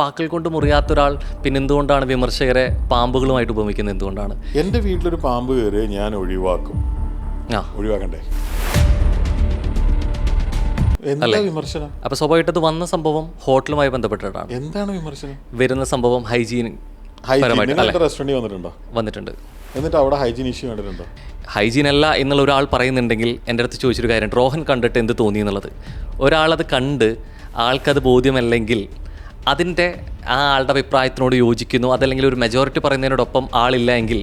വാക്കുകൾ കൊണ്ട് മുറിയാത്ത ഒരാൾ പിന്നെ എന്തുകൊണ്ടാണ് വിമർശകരെ പാമ്പുകളുമായിട്ട് ഉപമിക്കുന്നത്? എന്തുകൊണ്ടാണ്? എൻ്റെ വീട്ടിലൊരു പാമ്പ് കയറി ഞാൻ ഒഴിവാക്കും. ഒഴിവാക്കണ്ടേ? എന്താ വിമർശനം? അപ്പൊ സ്വാഭാവികമായിട്ട് വന്ന സംഭവം ഹോട്ടലുമായി ബന്ധപ്പെട്ടിട്ടാണ്. എന്താണ് വിമർശനം? വരുന്ന സംഭവം ഹൈജീൻ റെസ്റ്റോറൻറ്റിൽ വന്നിട്ടുണ്ട്. എന്നിട്ട് അവിടെ ഹൈജീൻ ഇഷ്യൂ കണ്ടിട്ടുണ്ടോ? ഹൈജീൻ അല്ല എന്നുള്ള ഒരാൾ പറയുന്നുണ്ടെങ്കിൽ എൻ്റെ അടുത്ത് ചോദിച്ചൊരു കാര്യം, റോഹൻ കണ്ടിട്ട് എന്ത് തോന്നി എന്നുള്ളത്. ഒരാളത് കണ്ട് ആൾക്കത് ബോധ്യമല്ലെങ്കിൽ അതിൻ്റെ ആ ആളുടെ അഭിപ്രായത്തിനോട് യോജിക്കുന്നു, അതല്ലെങ്കിൽ ഒരു മെജോറിറ്റി പറയുന്നതിനോടൊപ്പം ആളില്ല എങ്കിൽ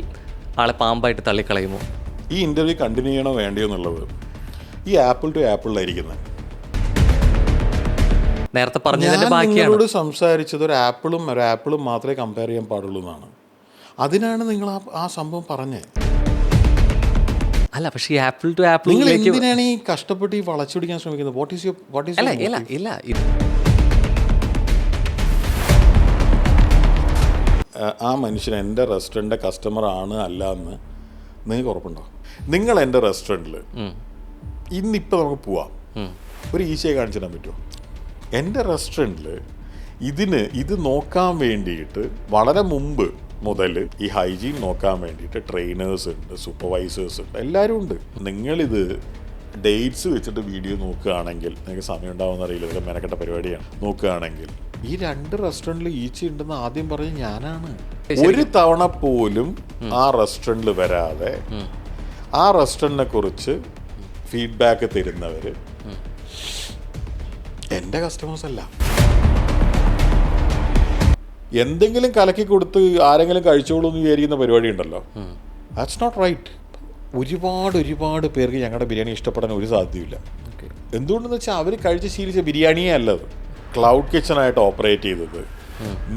ആളെ പാമ്പായിട്ട് തള്ളിക്കളയുമോ? ഈ ഇൻ്റർവ്യൂ കണ്ടിന്യൂ ചെയ്യണോ വേണ്ടിയോ എന്നുള്ളത് ഈ ആപ്പിൾ ടു ആപ്പിളിലായിരിക്കുന്നത്. നേരത്തെ പറഞ്ഞതിൻ്റെ ബാക്കിയാണ്. നിങ്ങളോട് സംസാരിച്ചത് ഒരു ആപ്പിളും മാത്രമേ കമ്പയർ ചെയ്യാൻ പാടുള്ളൂ എന്നാണ്. അതിനാണ് നിങ്ങൾ ആ സംഭവം പറഞ്ഞത്. അല്ല, പക്ഷേ ഈ ആപ്പിൾ ടു ആപ്പിൾ നിങ്ങൾ എന്തിനാണ് ഈ കഷ്ടപ്പെട്ട് ഈ വളച്ചൊടിക്കാൻ ശ്രമിക്കുന്നത്? വാട്ട് ഈസ് ഇല്ല ആ മനുഷ്യൻ എൻ്റെ റെസ്റ്റോറൻറ്റിൻ്റെ കസ്റ്റമർ ആണ് അല്ല എന്ന് നിങ്ങൾക്ക് ഉറപ്പുണ്ടോ? നിങ്ങൾ എൻ്റെ റെസ്റ്റോറൻറ്റിൽ ഇന്നിപ്പോൾ നമുക്ക് പോവാം, ഒരു ഈശയെ കാണിച്ചിടാൻ പറ്റുമോ? എൻ്റെ റെസ്റ്റോറൻറ്റിൽ ഇത് നോക്കാൻ വേണ്ടിയിട്ട് വളരെ മുമ്പ് മുതൽ ഈ ഹൈജീൻ നോക്കാൻ വേണ്ടിയിട്ട് ട്രെയിനേഴ്സ് ഉണ്ട്, സൂപ്പർവൈസേഴ്സ് ഉണ്ട്, എല്ലാവരും ഉണ്ട്. നിങ്ങളിത് ഡേറ്റ്സ് വെച്ചിട്ട് വീഡിയോ നോക്കുകയാണെങ്കിൽ, നിങ്ങൾക്ക് സമയം ഉണ്ടാവുമെന്ന് അറിയില്ല, ഇതൊക്കെ മെനക്കെട്ട പരിപാടിയാണ്, നോക്കുകയാണെങ്കിൽ ഈ 2 റെസ്റ്റോറൻറ്റിൽ ഈച്ച ഉണ്ടെന്ന് ആദ്യം പറഞ്ഞ് ഞാനാണ്. ഒരു തവണ പോലും ആ റെസ്റ്റോറൻറ്റിൽ വരാതെ ആ റെസ്റ്റോറൻറ്റിനെ കുറിച്ച് ഫീഡ്ബാക്ക് തരുന്നവർ എൻ്റെ കസ്റ്റമേഴ്സ് അല്ല. എന്തെങ്കിലും കലക്കി കൊടുത്ത് ആരെങ്കിലും കഴിച്ചോളൂ എന്ന് വിചാരിക്കുന്ന പരിപാടി ഉണ്ടല്ലോ, ദാറ്റ്സ് നോട്ട് റൈറ്റ്. ഒരുപാട് പേർക്ക് ഞങ്ങളുടെ ബിരിയാണി ഇഷ്ടപ്പെടാൻ ഒരു സാധ്യതയില്ല. എന്തുകൊണ്ടെന്ന് വെച്ചാൽ അവർ കഴിച്ച് ശീലിച്ച ബിരിയാണിയേ അല്ലത്. ക്ലൗഡ് കിച്ചണായിട്ട് ഓപ്പറേറ്റ് ചെയ്തത്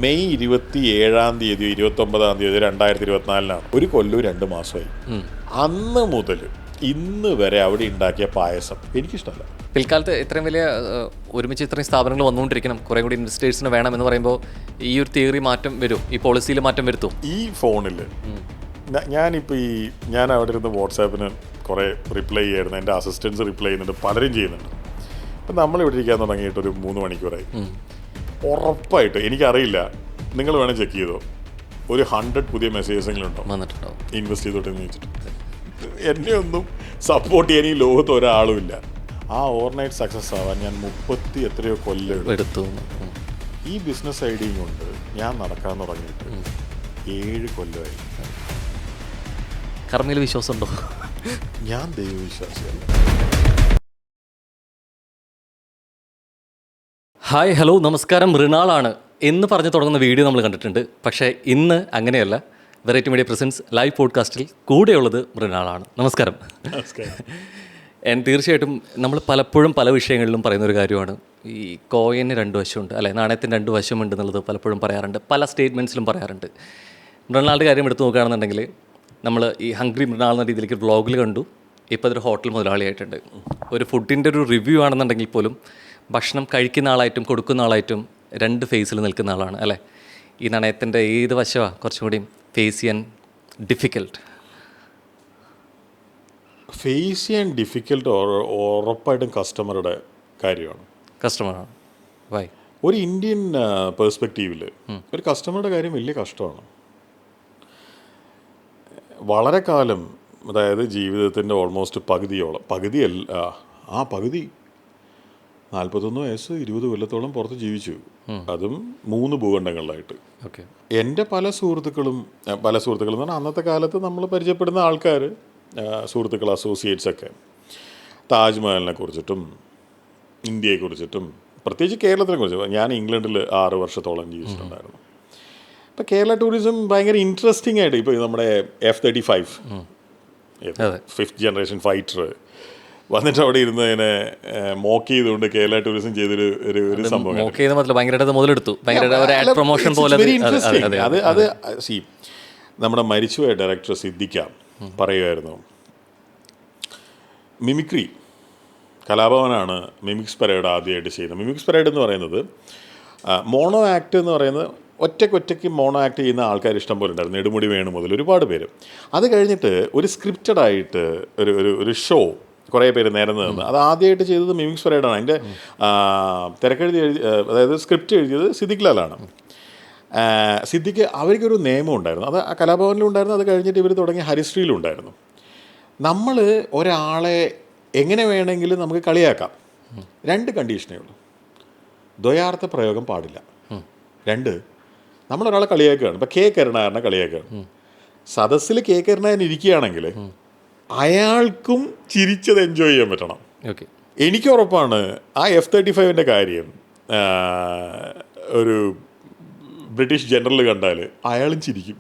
മെയ് 27-ാം തീയതി 29-ാം തീയതി 2024 ഒരു കൊല്ലം 2 മാസമായി. അന്ന് മുതൽ ഇന്ന് വരെ അവിടെ ഉണ്ടാക്കിയ പായസം എനിക്കിഷ്ടമല്ല. പിൽക്കാലത്ത് ഇത്രയും വലിയ ഒരുമിച്ച് ഇത്രയും സ്ഥാപനങ്ങൾ വന്നുകൊണ്ടിരിക്കണം, കുറേ കൂടി ഇൻവെസ്റ്റേഴ്സിന് വേണം എന്ന് പറയുമ്പോൾ ഈ ഒരു തിയറി മാറ്റം വരും, ഈ പോളിസിയിൽ മാറ്റം വരുത്തും. ഈ ഫോണിൽ ഞാൻ അവിടെ ഇരുന്ന് വാട്സാപ്പിന് കുറേ റിപ്ലൈ ചെയ്യായിരുന്നു, എൻ്റെ അസിസ്റ്റൻസ് റിപ്ലൈ ചെയ്യുന്നുണ്ട്, പലരും ചെയ്യുന്നുണ്ട്. അപ്പം നമ്മളിവിടെ ഇരിക്കാൻ തുടങ്ങിയിട്ട് ഒരു 3 മണിക്കൂറായി. ഉറപ്പായിട്ട് എനിക്കറിയില്ല, നിങ്ങൾ വേണം ചെക്ക് ചെയ്തോ, ഒരു 100 പുതിയ മെസ്സേജസെങ്കിലും ഉണ്ടാവും ഇൻവെസ്റ്റ് ചെയ്തോട്ടെന്ന് ചോദിച്ചിട്ട്. എന്നെ ഒന്നും സപ്പോർട്ട് ചെയ്യാൻ ഈ ലോകത്ത് ഒരാളും ഇല്ല. ആ ഓവർനൈറ്റ് സക്സസ് ആവാൻ ഞാൻ 30 എത്രയോ കൊല്ലം എടുത്തു. ഈ ബിസിനസ് ഐഡിയയും കൊണ്ട് ഞാൻ നടക്കാൻ തുടങ്ങിയിട്ട് 7 കൊല്ലമായി. കർമ്മയിൽ വിശ്വാസമുണ്ടോ? ഞാൻ ദൈവവിശ്വാസിയല്ല. ഹായ്, ഹലോ, നമസ്കാരം. മൃണാളാണ് എന്ന് പറഞ്ഞ് തുടങ്ങുന്ന വീഡിയോ നമ്മൾ കണ്ടിട്ടുണ്ട്. പക്ഷേ ഇന്ന് അങ്ങനെയല്ല. വെറൈറ്റി മീഡിയ പ്രസൻസ് ലൈവ് പോഡ്കാസ്റ്റിൽ കൂടെയുള്ളത് മൃണാളാണ്. നമസ്കാരം. തീർച്ചയായിട്ടും നമ്മൾ പലപ്പോഴും പല വിഷയങ്ങളിലും പറയുന്നൊരു കാര്യമാണ്, ഈ കോയിന് 2 വശമുണ്ട്, അല്ലെ, നാണയത്തിന് 2 വശമുണ്ട് എന്നുള്ളത് പലപ്പോഴും പറയാറുണ്ട്, പല സ്റ്റേറ്റ്മെൻറ്റ്സിലും പറയാറുണ്ട്. മൃണാളുടെ കാര്യം എടുത്തു നോക്കുകയാണെന്നുണ്ടെങ്കിൽ നമ്മൾ ഈ ഹംഗ്രി മൃണാൾ എന്ന രീതിയിലേക്ക് വ്ളോഗിൽ കണ്ടു. ഇപ്പോൾ അതൊരു ഹോട്ടൽ മുതലാളിയായിട്ടുണ്ട്. ഒരു ഫുഡിൻ്റെ ഒരു റിവ്യൂ ആണെന്നുണ്ടെങ്കിൽ പോലും ഭക്ഷണം കഴിക്കുന്ന ആളായിട്ടും കൊടുക്കുന്ന ആളായിട്ടും 2 ഫേസിൽ നിൽക്കുന്ന ആളാണ്, അല്ലേ? ഈ നാണയത്തിൻ്റെ ഏത് വശമാണ് കുറച്ചും കൂടി ഫേസ് ചെയ്യാൻ ഡിഫിക്കൽട്ട്? ഫേസ് ചെയ്യാൻ ഡിഫിക്കൽട്ട് ഉറപ്പായിട്ടും കസ്റ്റമറുടെ കാര്യമാണ്. കസ്റ്റമറാണ്. വൈ? ഒരു ഇന്ത്യൻ പേഴ്സ്പെക്റ്റീവിൽ ഒരു കസ്റ്റമറുടെ കാര്യം വലിയ കഷ്ടമാണ്. വളരെ കാലം, അതായത് ജീവിതത്തിൻ്റെ ഓൾമോസ്റ്റ് പകുതിയല്ല, 41 വയസ്സ് 20 കൊല്ലത്തോളം പുറത്ത് ജീവിച്ചു, അതും 3 ഭൂഖണ്ഡങ്ങളിലായിട്ട്. എൻ്റെ പല സുഹൃത്തുക്കളും എന്ന് പറഞ്ഞാൽ അന്നത്തെ കാലത്ത് നമ്മൾ പരിചയപ്പെടുന്ന ആൾക്കാർ, സുഹൃത്തുക്കൾ, അസോസിയേറ്റ്സൊക്കെ താജ്മഹലിനെ കുറിച്ചിട്ടും ഇന്ത്യയെക്കുറിച്ചിട്ടും പ്രത്യേകിച്ച് കേരളത്തിനെ കുറിച്ച്, ഞാൻ ഇംഗ്ലണ്ടിൽ 6 വർഷത്തോളം ജീവിച്ചിട്ടുണ്ടായിരുന്നു. ഇപ്പോൾ കേരള ടൂറിസം ഭയങ്കര ഇൻട്രസ്റ്റിംഗ് ആയിട്ട്, ഇപ്പോൾ നമ്മുടെ F-35 5th ജനറേഷൻ ഫൈറ്റർ വന്നിട്ട് അവിടെ ഇരുന്നതിനെ മോക്ക് ചെയ്തുകൊണ്ട് കേരള ടൂറിസം ചെയ്തൊരു സംഭവം. അത് നമ്മുടെ മരിച്ചുപോയ ഡയറക്ടർ സിദ്ദിഖ പറയുമായിരുന്നു, മിമിക്രി കലാഭവനാണ് മിമിക്സ് പരേഡ് ആദ്യമായിട്ട് ചെയ്യുന്നത്. മിമിക്സ് പരേഡ് എന്ന് പറയുന്നത് മോണോ ആക്ട് എന്ന് പറയുന്നത് ഒറ്റയ്ക്ക് മോണോ ആക്ട് ചെയ്യുന്ന ആൾക്കാർ ഇഷ്ടം പോലെ ഉണ്ടായിരുന്നു. നെടുമുടി വേണു മുതൽ ഒരുപാട് പേര്. അത് കഴിഞ്ഞിട്ട് ഒരു സ്ക്രിപ്റ്റഡായിട്ട് ഒരു ഷോ കുറേ പേര് നേരം നിന്ന് അത് ആദ്യമായിട്ട് ചെയ്തത് മിമിക്സ് പരേഡാണ്. അതിൻ്റെ തിരക്കെഴുതി അതായത് സ്ക്രിപ്റ്റ് എഴുതിയത് സിദ്ദിഖ് ലാലാണ്. സിദ്ദിഖ് അവർക്കൊരു നിയമം ഉണ്ടായിരുന്നു, അത് ആ കലാഭവനിലും ഉണ്ടായിരുന്നു, അത് കഴിഞ്ഞിട്ട് ഇവർ തുടങ്ങിയ ഹരിശ്രീയിലും ഉണ്ടായിരുന്നു. നമ്മൾ ഒരാളെ എങ്ങനെ വേണമെങ്കിലും നമുക്ക് കളിയാക്കാം. 2 കണ്ടീഷനേ ഉള്ളൂ. ദ്വയാർത്ഥ പ്രയോഗം പാടില്ല. 2, നമ്മളൊരാളെ കളിയാക്കുകയാണ്. ഇപ്പം കെ കരുണാകരനെ കളിയാക്കുകയാണ്. സദസ്സിൽ കെ കരുണാകരൻ ഇരിക്കുകയാണെങ്കിൽ അയാൾക്കും ചിരിച്ചത് എൻജോയ് ചെയ്യാൻ പറ്റണം. ഓക്കെ, എനിക്ക് ഉറപ്പാണ് ആ F-35 കാര്യം ഒരു ബ്രിട്ടീഷ് ജനറൽ കണ്ടാൽ അയാളും ചിരിക്കും.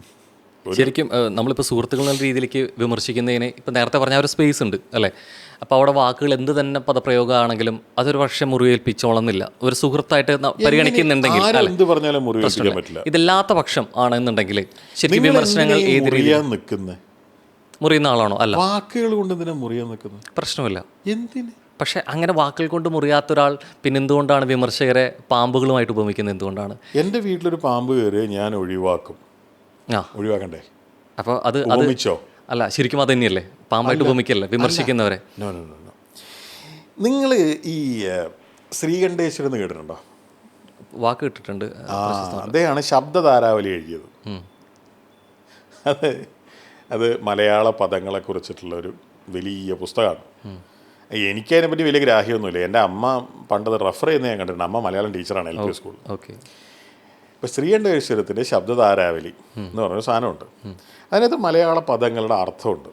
ശരിക്കും നമ്മളിപ്പോൾ സുഹൃത്തുക്കൾ എന്ന രീതിയിലേക്ക് വിമർശിക്കുന്നതിന് ഇപ്പം നേരത്തെ പറഞ്ഞ ഒരു സ്പേസ് ഉണ്ട് അല്ലേ? അപ്പോൾ അവിടെ വാക്കുകൾ എന്ത് തന്നെ പദപ്രയോഗമാണെങ്കിലും അതൊരു പക്ഷേ മുറിവേൽപ്പിച്ചോളന്നില്ല. ഒരു സുഹൃത്തായിട്ട് പരിഗണിക്കുന്നുണ്ടെങ്കിൽ എന്ത് പറഞ്ഞാലും മുറിവേൽപ്പിക്കാൻ പറ്റില്ല. ഇതില്ലാത്ത പക്ഷം ആണെന്നുണ്ടെങ്കിൽ ശരിക്കും വിമർശനങ്ങൾ ഏത് രീതിയിൽ നിൽക്കുന്നത്? മുറിയുന്ന ആളാണോ? അല്ല, വാക്കുകൾ കൊണ്ട് എന്തിനാ മുറിയാൻ നിൽക്കുന്നത്? പ്രശ്നമില്ല. എന്തിന്? പക്ഷേ അങ്ങനെ വാക്കുകൾ കൊണ്ട് മുറിയാത്ത ഒരാൾ പിന്നെ എന്തുകൊണ്ടാണ് വിമർശകരെ പാമ്പുകളുമായിട്ട് ഉപമിക്കുന്നത്? എന്തുകൊണ്ടാണ്? എൻ്റെ വീട്ടിലൊരു പാമ്പ് കയറി ഞാൻ ഒഴിവാക്കും. ഒഴിവാക്കണ്ടേ? അപ്പോൾ അത് ഉപമിച്ചോ? അല്ല, ശരിക്കും അത് തന്നെയല്ലേ, പാമ്പായിട്ട് ഉപമിക്കല്ലേ വിമർശിക്കുന്നവരെ? നോ. നിങ്ങൾ ഈ ശ്രീകണ്ഠേശ്വരൻ എന്ന് കേട്ടിട്ടുണ്ടോ? വാക്ക് കിട്ടിട്ടുണ്ട്. അദ്ദേഹമാണ് ശബ്ദധാരാവലി എഴുതിയത്. അത് മലയാള പദങ്ങളെക്കുറിച്ചിട്ടുള്ളൊരു വലിയ പുസ്തകമാണ്. എനിക്കതിനെപ്പറ്റി വലിയ ഗ്രാഹ്യമൊന്നുമില്ല. എൻ്റെ അമ്മ പണ്ടത് റെഫർ ചെയ്യുന്നത് ഞാൻ കണ്ടിട്ടുണ്ട്. അമ്മ മലയാളം ടീച്ചറാണ് LP സ്കൂളിൽ. ഓക്കെ. ഇപ്പോൾ ശ്രീകണ്ഠേശ്വരത്തിൻ്റെ ശബ്ദധാരാവലി എന്ന് പറഞ്ഞൊരു സാധനമുണ്ട്. അതിനകത്ത് മലയാള പദങ്ങളുടെ അർത്ഥമുണ്ട്.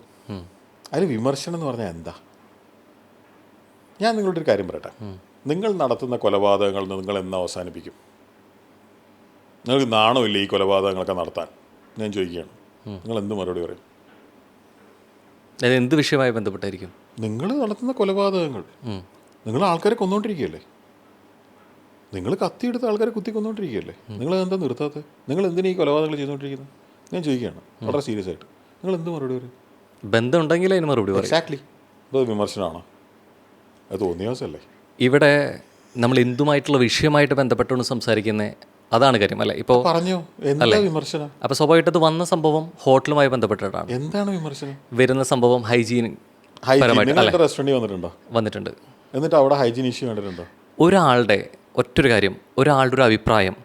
അതിന് വിമർശനം എന്ന് പറഞ്ഞാൽ എന്താ? ഞാൻ നിങ്ങളുടെ ഒരു കാര്യം പറയട്ടെ. നിങ്ങൾ നടത്തുന്ന കൊലപാതകങ്ങൾ നിങ്ങൾ എന്ന് അവസാനിപ്പിക്കും? നിങ്ങൾക്ക് നാണമില്ല ഈ കൊലപാതകങ്ങളൊക്കെ നടത്താൻ? ഞാൻ ചോദിക്കുകയാണ്. നിങ്ങൾ എന്ത് മറുപടി പറയും? അത് എന്ത് വിഷയമായി ബന്ധപ്പെട്ടായിരിക്കും? നിങ്ങൾ നടത്തുന്ന കൊലപാതകങ്ങൾ. നിങ്ങൾ ആൾക്കാരെ കൊന്നുകൊണ്ടിരിക്കുകയല്ലേ? നിങ്ങൾ കത്തിയെടുത്ത് ആൾക്കാരെ കുത്തി കൊന്നുകൊണ്ടിരിക്കുകയല്ലേ? നിങ്ങൾ എന്താ നിർത്താത്തത്? നിങ്ങൾ എന്തിനാ ഈ കൊലപാതകങ്ങൾ ചെയ്തുകൊണ്ടിരിക്കുന്നത്? ഞാൻ ചോദിക്കുകയാണ് വളരെ സീരിയസ് ആയിട്ട്. നിങ്ങൾ എന്ത് മറുപടി പറയും? ബന്ധം ഉണ്ടെങ്കിൽ അതിന് മറുപടി പറയും. എക്സാക്ട്ലി. അത് വിമർശനമാണോ? അത് തോന്നിയാസല്ലേ? ഇവിടെ നമ്മൾ എന്തുമായിട്ടുള്ള വിഷയമായിട്ട് ബന്ധപ്പെട്ടുകൊണ്ട് സംസാരിക്കുന്നത് അതാണ് കാര്യം അല്ലേ? ഇപ്പോൾ പറഞ്ഞോ, എന്താ വിമർശനം? അപ്പോൾ സ്വാഭാവികമായിട്ട് വന്ന സംഭവം ഹോട്ടലുമായി ബന്ധപ്പെട്ടിട്ടാണ്. എന്താണ് വിമർശനം? വരുന്ന സംഭവം ഹൈജീൻ റെസ്റ്റോറൻറ്റിൽ വന്നിട്ടുണ്ടോ? വന്നിട്ടുണ്ട്. എന്നിട്ട് അവിടെ ഹൈജീൻ ഇഷ്യൂ കണ്ടിട്ടുണ്ടോ? ഒരാളുടെ ഒറ്റൊരു കാര്യം, ഒരാളുടെ ഒരു അഭിപ്രായം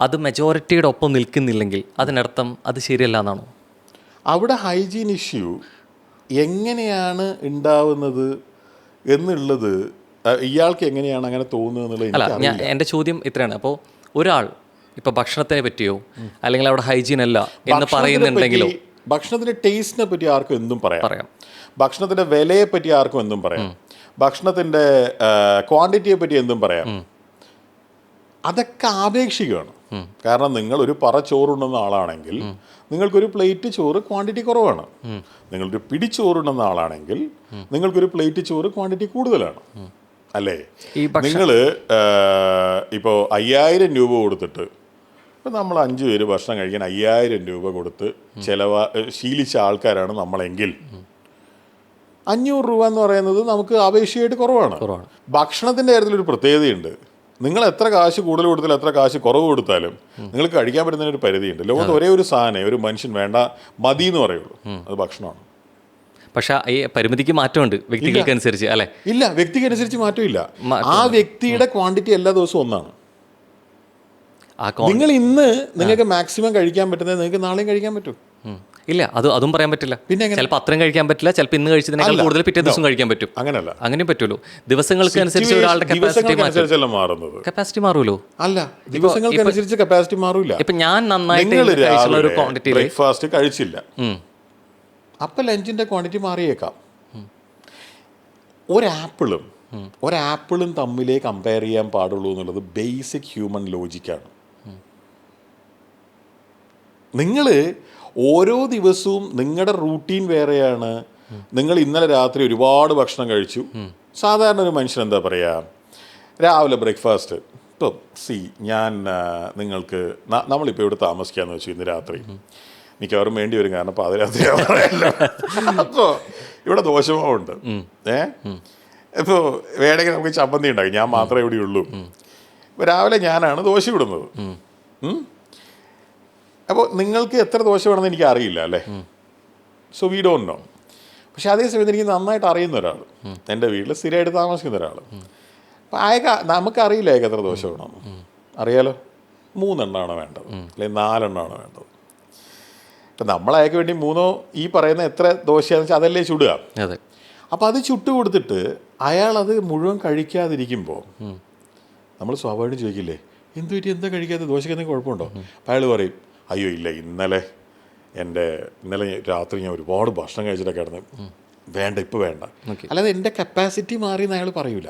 അത് മെജോറിറ്റിയുടെ ഒപ്പം നിൽക്കുന്നില്ലെങ്കിൽ അതിനർത്ഥം അത് ശരിയല്ല എന്നാണോ? അവിടെ ഹൈജീൻ ഇഷ്യൂ എങ്ങനെയാണ് ഉണ്ടാവുന്നത് എന്നുള്ളത് ഇയാൾക്ക് എങ്ങനെയാണ് അങ്ങനെ തോന്നുന്നത്? അല്ല, എൻ്റെ ചോദ്യം ഇത്രയാണ്. അപ്പോൾ ഒരാൾ ഇപ്പോൾ ഭക്ഷണത്തിനെ പറ്റിയോ അല്ലെങ്കിൽ അവിടെ ഹൈജീൻ അല്ല എന്ന് പറയുന്നുണ്ടെങ്കിലോ? ഭക്ഷണത്തിൻ്റെ ടേസ്റ്റിനെ പറ്റി ആർക്കും എന്തും പറയാം. ഭക്ഷണത്തിൻ്റെ വിലയെ പറ്റി ആർക്കും എന്തും പറയാം. ഭക്ഷണത്തിൻ്റെ ക്വാണ്ടിറ്റിയെ പറ്റി എന്തും പറയാം. അതൊക്കെ ആപേക്ഷികമാണ്. കാരണം നിങ്ങൾ ഒരു പറ ചോറുണ്ടെന്ന ആളാണെങ്കിൽ നിങ്ങൾക്കൊരു പ്ലേറ്റ് ചോറ് ക്വാണ്ടിറ്റി കുറവാണ്. നിങ്ങളൊരു പിടി ചോറുണ്ടെന്ന ആളാണെങ്കിൽ നിങ്ങൾക്കൊരു പ്ലേറ്റ് ചോറ് ക്വാണ്ടിറ്റി കൂടുതലാണ്. അല്ലേ? നിങ്ങൾ ഇപ്പോൾ 5000 രൂപ കൊടുത്തിട്ട്, ഇപ്പം നമ്മൾ 5 പേര് ഭക്ഷണം കഴിക്കാൻ 5000 രൂപ കൊടുത്ത് ശീലിച്ച ആൾക്കാരാണ് നമ്മളെങ്കിൽ 500 രൂപ എന്ന് പറയുന്നത് നമുക്ക് അപേക്ഷയായിട്ട് കുറവാണ്. ഭക്ഷണത്തിൻ്റെ കാര്യത്തിലൊരു പ്രത്യേകതയുണ്ട്. നിങ്ങൾ എത്ര കാശ് കൂടുതൽ കൊടുത്താലും എത്ര കാശ് കുറവ് കൊടുത്താലും നിങ്ങൾക്ക് കഴിക്കാൻ പറ്റുന്നതിനൊരു പരിധിയുണ്ട്. ലോകത്ത് ഒരേ ഒരു സാധനം ഒരു മനുഷ്യൻ വേണ്ട മതി എന്ന് പറയുള്ളൂ, അത് ഭക്ഷണമാണ്. പക്ഷെ ഈ പരിമിതിക്ക് മാറ്റമുണ്ട് വ്യക്തികൾക്കനുസരിച്ച് അല്ലേ? ഇല്ല, വ്യക്തിക്കനുസരിച്ച് മാറ്റമില്ല. ആ വ്യക്തിയുടെ ക്വാണ്ടിറ്റി എല്ലാ ദിവസവും ഒന്നാണ്. നിങ്ങൾ ഇന്ന് നിങ്ങൾക്ക് മാക്സിമം കഴിക്കാൻ പറ്റുന്നത് നിങ്ങൾക്ക് നാളെയും കഴിക്കാൻ പറ്റും. ഇല്ല, അതും പറയാൻ പറ്റില്ല. പിന്നെ ചിലപ്പോൾ അത്രയും കഴിക്കാൻ പറ്റില്ല, ചിലപ്പോൾ ഇന്ന് കഴിച്ചതിനേക്കാൾ കൂടുതൽ പിറ്റേ ദിവസം കഴിക്കാൻ പറ്റും. അങ്ങനെയല്ല, അങ്ങനെയും പറ്റുമല്ലോ. ദിവസങ്ങൾക്ക് അനുസരിച്ച് ഒരാളുടെ കപ്പാസിറ്റി മാറുമല്ലോ. അല്ല, ദിവസങ്ങൾക്കനുസരിച്ച് കപ്പാസിറ്റി മാറില്ല. ഇപ്പൊ ഞാൻ നന്നായിട്ട് ഒരു ക്വാണ്ടിറ്റി ബ്രേക്ക്ഫാസ്റ്റ് കഴിച്ചില്ല, അപ്പം ലഞ്ചിന്റെ ക്വാണ്ടിറ്റി മാറിയേക്കാം. ഒരാപ്പിളും തമ്മിലേ കമ്പയർ ചെയ്യാൻ പാടുള്ളൂ എന്നുള്ളത് ബേസിക് ഹ്യൂമൻ ലോജിക്കാണ്. നിങ്ങൾ ഓരോ ദിവസവും നിങ്ങളുടെ റൂട്ടീൻ വേറെയാണ്. നിങ്ങൾ ഇന്നലെ രാത്രി ഒരുപാട് ഭക്ഷണം കഴിച്ചു. സാധാരണ ഒരു മനുഷ്യൻ എന്താ പറയുക, രാവിലെ ബ്രേക്ക്ഫാസ്റ്റ് ഇപ്പം ഞാൻ നിങ്ങൾക്ക് നമ്മളിപ്പോൾ ഇവിടെ താമസിക്കാമെന്ന് വെച്ചു, ഇന്ന് രാത്രി മിക്കവാറും വേണ്ടി വരും, കാരണം പാതിരാത്രി അപ്പോൾ ഇവിടെ ദോശമാവുണ്ട്. ഇപ്പോൾ വേണമെങ്കിൽ നമുക്ക് ചമ്മന്തി ഉണ്ടാകും, ഞാൻ മാത്രമേ ഇവിടെ ഉള്ളൂ. ഇപ്പോൾ രാവിലെ ഞാനാണ് ദോശ ഇടുന്നത്. അപ്പോൾ നിങ്ങൾക്ക് എത്ര ദോശ വേണമെന്ന് എനിക്ക് അറിയില്ല അല്ലേ? So we don't know. പക്ഷെ അതേ സമയത്ത് എനിക്ക് നന്നായിട്ട് അറിയുന്ന ഒരാൾ, എൻ്റെ വീട്ടിൽ സ്ഥിരമായിട്ട് താമസിക്കുന്ന ഒരാൾ, അപ്പോൾ നമുക്കറിയില്ല അയാൾക്ക് എത്ര ദോശ വേണമെന്ന്. അറിയാലോ? 3 വേണ്ടത്, അല്ലെങ്കിൽ 4 വേണ്ടത്. ഇപ്പം നമ്മളയക്ക് വേണ്ടി 3 ഈ പറയുന്ന എത്ര ദോശയാണെന്ന് വെച്ചാൽ അതല്ലേ ചുടുക. അതെ. അപ്പോൾ അത് ചുട്ട് കൊടുത്തിട്ട് അയാളത് മുഴുവൻ കഴിക്കാതിരിക്കുമ്പോൾ നമ്മൾ സ്വാഭാവികം ചോദിക്കില്ലേ, എന്ത് പറ്റി, എന്താ കഴിക്കാത്ത, ദോശയ്ക്ക് എന്തെങ്കിലും കുഴപ്പമുണ്ടോ? അപ്പോൾ അയാൾ പറയും, അയ്യോ ഇല്ല, ഇന്നലെ രാത്രി ഞാൻ ഒരുപാട് ഭക്ഷണം കഴിച്ചിട്ടൊക്കെ ആയിരുന്നു, വേണ്ട, ഇപ്പോൾ വേണ്ട. അല്ലാതെ എൻ്റെ കപ്പാസിറ്റി മാറിയെന്ന് അയാൾ പറയൂല.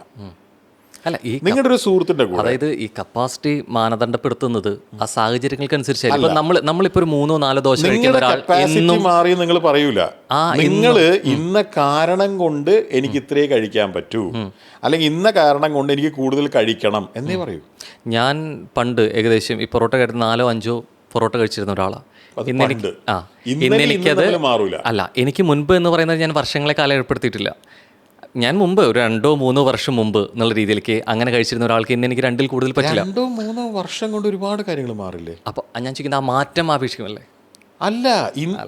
അല്ല, ഈ നിങ്ങളുടെ ഒരു സുഹൃത്തിൻ്റെ കൂടെ, അതായത് ഈ കപ്പാസിറ്റി മാനദണ്ഡപ്പെടുത്തുന്നത് ആ സാഹചര്യങ്ങൾക്കനുസരിച്ചാണ്. നമ്മളിപ്പോൾ ഒരു 3-4 ദോശ കഴിക്കുന്ന ഒരാൾ കപ്പാസിറ്റി മാറി നിങ്ങൾ പറയൂല. നിങ്ങൾ ഇന്ന കാരണം കൊണ്ട് എനിക്ക് ഇത്രേ കഴിക്കാൻ പറ്റൂ, അല്ലെങ്കിൽ ഇന്ന കാരണം കൊണ്ട് എനിക്ക് കൂടുതൽ കഴിക്കണം എന്നേ പറയൂ. ഞാൻ പണ്ട് ഏകദേശം ഈ പൊറോട്ട കഴിച്ച് 4-5 പൊറോട്ട കഴിച്ചിരുന്ന ഒരാളാണ്. ഇന്ന് എനിക്കത് അല്ല, എനിക്ക് മുൻപ് എന്ന് പറയുന്നത് ഞാൻ വർഷങ്ങളെ കാലം ഏർപ്പെടുത്തിയിട്ടില്ല. ഞാൻ മുമ്പ് ഒരു 2-3 വർഷം മുമ്പ് എന്നുള്ള രീതിയിലേക്ക് അങ്ങനെ കഴിച്ചിരുന്ന ഒരാൾക്ക് ഇന്ന് എനിക്ക് 2-ൽ കൂടുതൽ പറ്റില്ല. 2-3 വർഷം കൊണ്ട് ഒരുപാട് കാര്യങ്ങൾ മാറില്ലേ? അപ്പോൾ ഞാൻ ചോദിക്കുന്നത് ആ മാറ്റം ആപേക്ഷിക്കുമല്ലേ? അല്ല,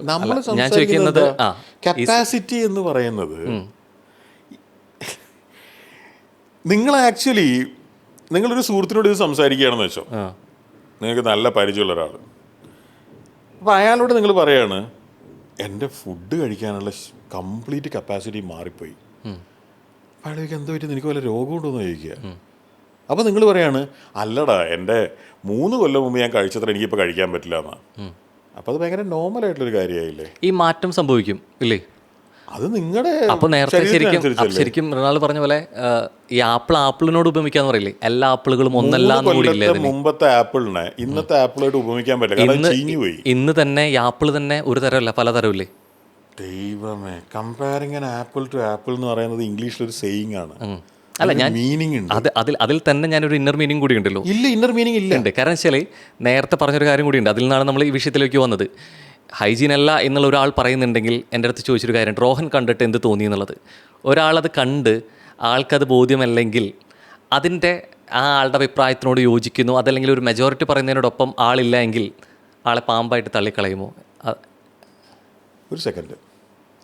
നമ്മൾ ഞാൻ ചോദിക്കുന്നത് കപ്പാസിറ്റി എന്ന് പറയുന്നത്, നിങ്ങൾ ആക്ച്വലി നിങ്ങളൊരു സുഹൃത്തിനോട് ഇത് സംസാരിക്കുകയാണെന്ന് വെച്ചോ, നിങ്ങൾക്ക് നല്ല പരിചയമുള്ള ഒരാൾ, അപ്പോൾ അയാളോട് നിങ്ങൾ പറയാണ്, എൻ്റെ ഫുഡ് കഴിക്കാനുള്ള കംപ്ലീറ്റ് കപ്പാസിറ്റി മാറിപ്പോയി. അയാൾ ചോദിക്കുക, എന്താ പറ്റി, എനിക്ക് വല്ല രോഗമുണ്ടോ എന്ന് ചോദിക്കുക. അപ്പോൾ നിങ്ങൾ പറയാണ്, അല്ലടാ, എൻ്റെ 3 കൊല്ലം മുമ്പ് ഞാൻ കഴിച്ചത്ര എനിക്കിപ്പോൾ കഴിക്കാൻ പറ്റില്ല എന്നാണ്. അപ്പോൾ അത് ഭയങ്കര നോർമലായിട്ടുള്ളൊരു കാര്യമായില്ലേ? ഈ മാറ്റം സംഭവിക്കും ഇല്ലേ? അത് നിങ്ങളുടെ അപ്പോൾ നേരത്തെ ശരിക്കും മൃണാൾ പറഞ്ഞ പോലെ ഈ ആപ്പിളിനോട് ഉപമിക്കാന്ന് പറയില്ലേ, എല്ലാ ആപ്പിളുകളും ഒന്നല്ല. മുമ്പത്തെ ആപ്പിളിനെ ഇന്നത്തെ ആപ്പിളായിട്ട് ഉപമിക്കാൻ പറ്റില്ല, ഇന്ന് തന്നെ ഈ ആപ്പിൾ തന്നെ ഒരു തരമല്ല, പലതരമില്ലേ? ദൈവമേ, comparing an apple to apple എന്ന് പറയുന്നത് ഇംഗ്ലീഷിലൊരു സേയിങ് ആണ്. അല്ല, ഞാൻ മീനിങ് ഉണ്ട് അതിൽ തന്നെ ഞാനൊരു ഇന്നർ മീനിങ് കൂടി ഉണ്ടല്ലോ. ഇല്ല, ഇന്നർ മീനിങ് ഇല്ല. ഉണ്ട്. കാരണം വെച്ചാൽ നേരത്തെ പറഞ്ഞൊരു കാര്യം കൂടിയുണ്ട്, അതിൽ നിന്നാണ് നമ്മൾ ഈ വിഷയത്തിലേക്ക് വന്നത്. ഹൈജീൻ അല്ല എന്നുള്ള ഒരാൾ പറയുന്നുണ്ടെങ്കിൽ എൻ്റെ അടുത്ത് ചോദിച്ചൊരു കാര്യം, റോഹൻ കണ്ടിട്ട് എന്ത് തോന്നി എന്നുള്ളത്. ഒരാളത് കണ്ട് ആൾക്കത് ബോധ്യമല്ലെങ്കിൽ അതിൻ്റെ ആ ആളുടെ അഭിപ്രായത്തിനോട് യോജിക്കുന്നു, അതല്ലെങ്കിൽ ഒരു മെജോറിറ്റി പറയുന്നതിനോടൊപ്പം ആളില്ല എങ്കിൽ ആളെ പാമ്പായിട്ട് തള്ളിക്കളയുമോ? ഒരു സെക്കൻഡ്,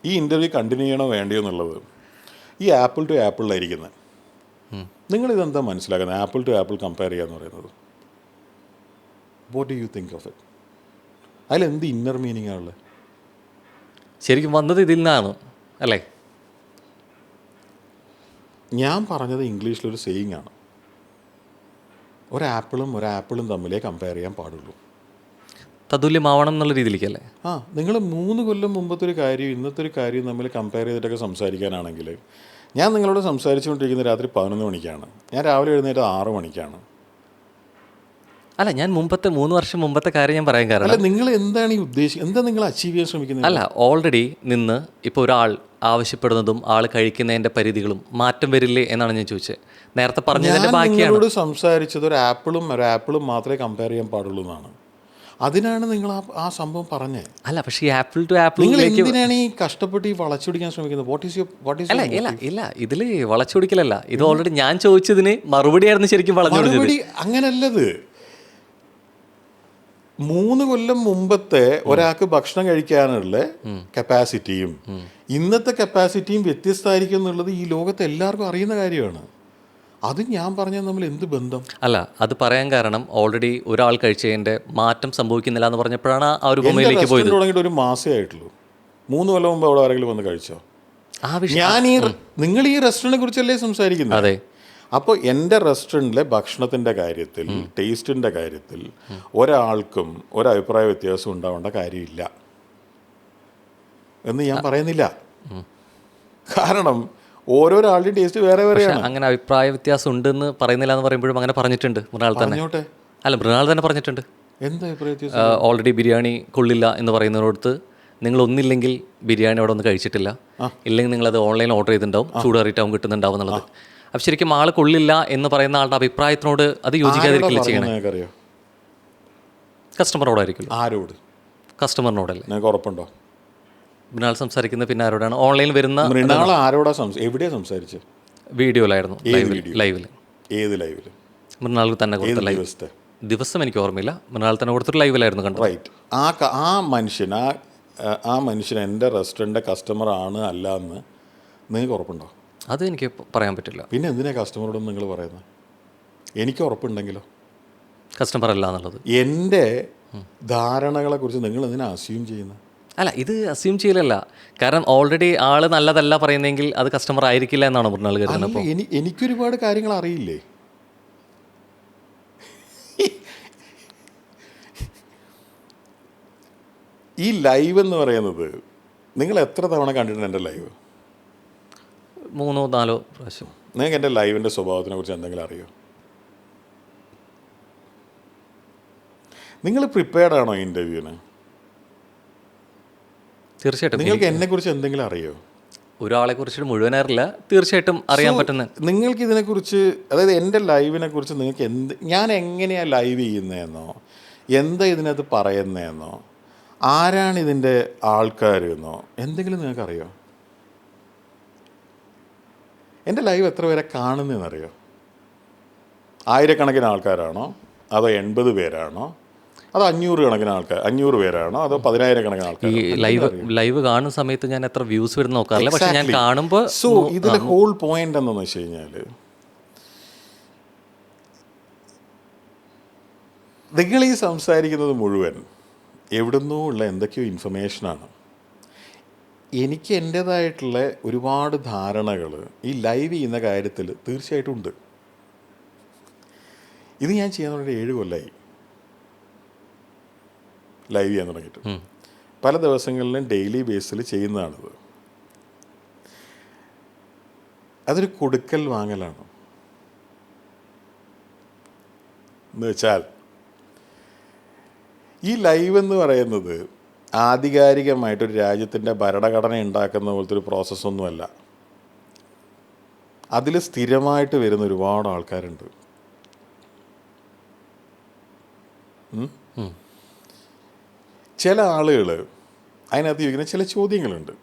ഈ ഇൻ്റർവ്യൂ കണ്ടിന്യൂ ചെയ്യണോ വേണ്ടിയോ എന്നുള്ളത് ഈ ആപ്പിൾ ടു ആപ്പിളിലായിരിക്കുന്നത്. നിങ്ങളിതെന്താ മനസ്സിലാക്കുന്നത്, ആപ്പിൾ ടു ആപ്പിൾ കമ്പയർ ചെയ്യാന്ന് പറയുന്നത്? What do you think of it? അതിലെന്ത് ഇന്നർ മീനിങ് ആണുള്ളത്? ശരിക്കും വന്നത് ഇതിൽ നിന്നാണ് അല്ലേ? ഞാൻ പറഞ്ഞത് ഇംഗ്ലീഷിലൊരു സേയിങ് ആണ്, ഒരാപ്പിളും തമ്മിലേ കമ്പയർ ചെയ്യാൻ പാടുള്ളൂ. തതുല്യമാവണം എന്നുള്ള രീതിയിലേക്കല്ലേ? നിങ്ങൾ 3 കൊല്ലം മുമ്പത്തെ ഒരു കാര്യം ഇന്നത്തെ ഒരു കാര്യം തമ്മിൽ കമ്പയർ ചെയ്തിട്ടൊക്കെ സംസാരിക്കാനാണെങ്കിൽ, ഞാൻ നിങ്ങളോട് സംസാരിച്ചുകൊണ്ടിരിക്കുന്ന രാത്രി 11 മണിക്കാണ്, ഞാൻ രാവിലെ എഴുന്നേറ്റ് 6 മണിക്കാണ്. അല്ല, ഞാൻ 3 വർഷം മുമ്പത്തെ കാര്യം ഞാൻ പറയാൻ കാരണം, അല്ല, നിങ്ങൾ എന്താണ് ഈ ഉദ്ദേശിക്കുന്നത്, എന്താ നിങ്ങൾ അച്ചീവ് ചെയ്യാൻ ശ്രമിക്കുന്നത്? അല്ല, ഓൾറെഡി നിന്ന് ഇപ്പോൾ ഒരാൾ ആവശ്യപ്പെടുന്നതും ആൾ കഴിക്കുന്നതിൻ്റെ പരിധികളും മാറ്റം വരില്ലേ എന്നാണ് ഞാൻ ചോദിച്ചത്. നേരത്തെ പറഞ്ഞതിൻ്റെ ബാക്കിയാണ് നിങ്ങളോട് സംസാരിച്ചത്. ഒരു ആപ്പിളും മാത്രമേ കമ്പയർ ചെയ്യാൻ പാടുള്ളൂ എന്നാണ്. അതിനാണ് നിങ്ങൾ ആ സംഭവം പറഞ്ഞത്. അല്ല, പക്ഷേ ഈ ആപ്പിൾ ടു ആപ്പിൾ നിങ്ങൾ എന്തിനാണ് ഈ കഷ്ടപ്പെട്ട് ഈ വളച്ചൊടിക്കാൻ ശ്രമിക്കുന്നത്? ഇല്ല, ഇതിൽ വളച്ചൊടിക്കലല്ല, ഇത് ഓൾറെഡി ഞാൻ ചോദിച്ചതിന് മറുപടിയായിരുന്നു ശരിക്കും വളച്ചൊടിച്ചത്. അങ്ങനല്ലത്. 3 കൊല്ലം മുമ്പത്തെ ഒരാൾക്ക് ഭക്ഷണം കഴിക്കാനുള്ള കപ്പാസിറ്റിയും ഇന്നത്തെ കപ്പാസിറ്റിയും വ്യത്യസ്തമായിരിക്കും എന്നുള്ളത് ഈ ലോകത്ത് എല്ലാവർക്കും അറിയുന്ന കാര്യമാണ്. അത് ഞാൻ പറഞ്ഞാൽ നമ്മൾ എന്ത് ബന്ധം? അല്ല, അത് പറയാൻ കാരണം ഓൾറെഡി ഒരാൾ കഴിച്ചതിൻ്റെ മാറ്റം സംഭവിക്കുന്നില്ല എന്ന് പറഞ്ഞപ്പോഴാണ് ആ ഒരു ഉപമയിലേക്ക് പോയത്. തുടങ്ങിയിട്ട് ഒരു മാസേ ആയിട്ടുള്ളൂ. 3 കൊല്ലം മുമ്പ് അവിടെ ആരെങ്കിലും വന്ന് കഴിച്ചോ? നിങ്ങൾ ഈ റെസ്റ്റോറൻറ്റിനെ കുറിച്ചല്ലേ സംസാരിക്കുന്നത്? അതെ. അപ്പോൾ എൻ്റെ റെസ്റ്റോറൻറ്റിലെ ഭക്ഷണത്തിൻ്റെ കാര്യത്തിൽ, ടേസ്റ്റിൻ്റെ കാര്യത്തിൽ ഒരാൾക്കും ഒരഭിപ്രായ വ്യത്യാസം ഉണ്ടാവേണ്ട കാര്യമില്ല എന്ന് ഞാൻ പറയുന്നില്ല. കാരണം ഓരോരാളുടെയും ടേസ്റ്റ് വേറെ വേറെയാണ്. അങ്ങനെ അഭിപ്രായ വ്യത്യാസം ഉണ്ടെന്ന് പറയുന്നില്ല എന്ന് പറയുമ്പോഴും അങ്ങനെ പറഞ്ഞിട്ടുണ്ട് മൃണാൾ തന്നെ. അല്ല, മൃണാൾ തന്നെ പറഞ്ഞിട്ടുണ്ട്. എന്താ അഭിപ്രായ വ്യത്യാസം? ഓൾറെഡി ബിരിയാണി കൊള്ളില്ല എന്ന് പറയുന്നതിനോടത്ത് നിങ്ങളൊന്നില്ലെങ്കിൽ ബിരിയാണി അവിടെ ഒന്ന് കഴിച്ചിട്ടില്ല, ഇല്ലെങ്കിൽ നിങ്ങളത് ഓൺലൈൻ ഓർഡർ ചെയ്തിട്ടുണ്ടാവും, ചൂടേറിയിട്ടാവും കിട്ടുന്നുണ്ടാവും എന്നുള്ളത്. അപ്പം ശരിക്കും ആൾ കൊള്ളില്ല എന്ന് പറയുന്ന ആളുടെ അഭിപ്രായത്തിനോട് അത് യോജിക്കാതിരിക്കില്ല ചെയ്യണേ. കസ്റ്റമറോടായിരിക്കും. ആരോട്? കസ്റ്റമറിനോടല്ലേ? നിങ്ങൾക്ക് ഉറപ്പുണ്ടോ? മൃണാൾ സംസാരിക്കുന്നത് പിന്നെ ആരോടാണ്? ഓൺലൈനിൽ വരുന്ന മൃണാൾ ആരോടാ എവിടെയാ സംസാരിച്ചത്? വീഡിയോയിലായിരുന്നു, ലൈവിൽ. ഏത് ലൈവിൽ? മൃണാൾ തന്നെ കൊടുത്ത ലൈവ്. ദിവസം എനിക്ക് ഓർമ്മയില്ല, മൃണാൾ തന്നെ കൊടുത്തൊരു ലൈവിലായിരുന്നു കണ്ടത്. റൈറ്റ്. ആ മനുഷ്യൻ എൻ്റെ റെസ്റ്റോറൻറ്റിൻ്റെ കസ്റ്റമർ ആണ് അല്ല എന്ന് നിങ്ങൾക്ക് ഉറപ്പുണ്ടോ? അത് എനിക്ക് പറയാൻ പറ്റില്ല. പിന്നെ എന്തിനാ കസ്റ്റമറോടൊന്നും നിങ്ങൾ പറയുന്നത്? എനിക്ക് ഉറപ്പുണ്ടെങ്കിലോ? കസ്റ്റമർ അല്ല എന്നുള്ളത്. എൻ്റെ ധാരണകളെക്കുറിച്ച് നിങ്ങൾ എന്തിനാ അസ്യൂം ചെയ്യുന്നത്? അല്ല, ഇത് അസ്യൂം ചെയ്യലല്ല. കാരണം ഓൾറെഡി ആൾ നല്ലതല്ല പറയുന്നെങ്കിൽ അത് കസ്റ്റമർ ആയിരിക്കില്ല എന്നാണ് മൃണാൾ കരുതുന്നത്. അപ്പോൾ എനിക്കൊരുപാട് കാര്യങ്ങൾ അറിയില്ലേ? ഈ ലൈവ് എന്ന് പറയുന്നത് നിങ്ങൾ എത്ര തവണ കണ്ടിട്ടുണ്ട് എൻ്റെ ലൈവ്? 3-4 പ്രാവശ്യം. നിങ്ങൾക്ക് എൻ്റെ ലൈവിൻ്റെ സ്വഭാവത്തിനെ കുറിച്ച് എന്തെങ്കിലും അറിയോ? നിങ്ങൾ പ്രിപ്പയർഡ് ആണോ ഇൻ്റർവ്യൂവിന്? തീർച്ചയായിട്ടും. നിങ്ങൾക്ക് എന്നെക്കുറിച്ച് എന്തെങ്കിലും അറിയോ? ഒരാളെ കുറിച്ചിട്ട് മുഴുവൻ അറിയില്ല, തീർച്ചയായിട്ടും അറിയാൻ പറ്റുന്ന. നിങ്ങൾക്ക് ഇതിനെക്കുറിച്ച്, അതായത് എൻ്റെ ലൈവിനെ കുറിച്ച് നിങ്ങൾക്ക് ഞാൻ എങ്ങനെയാണ് ലൈവ് ചെയ്യുന്നതെന്നോ, എന്താ ഇതിനകത്ത് പറയുന്നതെന്നോ, ആരാണ് ഇതിൻ്റെ ആൾക്കാരെന്നോ എന്തെങ്കിലും നിങ്ങൾക്കറിയോ? എൻ്റെ ലൈവ് എത്ര പേരെ കാണുന്നതെന്നറിയോ? 1000 ആൾക്കാരാണോ, അതോ 80 പേരാണോ, അതോ 500 കണക്കിന് ആൾക്കാർ, 500 പേരാണോ, അതോ 10,000 കണക്കിന് ആൾക്കാർ? ഈ ലൈവ് കാണുന്ന സമയത്ത് ഞാൻ എത്ര വ്യൂസ് വരുന്ന നോക്കാറില്ല, പക്ഷെ ഞാൻ കാണുമ്പോൾ. സോ ഇതിലെ ഹോൾ പോയിന്റ് എന്താണെന്ന് വെച്ച് കഴിഞ്ഞാൽ, നിങ്ങൾ ഈ സംസാരിക്കുന്നത് മുഴുവൻ എവിടുന്നോ ഉള്ള എന്തൊക്കെയോ ഇൻഫർമേഷനാണ്. എനിക്ക് എൻ്റേതായിട്ടുള്ള ഒരുപാട് ധാരണകൾ ഈ ലൈവ് ചെയ്യുന്ന കാര്യത്തിൽ തീർച്ചയായിട്ടും ഉണ്ട്. ഇത് ഞാൻ ചെയ്യാൻ തുടങ്ങിയിട്ട് 7 കൊല്ലമായി ലൈവ് ചെയ്യാൻ തുടങ്ങിയിട്ട്. പല ദിവസങ്ങളിലും ഡെയിലി ബേസിൽ ചെയ്യുന്നതാണിത്. അതൊരു കൊടുക്കൽ വാങ്ങലാണ്. എന്ന് വെച്ചാൽ ഈ ലൈവ് എന്ന് പറയുന്നത് ആധികാരികമായിട്ടൊരു രാജ്യത്തിൻ്റെ ഭരണഘടന ഉണ്ടാക്കുന്ന പോലത്തെ ഒരു പ്രോസസ്സൊന്നുമല്ല. അതിൽ സ്ഥിരമായിട്ട് വരുന്ന ഒരുപാട് ആൾക്കാരുണ്ട്. ചില ആളുകൾ അതിനകത്ത് ചോദിക്കുന്ന ചില ചോദ്യങ്ങളുണ്ട്.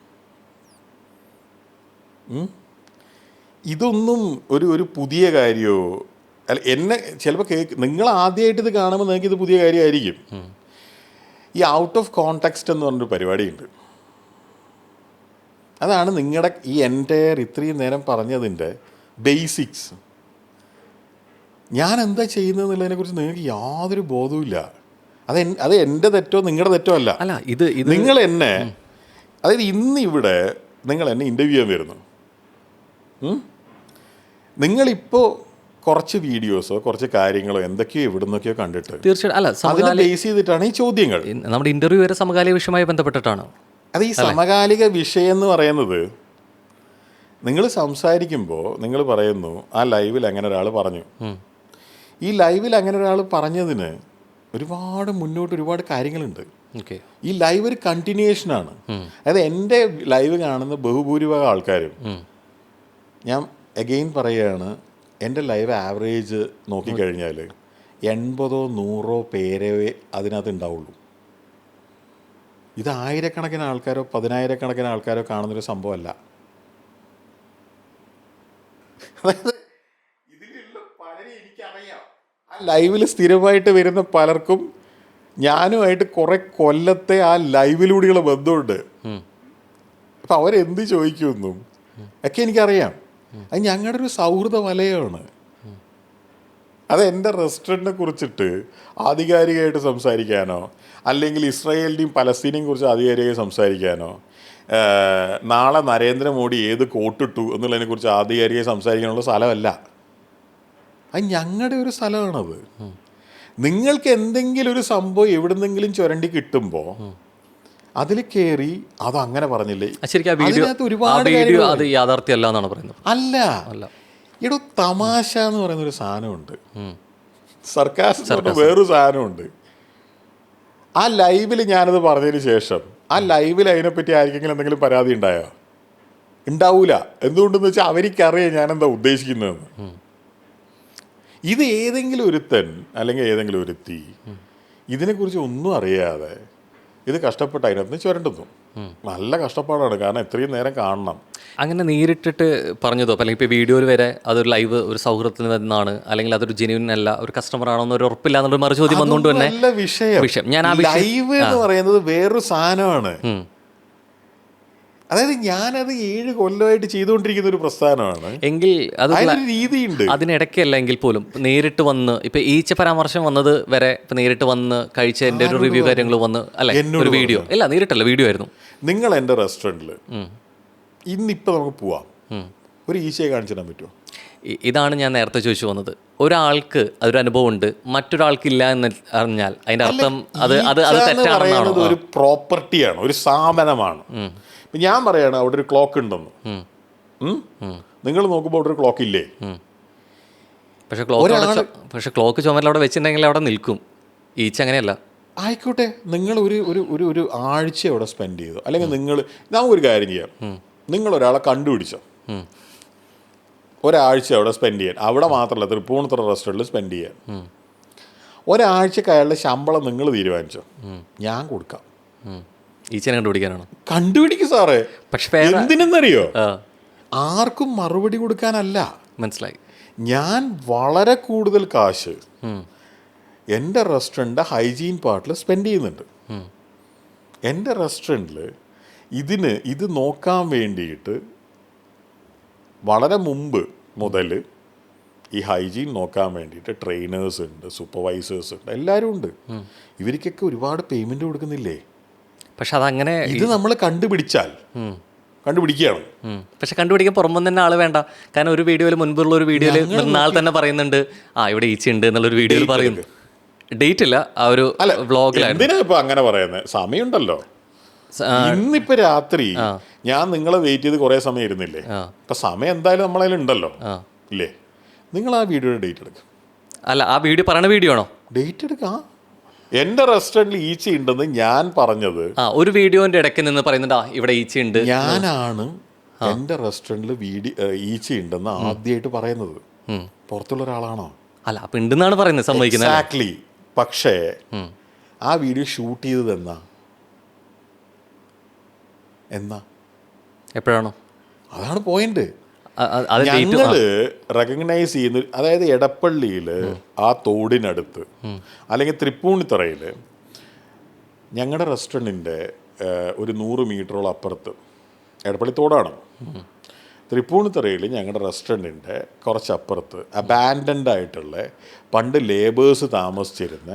ഇതൊന്നും ഒരു പുതിയ കാര്യമോ അല്ല. എന്നെ ചിലപ്പോൾ നിങ്ങൾ ആദ്യമായിട്ട് ഇത് കാണുമ്പോൾ നിങ്ങൾക്ക് ഇത് പുതിയ കാര്യമായിരിക്കും. ഈ ഔട്ട് ഓഫ് കോണ്ടെക്സ്റ്റ് എന്ന് പറഞ്ഞൊരു പരിപാടിയുണ്ട്. അതാണ് നിങ്ങളുടെ ഈ എൻ്റയർ ഇത്രയും നേരം പറഞ്ഞതിൻ്റെ ബേസിക്സ്. ഞാൻ എന്താ ചെയ്യുന്നതെന്നുള്ളതിനെക്കുറിച്ച് നിങ്ങൾക്ക് യാതൊരു ബോധവുമില്ല. അത് എൻ്റെ തെറ്റോ നിങ്ങളുടെ തെറ്റോ അല്ല. അല്ല, ഇത് നിങ്ങൾ എന്നെ, അതായത് ഇന്നിവിടെ നിങ്ങൾ എന്നെ ഇൻ്റർവ്യൂ ചെയ്യാൻ വരുന്നു. നിങ്ങളിപ്പോൾ കുറച്ച് വീഡിയോസോ കുറച്ച് കാര്യങ്ങളോ എന്തൊക്കെയോ എവിടെ നിന്നൊക്കെയോ കണ്ടിട്ട് തീർച്ചയായിട്ടും അല്ല, അതിനെ ബേസ് ചെയ്തിട്ടാണ് ഈ ചോദ്യങ്ങൾ. നമ്മുടെ ഇൻ്റർവ്യൂ വരെ സമകാലിക വിഷയവുമായി ബന്ധപ്പെട്ടിട്ടാണ്. അത് ഈ സമകാലിക വിഷയം എന്ന് പറയുന്നത്, നിങ്ങൾ സംസാരിക്കുമ്പോൾ നിങ്ങൾ പറയുന്നു ആ ലൈവിൽ അങ്ങനെ ഒരാൾ പറഞ്ഞു. ഈ ലൈവിൽ അങ്ങനെ ഒരാൾ പറഞ്ഞതിന് ഒരുപാട് മുന്നോട്ട് ഒരുപാട് കാര്യങ്ങളുണ്ട്. ഈ ലൈവ് ഒരു കണ്ടിന്യൂഷനാണ്. അതായത് എൻ്റെ ലൈവ് കാണുന്ന ബഹുഭൂരിഭാഗം ആൾക്കാരും, ഞാൻ അഗെയിൻ പറയുകയാണ്, എൻ്റെ ലൈവ് ആവറേജ് നോക്കിക്കഴിഞ്ഞാൽ 80-100 പേരെ അതിനകത്ത് ഉണ്ടാവുള്ളൂ. ഇത് 1000 ആൾക്കാരോ 10,000 ആൾക്കാരോ കാണുന്നൊരു സംഭവമല്ല. അതായത് ഇതിലുള്ള പലരെ എനിക്കറിയാം. ആ ലൈവിൽ സ്ഥിരമായിട്ട് വരുന്ന പലർക്കും ഞാനുമായിട്ട് കുറേ കൊല്ലത്തെ ആ ലൈവിലൂടെയുള്ള ബന്ധമുണ്ട്. അപ്പം അവരെന്ത് ചോദിക്കുമെന്നും ഒക്കെ എനിക്കറിയാം. അത് ഞങ്ങളുടെ ഒരു സൗഹൃദ വലയമാണ്. അത് എൻ്റെ റെസ്റ്റോറൻറ്റിനെ കുറിച്ചിട്ട് ആധികാരികമായിട്ട് സംസാരിക്കാനോ, അല്ലെങ്കിൽ ഇസ്രായേലിൻ്റെയും പലസ്തീനെയും കുറിച്ച് ആധികാരികമായി സംസാരിക്കാനോ, നാളെ നരേന്ദ്രമോദി ഏത് കോട്ടിട്ടു എന്നുള്ളതിനെക്കുറിച്ച് ആധികാരികമായി സംസാരിക്കാനുള്ള സ്ഥലമല്ല. അത് ഞങ്ങളുടെ ഒരു സ്ഥലമാണത്. നിങ്ങൾക്ക് എന്തെങ്കിലും ഒരു സംഭവം എവിടുന്നെങ്കിലും ചുരണ്ടി കിട്ടുമ്പോൾ അതിൽ കയറി അതങ്ങനെ പറഞ്ഞില്ലേ, ഒരുപാട് അത് യാഥാർത്ഥ്യമല്ല എന്നാണ് പറയുന്നത്. അല്ല, ഇവിടെ തമാശ എന്ന് പറയുന്ന ഒരു സാധനമുണ്ട്, സർക്കാർ വേറൊരു സാധനമുണ്ട്. ആ ലൈവിൽ ഞാനത് പറഞ്ഞതിന് ശേഷം ആ ലൈവിൽ അതിനെപ്പറ്റി ആർക്കെങ്കിലും എന്തെങ്കിലും പരാതി ഉണ്ടായോ? ഉണ്ടാവൂല. എന്തുകൊണ്ടെന്ന് വെച്ചാൽ അവർക്കറിയാം ഞാനെന്താ ഉദ്ദേശിക്കുന്നതെന്ന്. ഇത് ഏതെങ്കിലും ഒരുത്തൻ അല്ലെങ്കിൽ ഏതെങ്കിലും ഒരുത്തി ഇതിനെക്കുറിച്ച് ഒന്നും അറിയാതെ ഇത് കഷ്ടപ്പെട്ട് അതിനകത്ത് ചുരണ്ടുന്നു. നല്ല കഷ്ടപ്പാടാണ്. കാരണം ഇത്രയും നേരം കാണണം. അങ്ങനെ നേരിട്ടിട്ട് പറഞ്ഞതോ അല്ലെങ്കിൽ ഇപ്പോൾ വീഡിയോയിൽ വരെ അതൊരു ലൈവ് ഒരു സൗഹൃദത്തിൽ നിന്നാണ്, അല്ലെങ്കിൽ അതൊരു ജെന്യൂൻ അല്ല, ഒരു കസ്റ്റമർ ആണോ എന്നൊരു ഉറപ്പില്ല എന്നുള്ള മറുചോദ്യം വന്നുകൊണ്ട് തന്നെ വിഷയം ഞാൻ ലൈവ് എന്ന് പറയുന്നത് വേറൊരു സാധനമാണ്. അതായത് ഞാനത് 7 കൊല്ലമായിട്ട് ചെയ്തുകൊണ്ടിരിക്കുന്ന ഒരു പ്രസ്ഥാനമാണ്. എങ്കിൽ അത് അതിനൊരു രീതിയുണ്ട്. അതിനിടയ്ക്കല്ല എങ്കിൽ പോലും നേരിട്ട് വന്ന് ഇപ്പൊ ഈച്ച പരാമർശം വന്നത് വരെ ഇപ്പൊ നേരിട്ട് വന്ന് കഴിച്ചതിന്റെ ഒരു റിവ്യൂ കാര്യങ്ങൾ വന്ന് അല്ലെ ഒരു വീഡിയോ ഇല്ല നേരിട്ടല്ല വീഡിയോ ആയിരുന്നു. നിങ്ങൾ എൻ്റെ റെസ്റ്റോറൻറ്റിൽ ഇന്നിപ്പോൾ നമുക്ക് പോവാം, ഒരു ഈച്ചയെ കാണിച്ചു തരാൻ പറ്റുമോ? ഇതാണ് ഞാൻ നേരത്തെ ചോദിച്ചു വന്നത്. ഒരാൾക്ക് അതൊരു അനുഭവം ഉണ്ട്, മറ്റൊരാൾക്കില്ല എന്ന് അറിഞ്ഞാൽ അതിന്റെ അർത്ഥം അത് അത് അത് തെറ്റാണെന്നാണ്. ഒരു പ്രോപ്പർട്ടിയാണ്, ഒരു സ്ഥാപനമാണ്. ഇപ്പം ഞാൻ പറയാണ് അവിടെ ഒരു ക്ലോക്ക് ഉണ്ടെന്ന്, നിങ്ങൾ നോക്കുമ്പോൾ അവിടെ ഒരു ക്ലോക്ക് ഇല്ലേ? പക്ഷെ ക്ലോക്ക് ചുമരിൽ അവിടെ വെച്ചിട്ടുണ്ടെങ്കിൽ അവിടെ നിൽക്കും. ഈച്ച അങ്ങനെയല്ല. ആയിക്കോട്ടെ, നിങ്ങൾ ഒരു ഒരു ഒരു ഒരു ആഴ്ച അവിടെ സ്പെൻഡ് ചെയ്തു, അല്ലെങ്കിൽ നിങ്ങൾ നമുക്കൊരു കാര്യം ചെയ്യാം, നിങ്ങളൊരാളെ കണ്ടുപിടിച്ചോ, ഒരാഴ്ച അവിടെ സ്പെൻഡ് ചെയ്യാൻ. അവിടെ മാത്രമല്ല, തൃപ്പൂണിത്തുറ റെസ്റ്റോറൻറ്റിൽ സ്പെൻഡ് ചെയ്യാൻ ഒരാഴ്ചക്ക് അയാളുടെ ശമ്പളം നിങ്ങൾ തീരുമാനിച്ചോ, ഞാൻ കൊടുക്കാം. ഈച്ചനെ കണ്ടുപിടിക്കാനാണോ? കണ്ടുപിടിക്കും സാറേ. പക്ഷെ എന്തിനെന്നറിയോ? ആർക്കും മറുപടി കൊടുക്കാനല്ല. മനസ്സിലായി. ഞാൻ വളരെ കൂടുതൽ കാശ് എൻ്റെ റെസ്റ്റോറൻറ്റ് ഹൈജീൻ പാർട്ടിൽ സ്പെൻഡ് ചെയ്യുന്നുണ്ട്. എൻ്റെ റെസ്റ്റോറൻറ്റിൽ ഇത് നോക്കാൻ വേണ്ടിയിട്ട് വളരെ മുമ്പ് മുതൽ ഈ ഹൈജീൻ നോക്കാൻ വേണ്ടിയിട്ട് ട്രെയിനേഴ്സ് ഉണ്ട്, സൂപ്പർവൈസേഴ്സ് ഉണ്ട്, എല്ലാവരും ഉണ്ട്. ഇവർക്കൊക്കെ ഒരുപാട് പേയ്മെൻറ്റ് കൊടുക്കുന്നില്ലേ? പക്ഷെ അതങ്ങനെ ഇത് നമ്മൾ കണ്ടുപിടിക്കുകയാണ്. പക്ഷെ കണ്ടുപിടിക്കാൻ പുറമെ തന്നെ ആൾ വേണ്ട. കാരണം ഒരു വീഡിയോയിൽ മുൻപുള്ള ഒരു വീഡിയോയിൽ നാൾ തന്നെ പറയുന്നുണ്ട് ഇവിടെ ഈച്ച ഉണ്ട് എന്നുള്ളൊരു വീഡിയോയിൽ പറയുന്നു. ഡേറ്റ് ഇല്ല, ആ ഒരു വ്ളോഗിലായിരുന്നു. എന്തിനാ ഇപ്പം അങ്ങനെ പറയുന്നത്? സമയമുണ്ടല്ലോ. ഇന്നിപ്പോൾ രാത്രി ഞാൻ നിങ്ങളെ വെയിറ്റ് ചെയ്ത് കുറേ സമയം ഇരുന്നില്ലേ? ഇപ്പം സമയം എന്തായാലും നമ്മളതിലുണ്ടല്ലോ ഇല്ലേ? നിങ്ങൾ ആ വീഡിയോയുടെ ഡേറ്റ് എടുക്കുക. അല്ല, ആ വീഡിയോ പറയണ വീഡിയോ ആണോ? ഡേറ്റ് എടുക്കാം. എൻ്റെ റെസ്റ്റോറൻറ്റിൽ ഈച്ച ഉണ്ടെന്ന് ഞാൻ പറഞ്ഞത് ഒരു വീഡിയോന്റെ ഇടയ്ക്ക് നിന്ന് പറയുന്നുണ്ട് ഇവിടെ ഈച്ച ഉണ്ട്. ഞാനാണ് എൻ്റെ റെസ്റ്റോറൻറ്റിൽ ഈച്ച ഉണ്ടെന്ന് ആദ്യമായിട്ട് പറയുന്നത്. പുറത്തുള്ള ഒരാളാണോ? അല്ല, അപ്പം ഉണ്ടെന്നാണ് പറയുന്നത്, സമ്മതിക്കുന്നത്. എക്സാക്ട്ലി. പക്ഷേ ആ വീഡിയോ ഷൂട്ട് ചെയ്തത് എന്നാ എപ്പോഴാണോ? അതാണ് പോയിന്റ്. ഞങ്ങള് റെക്കഗ്നൈസ് ചെയ്യുന്ന, അതായത് എടപ്പള്ളിയിൽ ആ തോടിനടുത്ത് അല്ലെങ്കിൽ തൃപ്പൂണിത്തുറയിൽ ഞങ്ങളുടെ റെസ്റ്റോറൻറ്റിൻ്റെ ഒരു 100 മീറ്ററോളം അപ്പുറത്ത്, എടപ്പള്ളി തോടാണ്, തൃപ്പൂണിത്തുറയിൽ ഞങ്ങളുടെ റെസ്റ്റോറൻറ്റിൻ്റെ കുറച്ചപ്പുറത്ത് അബാൻഡൻഡ് ആയിട്ടുള്ള പണ്ട് ലേബേഴ്സ് താമസിച്ചിരുന്ന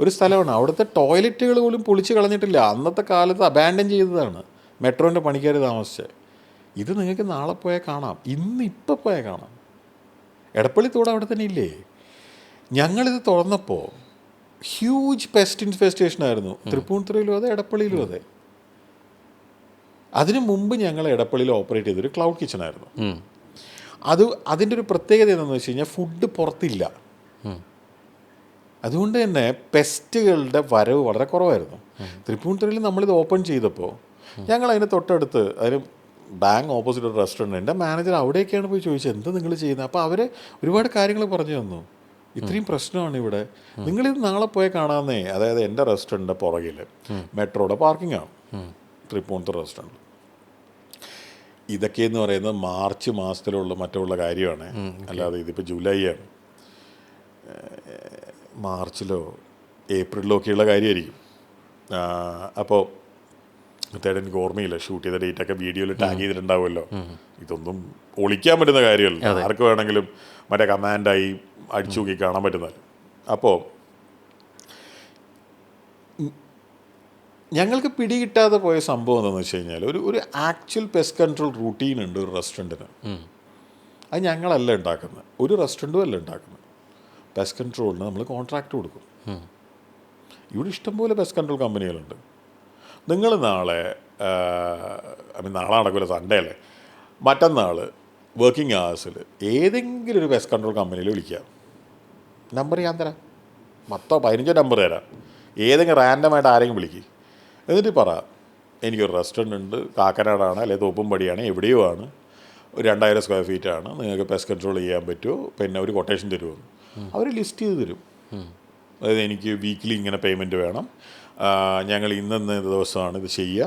ഒരു സ്ഥലമാണ്. അവിടുത്തെ ടോയ്ലറ്റുകൾ പോലും പൊളിച്ച് കളഞ്ഞിട്ടില്ല. അന്നത്തെ കാലത്ത് അബാൻഡൻ ചെയ്തതാണ്, മെട്രോൻ്റെ പണിക്കാർ താമസിച്ചത്. ഇത് നിങ്ങൾക്ക് നാളെ പോയാൽ കാണാം, ഇന്നിപ്പോൾ പോയാൽ കാണാം. എടപ്പള്ളി തോട് അവിടെ തന്നെ ഇല്ലേ? ഞങ്ങളിത് തുറന്നപ്പോൾ ഹ്യൂജ് പെസ്റ്റ് ഇൻഫെസ്റ്റേഷൻ ആയിരുന്നു. തൃപ്പൂണിത്തുറയിലും അതെ, എടപ്പള്ളിയിലും അതെ. അതിനു മുമ്പ് ഞങ്ങൾ എടപ്പള്ളിയിൽ ഓപ്പറേറ്റ് ചെയ്തൊരു ക്ലൗഡ് കിച്ചൺ ആയിരുന്നു. അതിൻ്റെ ഒരു പ്രത്യേകത എന്താണെന്ന് വെച്ച് കഴിഞ്ഞാൽ ഫുഡ് പുറത്തില്ല. അതുകൊണ്ട് തന്നെ പെസ്റ്റുകളുടെ വരവ് വളരെ കുറവായിരുന്നു. തൃപ്പൂണിത്തുറയിൽ നമ്മളിത് ഓപ്പൺ ചെയ്തപ്പോൾ ഞങ്ങൾ അതിന് തൊട്ടടുത്ത്, അതിന് ബാങ്ക് ഓപ്പോസിറ്റ് ഒരു റെസ്റ്റോറൻറ്റ്, എൻ്റെ മാനേജർ അവിടെയൊക്കെയാണ് പോയി ചോദിച്ചത് എന്താ നിങ്ങൾ ചെയ്യുന്നത്. അപ്പോൾ അവർ ഒരുപാട് കാര്യങ്ങൾ പറഞ്ഞു തന്നു. ഇത്രയും പ്രശ്നമാണ് ഇവിടെ, നിങ്ങളിത് നാളെ പോയി കാണാമെന്നേ. അതായത് എൻ്റെ റെസ്റ്റോറൻറ്റിൻ്റെ പുറകിൽ മെട്രോയുടെ പാർക്കിംഗ് ആണ് തൃപ്പൂണിത്തുറ റെസ്റ്റോറൻറ്റ്. ഇതൊക്കെ എന്ന് പറയുന്നത് മാർച്ച് മാസത്തിലുള്ള മറ്റുള്ള കാര്യമാണ്, അല്ലാതെ ഇതിപ്പോൾ ജൂലൈ ആണ്. മാർച്ചിലോ ഏപ്രിലോ ഒക്കെയുള്ള കാര്യമായിരിക്കും. അപ്പോൾ എനിക്ക് ഓർമ്മയില്ല, ഷൂട്ട് ചെയ്ത ഡേറ്റൊക്കെ വീഡിയോയിൽ ടാഗ് ചെയ്തിട്ടുണ്ടാവുമല്ലോ. ഇതൊന്നും ഒളിക്കാൻ പറ്റുന്ന കാര്യമല്ല, ആർക്ക് വേണമെങ്കിലും മറ്റേ കമാൻഡായി അടിച്ചു നോക്കി കാണാൻ പറ്റുന്നത്. അപ്പോൾ ഞങ്ങൾക്ക് പിടികിട്ടാതെ പോയ സംഭവം എന്താണെന്ന് വെച്ച് കഴിഞ്ഞാൽ, ഒരു ആക്ച്വൽ പെസ്റ്റ് കൺട്രോൾ റൂട്ടീൻ ഉണ്ട് ഒരു റെസ്റ്റോറൻറ്റിന്. അത് ഞങ്ങളല്ല ഉണ്ടാക്കുന്നത്, ഒരു റെസ്റ്റോറൻറ്റും അല്ല ഉണ്ടാക്കുന്നത്. പെസ്റ്റ് കൺട്രോളിന് നമ്മൾ കോൺട്രാക്റ്റ് കൊടുക്കും. ഇവിടെ ഇഷ്ടംപോലെ പെസ്റ്റ് കൺട്രോൾ കമ്പനികളുണ്ട്. നിങ്ങൾ നാളെ നാളെ നടക്കില്ല, സൺഡേ അല്ലേ, മറ്റന്നാൾ വർക്കിംഗ് അവേഴ്സിൽ ഏതെങ്കിലും ഒരു പെസ്റ്റ് കൺട്രോൾ കമ്പനിയിൽ വിളിക്കാം. നമ്പർ ഞാൻ തരാം, 10-15 നമ്പർ തരാം. ഏതെങ്കിലും റാൻഡമായിട്ട് ആരെങ്കിലും വിളിക്കുക, എന്നിട്ട് പറ എനിക്കൊരു റെസ്റ്റോറൻറ്റ് ഉണ്ട്, കാക്കനാടാണ് അല്ലെങ്കിൽ തോപ്പുംപടിയാണ്, എവിടെയോ ആണ്, 2000 സ്ക്വയർ ഫീറ്റ് ആണ്, നിങ്ങൾക്ക് പെസ്റ്റ് കൺട്രോൾ ചെയ്യാൻ പറ്റുമോ, പിന്നെ ഒരു കൊട്ടേഷൻ തരുമോ. അവർ ലിസ്റ്റ് ചെയ്ത് തരും. അതായത് എനിക്ക് വീക്ക്ലി ഇങ്ങനെ പേയ്മെൻറ്റ് വേണം, ഞങ്ങൾ ഇന്ന ദിവസമാണ് ഇത് ചെയ്യുക.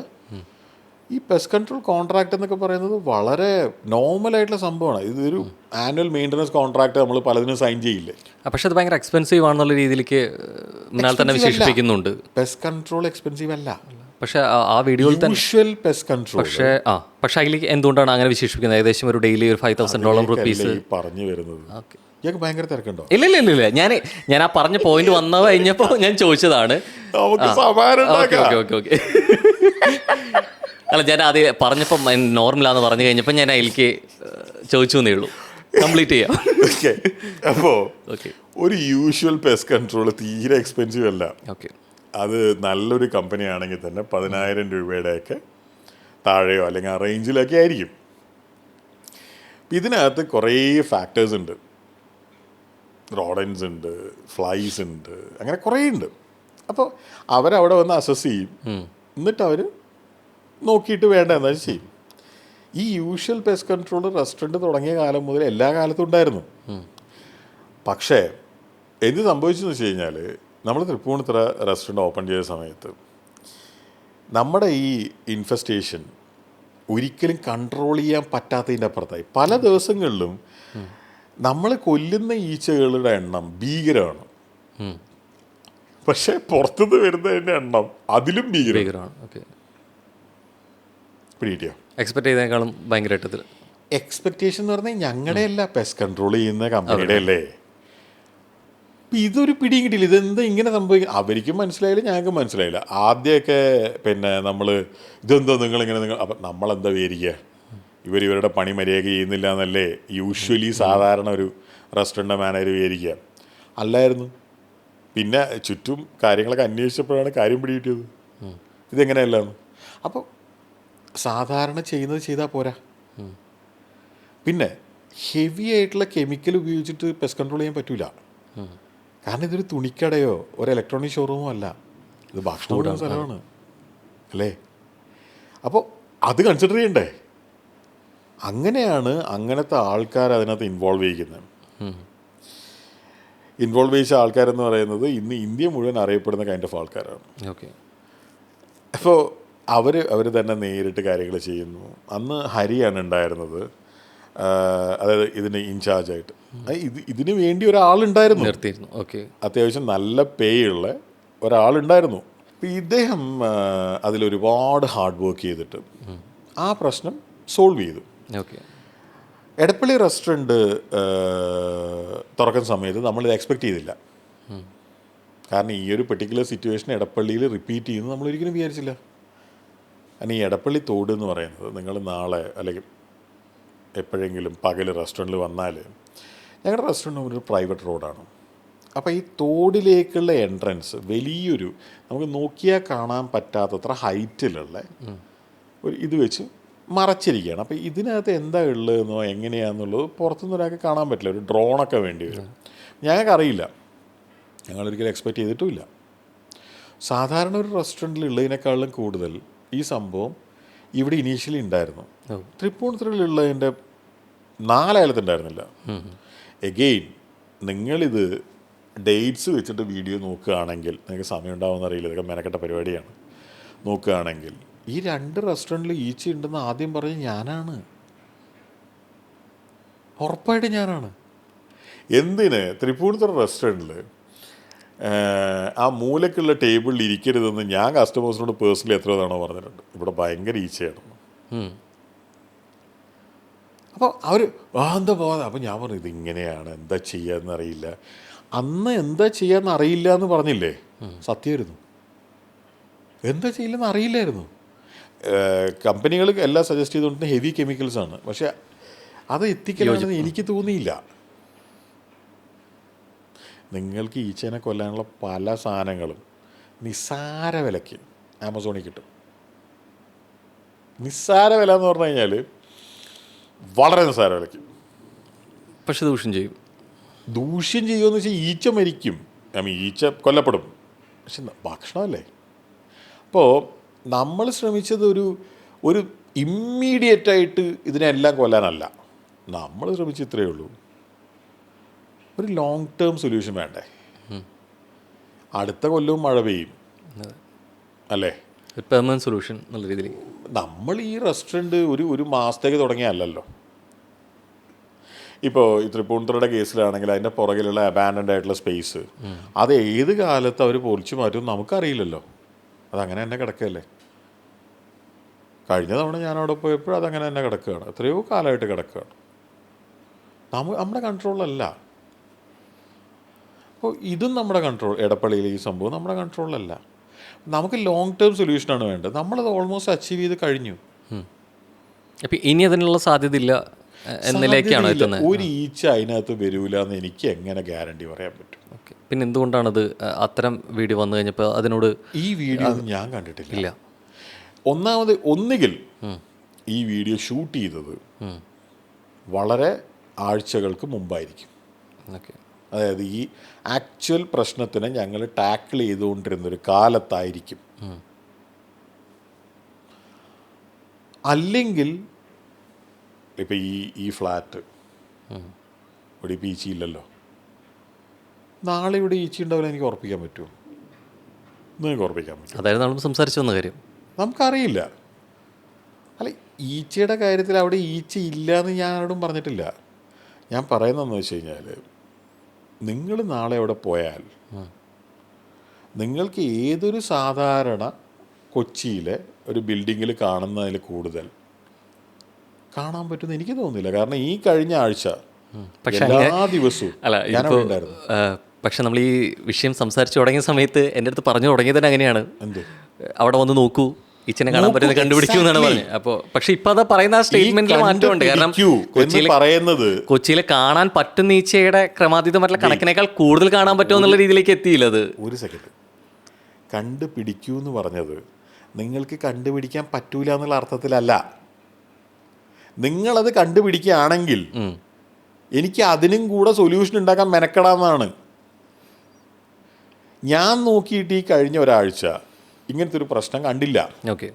ഈ പെസ്റ്റ് കൺട്രോൾ കോൺട്രാക്റ്റ് എന്നൊക്കെ പറയുന്നത് വളരെ നോർമലായിട്ടുള്ള സംഭവമാണ്. ഇതൊരു ആനുവൽ മെയിൻ്റനൻസ് കോൺട്രാക്റ്റ് നമ്മൾ പലതിനും സൈൻ ചെയ്യില്ലേ. പക്ഷേ അത് ഭയങ്കര എക്സ്പെൻസീവ് ആണെന്നുള്ള രീതിയിലേക്ക് തന്നെ വിശേഷിപ്പിക്കുന്നുണ്ട്. പെസ്റ്റ് കൺട്രോൾ എക്സ്പെൻസീവ് അല്ല. പക്ഷേ ആ വീഡിയോയിൽ തന്നെ യൂഷ്വൽ പെസ്റ്റ് കൺട്രോൾ പക്ഷേ അതിലേക്ക് എന്തുകൊണ്ടാണ് അങ്ങനെ വിശേഷിപ്പിക്കുന്നത്? ഏകദേശം ഒരു ഡെയിലി ഒരു $5,000 പറഞ്ഞു വരുന്നത്. ഞങ്ങൾക്ക് ഭയങ്കര തിരക്കുണ്ടോ? ഇല്ല ഞാൻ ആ പറഞ്ഞ പോയിന്റ് വന്ന കഴിഞ്ഞപ്പോൾ ഞാൻ ചോദിച്ചതാണ്. ഓക്കെ അല്ല, ഞാൻ ആദ്യം പറഞ്ഞപ്പോൾ നോർമലാന്ന് പറഞ്ഞു കഴിഞ്ഞപ്പോൾ ഞാൻ അതിലേക്ക് ചോദിച്ചു എന്നേ ഉള്ളൂ. കംപ്ലീറ്റ് ചെയ്യാം. അപ്പോൾ ഒരു യൂഷ്വൽ പെസ്റ്റ് കൺട്രോൾ തീരെ എക്സ്പെൻസീവ് അല്ല. ഓക്കെ, അത് നല്ലൊരു കമ്പനി ആണെങ്കിൽ തന്നെ 10,000 രൂപയുടെയൊക്കെ താഴെയോ അല്ലെങ്കിൽ ആ റേഞ്ചിലൊക്കെ ആയിരിക്കും. ഇതിനകത്ത് കുറേ ഫാക്ടേഴ്സ് ഉണ്ട്. റോഡൻസ് ഉണ്ട്, ഫ്ലൈസ് ഉണ്ട്, അങ്ങനെ കുറേ ഉണ്ട്. അപ്പോൾ അവരവിടെ വന്ന് അസസ് ചെയ്യും. എന്നിട്ട് അവർ നോക്കിയിട്ട് വേണ്ട എന്താ ചെയ്യും. ഈ യൂഷ്വൽ പെസ്റ്റ് കൺട്രോൾ റെസ്റ്റോറൻറ്റ് തുടങ്ങിയ കാലം മുതൽ എല്ലാ കാലത്തും ഉണ്ടായിരുന്നു. പക്ഷേ എന്ത് സംഭവിച്ചെന്ന് വെച്ച് കഴിഞ്ഞാൽ, നമ്മൾ തൃപ്പൂണിത്തുറ റെസ്റ്റോറൻറ്റ് ഓപ്പൺ ചെയ്ത സമയത്ത് നമ്മുടെ ഈ ഇൻഫെസ്റ്റേഷൻ ഒരിക്കലും കൺട്രോൾ ചെയ്യാൻ പറ്റാത്തതിൻ്റെ അപ്പുറത്തായി. പല ദിവസങ്ങളിലും നമ്മൾ കൊല്ലുന്ന ഈച്ചകളുടെ എണ്ണം ഭീകരമാണ്. പക്ഷേ പുറത്തുനിന്ന് വരുന്നതിൻ്റെ എണ്ണം അതിലും ഭീകരമാണ്. പിടികിട്ടിയോ? എക്സ്പെക്ട് ചെയ്തതിനേക്കാളും ഭയങ്കരമായിട്ട് എക്സ്പെക്റ്റേഷൻ എന്ന് പറഞ്ഞാൽ ഞങ്ങളുടെ അല്ല, പെസ്റ്റ് കൺട്രോൾ ചെയ്യുന്ന കമ്പനിയുടെ അല്ലേ. അപ്പം ഇതൊരു പിടിയും കിട്ടിയില്ല. ഇതെന്താ ഇങ്ങനെ സംഭവിക്കും? അവർക്കും മനസ്സിലായില്ല, ഞങ്ങൾക്ക് മനസ്സിലായില്ല. ആദ്യമൊക്കെ പിന്നെ നമ്മൾ ഇതെന്തോ നിങ്ങളിങ്ങനെ അപ്പം നമ്മളെന്താ വിചാരിക്കുക, ഇവരുടെ പണി മര്യാദ ചെയ്യുന്നില്ല എന്നല്ലേ യൂഷ്വലി സാധാരണ ഒരു റെസ്റ്റോറൻറ്റ് മാനേജർ വിചാരിക്കുക. അല്ലായിരുന്നു. പിന്നെ ചുറ്റും കാര്യങ്ങളൊക്കെ അന്വേഷിച്ചപ്പോഴാണ് കാര്യം പിടികിട്ടിയത്. ഇതെങ്ങനെയല്ലാന്ന്. അപ്പോൾ സാധാരണ ചെയ്യുന്നത് ചെയ്താൽ പോരാ. പിന്നെ ഹെവി ആയിട്ടുള്ള കെമിക്കൽ ഉപയോഗിച്ചിട്ട് പെസ്റ്റ് കൺട്രോൾ ചെയ്യാൻ പറ്റില്ല. കാരണം ഇതൊരു തുണിക്കടയോ ഒരു ഇലക്ട്രോണിക് ഷോറൂമോ അല്ല, ഇത് ഭക്ഷണം കൊടുക്കുന്ന സ്ഥലമാണ് അല്ലേ. അപ്പോൾ അത് കൺസിഡർ ചെയ്യണ്ടേ. അങ്ങനെയാണ് അങ്ങനത്തെ ആൾക്കാർ അതിനകത്ത് ഇൻവോൾവ് ചെയ്യിക്കുന്നത്. ഇൻവോൾവ് ചെയ്യിച്ച ആൾക്കാരെന്ന് പറയുന്നത് ഇന്ന് ഇന്ത്യ മുഴുവൻ അറിയപ്പെടുന്ന കൈൻഡ് ഓഫ് ആൾക്കാരാണ്. ഓക്കെ. അപ്പോൾ അവർ തന്നെ നേരിട്ട് കാര്യങ്ങൾ ചെയ്യുന്നു. അന്ന് ഹരിയാണ് ഉണ്ടായിരുന്നത്, അതായത് ഇതിന് ഇൻചാർജായിട്ട്. ഇതിന് വേണ്ടി ഒരാളുണ്ടായിരുന്നു, ഓക്കെ, അത്യാവശ്യം നല്ല പേ ഉള്ള ഒരാളുണ്ടായിരുന്നു. അപ്പം ഇദ്ദേഹം അതിലൊരുപാട് ഹാർഡ് വർക്ക് ചെയ്തിട്ട് ആ പ്രശ്നം സോൾവ് ചെയ്തു. ഓക്കെ. എടപ്പള്ളി റെസ്റ്റോറൻറ്റ് തുറക്കുന്ന സമയത്ത് നമ്മളിത് എക്സ്പെക്റ്റ് ചെയ്തില്ല. കാരണം ഈ ഒരു പെർട്ടിക്കുലർ സിറ്റുവേഷൻ എടപ്പള്ളിയിൽ റിപ്പീറ്റ് ചെയ്യുന്നത് നമ്മളൊരിക്കലും വിചാരിച്ചില്ല. കാരണം ഈ എടപ്പള്ളി തോട് എന്ന് പറയുന്നത്, നിങ്ങൾ നാളെ അല്ലെങ്കിൽ എപ്പോഴെങ്കിലും പകൽ റെസ്റ്റോറൻറ്റിൽ വന്നാൽ, ഞങ്ങളുടെ റെസ്റ്റോറൻറ്റ് ഒരു പ്രൈവറ്റ് റോഡാണ്. അപ്പോൾ ഈ തോടിലേക്കുള്ള എൻട്രൻസ് വലിയൊരു, നമുക്ക് നോക്കിയാൽ കാണാൻ പറ്റാത്തത്ര ഹൈറ്റിലുള്ള ഒരു ഇത് വെച്ച് മറച്ചിരിക്കുകയാണ്. അപ്പോൾ ഇതിനകത്ത് എന്താ ഉള്ളതെന്നോ എങ്ങനെയാണെന്നുള്ളത് പുറത്തുനിന്ന് ഒരാൾക്ക് കാണാൻ പറ്റില്ല. ഒരു ഡ്രോണൊക്കെ വേണ്ടി വരും. ഞങ്ങൾക്കറിയില്ല, ഞങ്ങളൊരിക്കലും എക്സ്പെക്റ്റ് ചെയ്തിട്ടുമില്ല. സാധാരണ ഒരു റെസ്റ്റോറൻറ്റിൽ ഉള്ളതിനേക്കാളും കൂടുതൽ ഈ സംഭവം ഇവിടെ ഇനീഷ്യലി ഉണ്ടായിരുന്നു. തൃപ്പൂണിത്തുറയിലുള്ളതിൻ്റെ 4 അയലത്തുണ്ടായിരുന്നില്ല. എഗെയിൻ നിങ്ങളിത് ഡേറ്റ്സ് വെച്ചിട്ട് വീഡിയോ നോക്കുകയാണെങ്കിൽ, നിങ്ങൾക്ക് സമയം ഉണ്ടാവുമെന്ന് അറിയില്ല, ഇതൊക്കെ മെനക്കെട്ട പരിപാടിയാണ്. നോക്കുകയാണെങ്കിൽ ഈ 2 റെസ്റ്റോറൻറ്റിൽ ഈച്ച ഉണ്ടെന്ന് ആദ്യം പറഞ്ഞ് ഞാനാണ്, ഉറപ്പായിട്ട് ഞാനാണ്. എന്തിന്? തൃപ്പൂണിത്തുറ റെസ്റ്റോറൻറ്റിൽ ആ മൂലക്കുള്ള ടേബിളിൽ ഇരിക്കരുതെന്ന് ഞാൻ കസ്റ്റമേഴ്സിനോട് പേഴ്സണലി എത്ര തവണ പറഞ്ഞിട്ടുണ്ട്. ഇവിടെ ഭയങ്കര ഈച്ചയാണ്. അപ്പോൾ അവർ എന്താ പോകാതെ. അപ്പോൾ ഞാൻ പറഞ്ഞു ഇതിങ്ങനെയാണ്, എന്താ ചെയ്യാന്ന് അറിയില്ല. അന്ന് എന്താ ചെയ്യാന്ന് അറിയില്ല എന്ന് പറഞ്ഞില്ലേ, സത്യമായിരുന്നു. എന്താ ചെയ്യില്ലെന്ന് അറിയില്ലായിരുന്നു. കമ്പനികൾ എല്ലാം സജസ്റ്റ് ചെയ്തുകൊണ്ട് ഹെവി കെമിക്കൽസാണ്, പക്ഷെ അത് എത്തിക്കലാണെന്ന് എനിക്ക് തോന്നിയില്ല. നിങ്ങൾക്ക് ഈച്ചേനെ കൊല്ലാനുള്ള പല സാധനങ്ങളും നിസ്സാര വിലയ്ക്ക് ആമസോണിൽ കിട്ടും. നിസ്സാര വില എന്ന് പറഞ്ഞു കഴിഞ്ഞാൽ വളരെ നിസ്സാര വിലയ്ക്ക്. പക്ഷെ ദൂഷ്യം ചെയ്യുമെന്ന് വെച്ചാൽ ഈച്ച മരിക്കും, ഈച്ച കൊല്ലപ്പെടും, പക്ഷെ ഭക്ഷണമല്ലേ. അപ്പോൾ നമ്മൾ ശ്രമിച്ചത് ഒരു ഇമ്മീഡിയറ്റായിട്ട് ഇതിനെല്ലാം കൊല്ലാനല്ല. നമ്മൾ ശ്രമിച്ച ഇത്രയേ ഉള്ളൂ, ഒരു ലോങ് ടേം സൊല്യൂഷൻ വേണ്ടേ. അടുത്ത കൊല്ലവും മഴ പെയ്യും അല്ലേ, പെർമനന്റ് സൊല്യൂഷൻ എന്നുള്ള രീതിയിൽ. നമ്മൾ ഈ റെസ്റ്റോറൻറ്റ് ഒരു മാസത്തേക്ക് തുടങ്ങിയല്ലോ. ഇപ്പോൾ ഈ തൃപ്പൂണിത്തുറയുടെ കേസിലാണെങ്കിൽ അതിൻ്റെ പുറകിലുള്ള അബാൻഡൻഡ് ആയിട്ടുള്ള സ്പേസ് അത് ഏത് കാലത്ത് അവർ പൊളിച്ചു മാറ്റും നമുക്കറിയില്ലല്ലോ. അതങ്ങനെ തന്നെ കിടക്കുകയല്ലേ. കഴിഞ്ഞ തവണ ഞാൻ അവിടെ പോയപ്പോൾ അതങ്ങനെ തന്നെ കിടക്കുകയാണ്, എത്രയോ കാലമായിട്ട് കിടക്കുകയാണ്. നമ്മുടെ കൺട്രോളിലല്ല. അപ്പോൾ ഇതും നമ്മുടെ കൺട്രോൾ, എടപ്പള്ളിയിലെ ഈ സംഭവം നമ്മുടെ കൺട്രോളിലല്ല. നമുക്ക് ലോങ് ടേം സൊല്യൂഷനാണ് വേണ്ടത്. നമ്മളത് ഓൾമോസ്റ്റ് അച്ചീവ് ചെയ്ത് കഴിഞ്ഞു. അപ്പം ഇനി അതിനുള്ള സാധ്യത ഇല്ല എന്നിലേക്കാണോ എത്തുന്നത്? ഒരു ഈച്ച അതിനകത്ത് വരൂല എന്ന് എനിക്ക് എങ്ങനെ ഗ്യാരണ്ടി പറയാൻ പറ്റും? ഓക്കെ, പിന്നെ എന്തുകൊണ്ടാണത് അത്തരം വീഡിയോ വന്നു കഴിഞ്ഞപ്പോൾ അതിനോട്? ഈ വീഡിയോ ഞാൻ കണ്ടിട്ടില്ല. ഒന്നുകിൽ ഈ വീഡിയോ ഷൂട്ട് ചെയ്തത് വളരെ ആഴ്ചകൾക്ക് മുമ്പായിരിക്കും. ഓക്കെ, അതായത് ഈ ആക്ച്വൽ പ്രശ്നത്തിനെ ഞങ്ങൾ ടാക്കിൾ ചെയ്തുകൊണ്ടിരുന്നൊരു കാലത്തായിരിക്കും. അല്ലെങ്കിൽ ഇപ്പം ഈ ഫ്ലാറ്റ് ഇവിടെ ഇപ്പം ഈച്ചയില്ലല്ലോ, നാളെ ഇവിടെ ഈച്ച ഉണ്ടാവില്ല എനിക്ക് ഉറപ്പിക്കാൻ പറ്റുമോ? നിങ്ങൾക്ക് ഉറപ്പിക്കാൻ പറ്റും? അതായത് നമ്മൾ സംസാരിച്ചു വന്ന കാര്യം നമുക്കറിയില്ല. അല്ല, ഈച്ചയുടെ കാര്യത്തിൽ അവിടെ ഈച്ച ഇല്ല എന്ന് ഞാൻ ആരോടും പറഞ്ഞിട്ടില്ല. ഞാൻ പറയുന്നതെന്ന് വെച്ച് കഴിഞ്ഞാൽ, നിങ്ങൾ നാളെ അവിടെ പോയാൽ നിങ്ങൾക്ക് ഏതൊരു സാധാരണ കൊച്ചിയിലെ ഒരു ബിൽഡിങ്ങിൽ കാണുന്നതിൽ കൂടുതൽ കാണാൻ പറ്റുമെന്ന് എനിക്ക് തോന്നുന്നില്ല. കാരണം ഈ കഴിഞ്ഞ ആഴ്ച എല്ലാ ദിവസവും ഞാനുണ്ടായിരുന്നു. പക്ഷെ നമ്മൾ ഈ വിഷയം സംസാരിച്ച് തുടങ്ങിയ സമയത്ത് എൻ്റെ അടുത്ത് പറഞ്ഞു തുടങ്ങിയത് തന്നെ അങ്ങനെയാണ്. എന്ത്? അവിടെ വന്ന് നോക്കൂ, ഈച്ചനെ കാണാൻ പറ്റുന്നത് കണ്ടുപിടിക്കൂ എന്നാണ് പറഞ്ഞത്. അപ്പോൾ പക്ഷെ ഇപ്പം അത് പറയുന്ന ആ സ്റ്റേറ്റ്മെന്റിൽ മാറ്റമുണ്ട്. കാരണം കൊച്ചിയിൽ കാണാൻ പറ്റുന്ന ഈച്ചയുടെ ക്രമാതീതമായിട്ടുള്ള കണക്കിനേക്കാൾ കൂടുതൽ കാണാൻ പറ്റുമോ എന്നുള്ള രീതിയിലേക്ക് എത്തിയില്ല അത്. ഒരു സെക്കൻഡ്, കണ്ടുപിടിക്കൂ എന്ന് പറഞ്ഞത് നിങ്ങൾക്ക് കണ്ടുപിടിക്കാൻ പറ്റൂല എന്നുള്ള അർത്ഥത്തിലല്ല. നിങ്ങളത് കണ്ടുപിടിക്കുകയാണെങ്കിൽ എനിക്ക് അതിനും കൂടെ സൊല്യൂഷൻ ഉണ്ടാക്കാൻ മെനക്കെടാമെന്നാണ്. ഞാൻ നോക്കിയിട്ട് ഈ കഴിഞ്ഞ ഒരാഴ്ച ഇങ്ങനത്തെ ഒരു പ്രശ്നം കണ്ടില്ല. ഓക്കെ,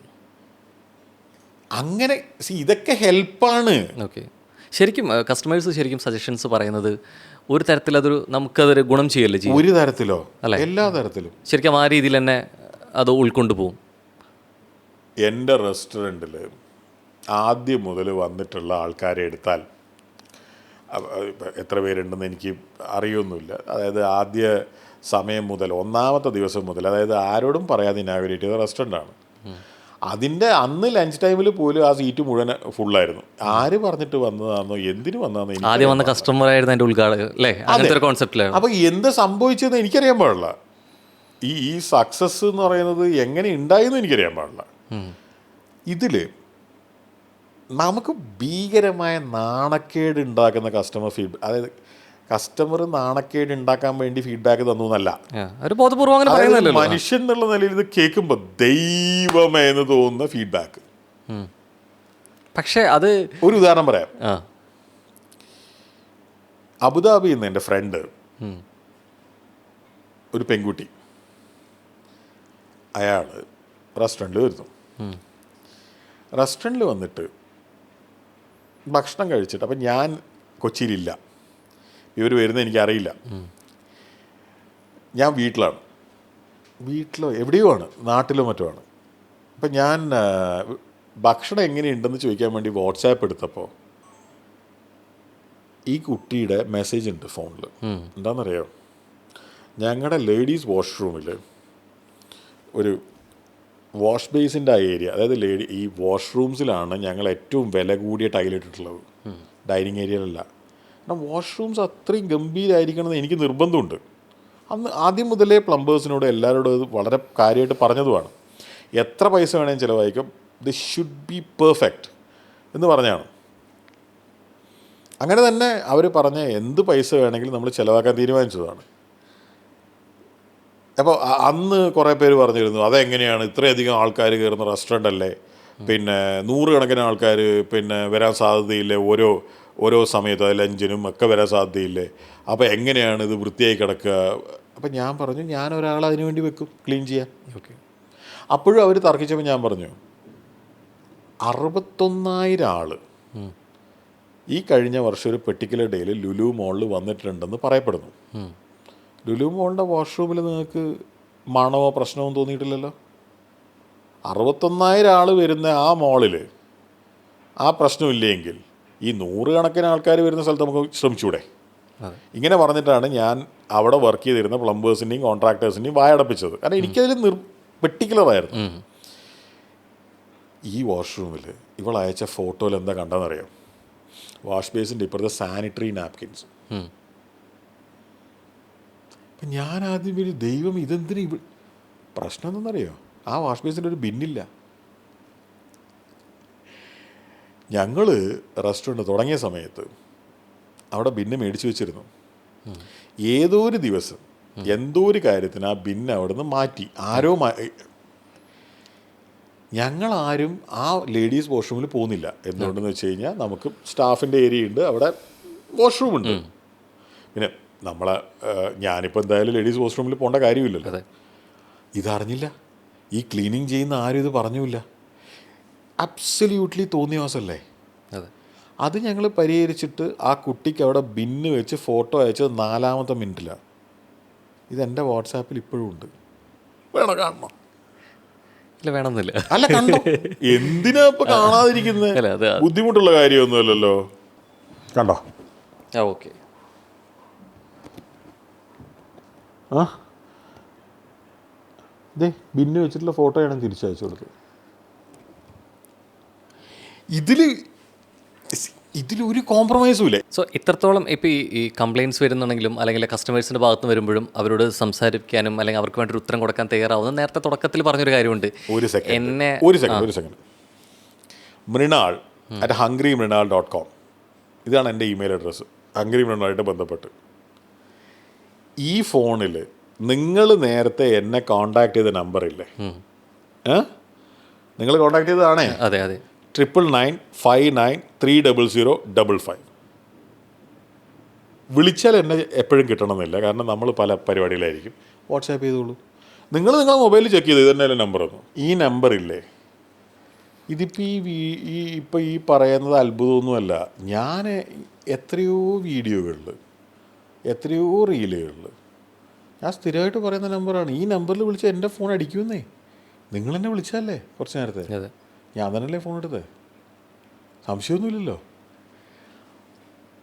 അങ്ങനെ ഇതൊക്കെ ഹെൽപ്പാണ്. ഓക്കെ, ശരിക്കും കസ്റ്റമേഴ്സ് ശരിക്കും സജഷൻസ് പറയുന്നത് ഒരു തരത്തിൽ നമുക്കതൊരു ഗുണം ചെയ്യല്ലേ ചെയ്യും? ഒരു തരത്തിലോ അല്ല, എല്ലാ തരത്തിലും ശരിക്കും ആ രീതിയിൽ തന്നെ അത് ഉൾക്കൊണ്ടു പോകും. എൻ്റെ റെസ്റ്റോറൻറ്റിൽ ആദ്യം മുതൽ വന്നിട്ടുള്ള ആൾക്കാരെ എടുത്താൽ എത്ര പേരുണ്ടെന്ന് എനിക്ക് അറിയൊന്നുമില്ല. അതായത് ആദ്യ സമയം മുതൽ, ഒന്നാമത്തെ ദിവസം മുതൽ, അതായത് ആരോടും പറയാതെ ഇനാഗുറേറ്റ് ചെയ്ത റെസ്റ്റോറൻ്റാണ്. അതിൻ്റെ അന്ന് ലഞ്ച് ടൈമിൽ പോലും ആ സീറ്റ് മുഴുവൻ ഫുള്ളായിരുന്നു. ആര് പറഞ്ഞിട്ട് വന്നതാണെന്നോ എന്തിനു വന്നതാണെന്നോ ആദ്യം വന്ന കസ്റ്റമറായിരുന്നു എൻ്റെ ഉദ്ഘാടകൻ അല്ലേ? അങ്ങനത്തെ ഒരു കോൺസെപ്റ്റിലാണ്. അപ്പോൾ എന്ത് സംഭവിച്ചതെന്ന് എനിക്കറിയാൻ പാടില്ല. ഈ സക്സസ് എന്ന് പറയുന്നത് എങ്ങനെ ഉണ്ടായെന്ന് എനിക്കറിയാൻ പാടില്ല. ഇതിൽ നമുക്ക് ഭീകരമായ നാണക്കേട് ഉണ്ടാക്കുന്ന കസ്റ്റമർ ഫീഡ്ബാക്ക്, അതായത് കസ്റ്റമർ നാണക്കേട് ഉണ്ടാക്കാൻ വേണ്ടി ഫീഡ്ബാക്ക് തന്നു എന്നല്ല, മനുഷ്യൻ എന്നുള്ള നിലയിൽ ഇത് കേൾക്കുമ്പോൾ ദൈവമേ എന്ന് തോന്നുന്ന ഫീഡ്ബാക്ക്. പക്ഷേ അത് ഒരു ഉദാഹരണം പറയാം. അബുദാബിയിൽ നിന്ന് എൻ്റെ ഫ്രണ്ട്, ഒരു പെൺകുട്ടി, അയാൾ റെസ്റ്റോറൻറ്റിൽ വരുന്നു. റെസ്റ്റോറൻറ്റിൽ വന്നിട്ട് ഭക്ഷണം കഴിച്ചിട്ട്, അപ്പം ഞാൻ കൊച്ചിയിലില്ല, ഇവർ വരുന്നത് എനിക്കറിയില്ല, ഞാൻ വീട്ടിലോ എവിടെയോ ആണ്, നാട്ടിലോ മറ്റോ ആണ്. അപ്പം ഞാൻ ഭക്ഷണം എങ്ങനെയുണ്ടെന്ന് ചോദിക്കാൻ വേണ്ടി വാട്സാപ്പ് എടുത്തപ്പോൾ ഈ കുട്ടിയുടെ മെസ്സേജ് ഉണ്ട് ഫോണിൽ. എന്താണെന്നറിയോ? ഞങ്ങളുടെ ലേഡീസ് വാഷ്റൂമിൽ ഒരു വാഷ് ബേസിൻ്റെ ആ ഏരിയ, അതായത് ഈ വാഷ്റൂംസിലാണ് ഞങ്ങൾ ഏറ്റവും വില കൂടിയ ടൈലിട്ടിട്ടുള്ളത്, ഡൈനിങ് ഏരിയയിലല്ല. കാരണം വാഷ്റൂംസ് അത്രയും ഗംഭീരമായിരിക്കണമെന്ന് എനിക്ക് നിർബന്ധമുണ്ട്. അന്ന് ആദ്യം മുതലേ പ്ലംബേഴ്സിനോട് എല്ലാവരോടും അത് വളരെ കാര്യമായിട്ട് പറഞ്ഞതുമാണ്. എത്ര പൈസ വേണമെങ്കിലും ചിലവായിരിക്കും, ദിസ് ഷുഡ് ബി പെർഫെക്റ്റ് എന്ന് പറഞ്ഞാണ്. അങ്ങനെ തന്നെ അവർ പറഞ്ഞ എന്ത് പൈസ വേണമെങ്കിലും നമ്മൾ ചിലവാക്കാൻ തീരുമാനിച്ചതാണ്. അപ്പോൾ അന്ന് കുറേ പേര് പറഞ്ഞിരുന്നു, അതെങ്ങനെയാണ് ഇത്രയധികം ആൾക്കാർ കയറുന്ന റെസ്റ്റോറൻ്റ് അല്ലേ, പിന്നെ 100 കണക്കിന് ആൾക്കാർ പിന്നെ വരാൻ സാധ്യതയില്ലേ, ഓരോ സമയത്ത് ലഞ്ചിനും ഒക്കെ വരാൻ സാധ്യതയില്ലേ, അപ്പോൾ എങ്ങനെയാണ് ഇത് വൃത്തിയായി കിടക്കുക? അപ്പം ഞാൻ പറഞ്ഞു, ഞാൻ ഒരാളെ അതിനു വേണ്ടി വെക്കും ക്ലീൻ ചെയ്യാൻ. ഓക്കെ. അപ്പോഴും അവർ തർക്കിച്ചപ്പോൾ ഞാൻ പറഞ്ഞു, 61,000 ആൾ ഈ കഴിഞ്ഞ വർഷം ഒരു പെർട്ടിക്കുലർ ഡേയിൽ ലുലു മോളിൽ വന്നിട്ടുണ്ടെന്ന് പറയപ്പെടുന്നു. ലുലു മോളിൻ്റെ വാഷ്റൂമിൽ നിങ്ങൾക്ക് മണമോ പ്രശ്നമോ തോന്നിയിട്ടില്ലല്ലോ. 61,000 ആൾ വരുന്ന ആ മോളിൽ ആ പ്രശ്നമില്ലെങ്കിൽ ഈ 100 കണക്കിന് ആൾക്കാർ വരുന്ന സ്ഥലത്ത് നമുക്ക് ശ്രമിച്ചൂടെ? ഇങ്ങനെ പറഞ്ഞിട്ടാണ് ഞാൻ അവിടെ വർക്ക് ചെയ്തിരുന്ന പ്ലംബേഴ്സിൻ്റെയും കോൺട്രാക്ടേഴ്സിൻ്റെയും വായടപ്പിച്ചത്. കാരണം എനിക്കതിൽ പെർട്ടിക്കുലറായിരുന്നു. ഈ വാഷ്റൂമിൽ ഇവൾ അയച്ച ഫോട്ടോയിൽ എന്താ കണ്ടെന്നറിയാം? വാഷ് ബേസിൻ്റെ ഇപ്പുറത്തെ സാനിറ്ററി നാപ്കിൻസ്. അപ്പം ഞാൻ ആദ്യം ഒരു ദൈവം ഇതെന്തിനു പ്രശ്നം എന്തെന്നറിയോ? ആ വാഷ് ബേസിൻ്റെ ഒരു ബിന്നില്ല. ഞങ്ങൾ റെസ്റ്റോറൻറ്റ് തുടങ്ങിയ സമയത്ത് അവിടെ ബിന്ന് മേടിച്ച് വെച്ചിരുന്നു. ഏതോ ഒരു ദിവസം എന്തോ ഒരു കാര്യത്തിന് ആ ബിന്ന് അവിടെ നിന്ന് മാറ്റി. ഞങ്ങളാരും ആ ലേഡീസ് വാഷ്റൂമിൽ പോകുന്നില്ല. എന്തുകൊണ്ടെന്ന് വെച്ച് കഴിഞ്ഞാൽ നമുക്ക് സ്റ്റാഫിൻ്റെ ഏരിയ ഉണ്ട്, അവിടെ വാഷ്റൂം ഉണ്ട്. പിന്നെ ഞാനിപ്പോൾ എന്തായാലും ലേഡീസ് വാഷ്റൂമിൽ പോകേണ്ട കാര്യമില്ലല്ലോ. ഇതറിഞ്ഞില്ല, ഈ ക്ലീനിങ് ചെയ്യുന്ന ആരും ഇത് പറഞ്ഞില്ല. അബ്സല്യൂട്ട്ലി തോന്നിയവാസല്ലേ. അത് ഞങ്ങൾ പരിഹരിച്ചിട്ട് ആ കുട്ടിക്ക് അവിടെ ബിന്ന് വെച്ച് ഫോട്ടോ അയച്ചത് 4ാമത്തെ മിനിറ്റിലാണ്. ഇതെൻ്റെ വാട്സാപ്പിൽ ഇപ്പോഴും ഉണ്ട്. വേണം കാണണം? ഇല്ല, വേണമെന്നില്ല. അല്ല, കണ്ടോ? എന്തിനാ ഇപ്പം കാണാതിരിക്കുന്നത്? ബുദ്ധിമുട്ടുള്ള കാര്യമൊന്നുമല്ലല്ലോ. കണ്ടോ? ഓക്കെ. ബിന്ന് വെച്ചിട്ടുള്ള ഫോട്ടോയാണ് തിരിച്ചയച്ചു കൊടുത്തത്. ഇതിലൊരു കോംപ്രമൈസും ഇല്ലേ. സോ ഇത്രത്തോളം ഇപ്പോൾ ഈ കംപ്ലയിൻറ്റ്സ് വരുന്നുണ്ടെങ്കിലും അല്ലെങ്കിൽ കസ്റ്റമേഴ്സിൻ്റെ ഭാഗത്ത് നിന്ന് വരുമ്പോഴും അവരോട് സംസാരിക്കാനും അല്ലെങ്കിൽ അവർക്ക് വേണ്ടി ഒരു ഉത്തരം കൊടുക്കാൻ തയ്യാറാവുന്ന നേരത്തെ തുടക്കത്തിൽ പറഞ്ഞൊരു കാര്യമുണ്ട്. ഒരു സെക്കൻഡ് mrinal@hungrymrinal.com ഇതാണ് എൻ്റെ ഇമെയിൽ അഡ്രസ്സ്. ഹംഗ്രി മൃണാളായിട്ട് ബന്ധപ്പെട്ട് ഈ ഫോണിൽ നിങ്ങൾ നേരത്തെ എന്നെ കോണ്ടാക്ട് ചെയ്ത നമ്പറില്ലേ, നിങ്ങൾ കോണ്ടാക്ട് ചെയ്തതാണേ? അതെ അതെ. 9995930055. വിളിച്ചാൽ എന്നെ എപ്പോഴും കിട്ടണമെന്നില്ല, കാരണം നമ്മൾ പല പരിപാടിയിലായിരിക്കും. വാട്സാപ്പ് ചെയ്തോളൂ. നിങ്ങളുടെ മൊബൈലിൽ ചെക്ക് ചെയ്ത് ഇതന്നെയല്ലേ നമ്പറൊന്നും. ഈ നമ്പറില്ലേ, ഇതിപ്പോൾ ഈ പറയുന്നത് അത്ഭുതമൊന്നുമല്ല. ഞാൻ എത്രയോ വീഡിയോകളിൽ, എത്രയോ റീലുകളിൽ ഞാൻ സ്ഥിരമായിട്ട് പറയുന്ന നമ്പറാണ്. ഈ നമ്പറിൽ വിളിച്ചാൽ എൻ്റെ ഫോൺ അടിക്കുമെന്നേ. നിങ്ങളെന്നെ വിളിച്ചല്ലേ കുറച്ച് നേരത്തെ, ഞാൻ തന്നെയല്ലേ ഫോൺ എടുത്തത്, സംശയമൊന്നുമില്ലല്ലോ.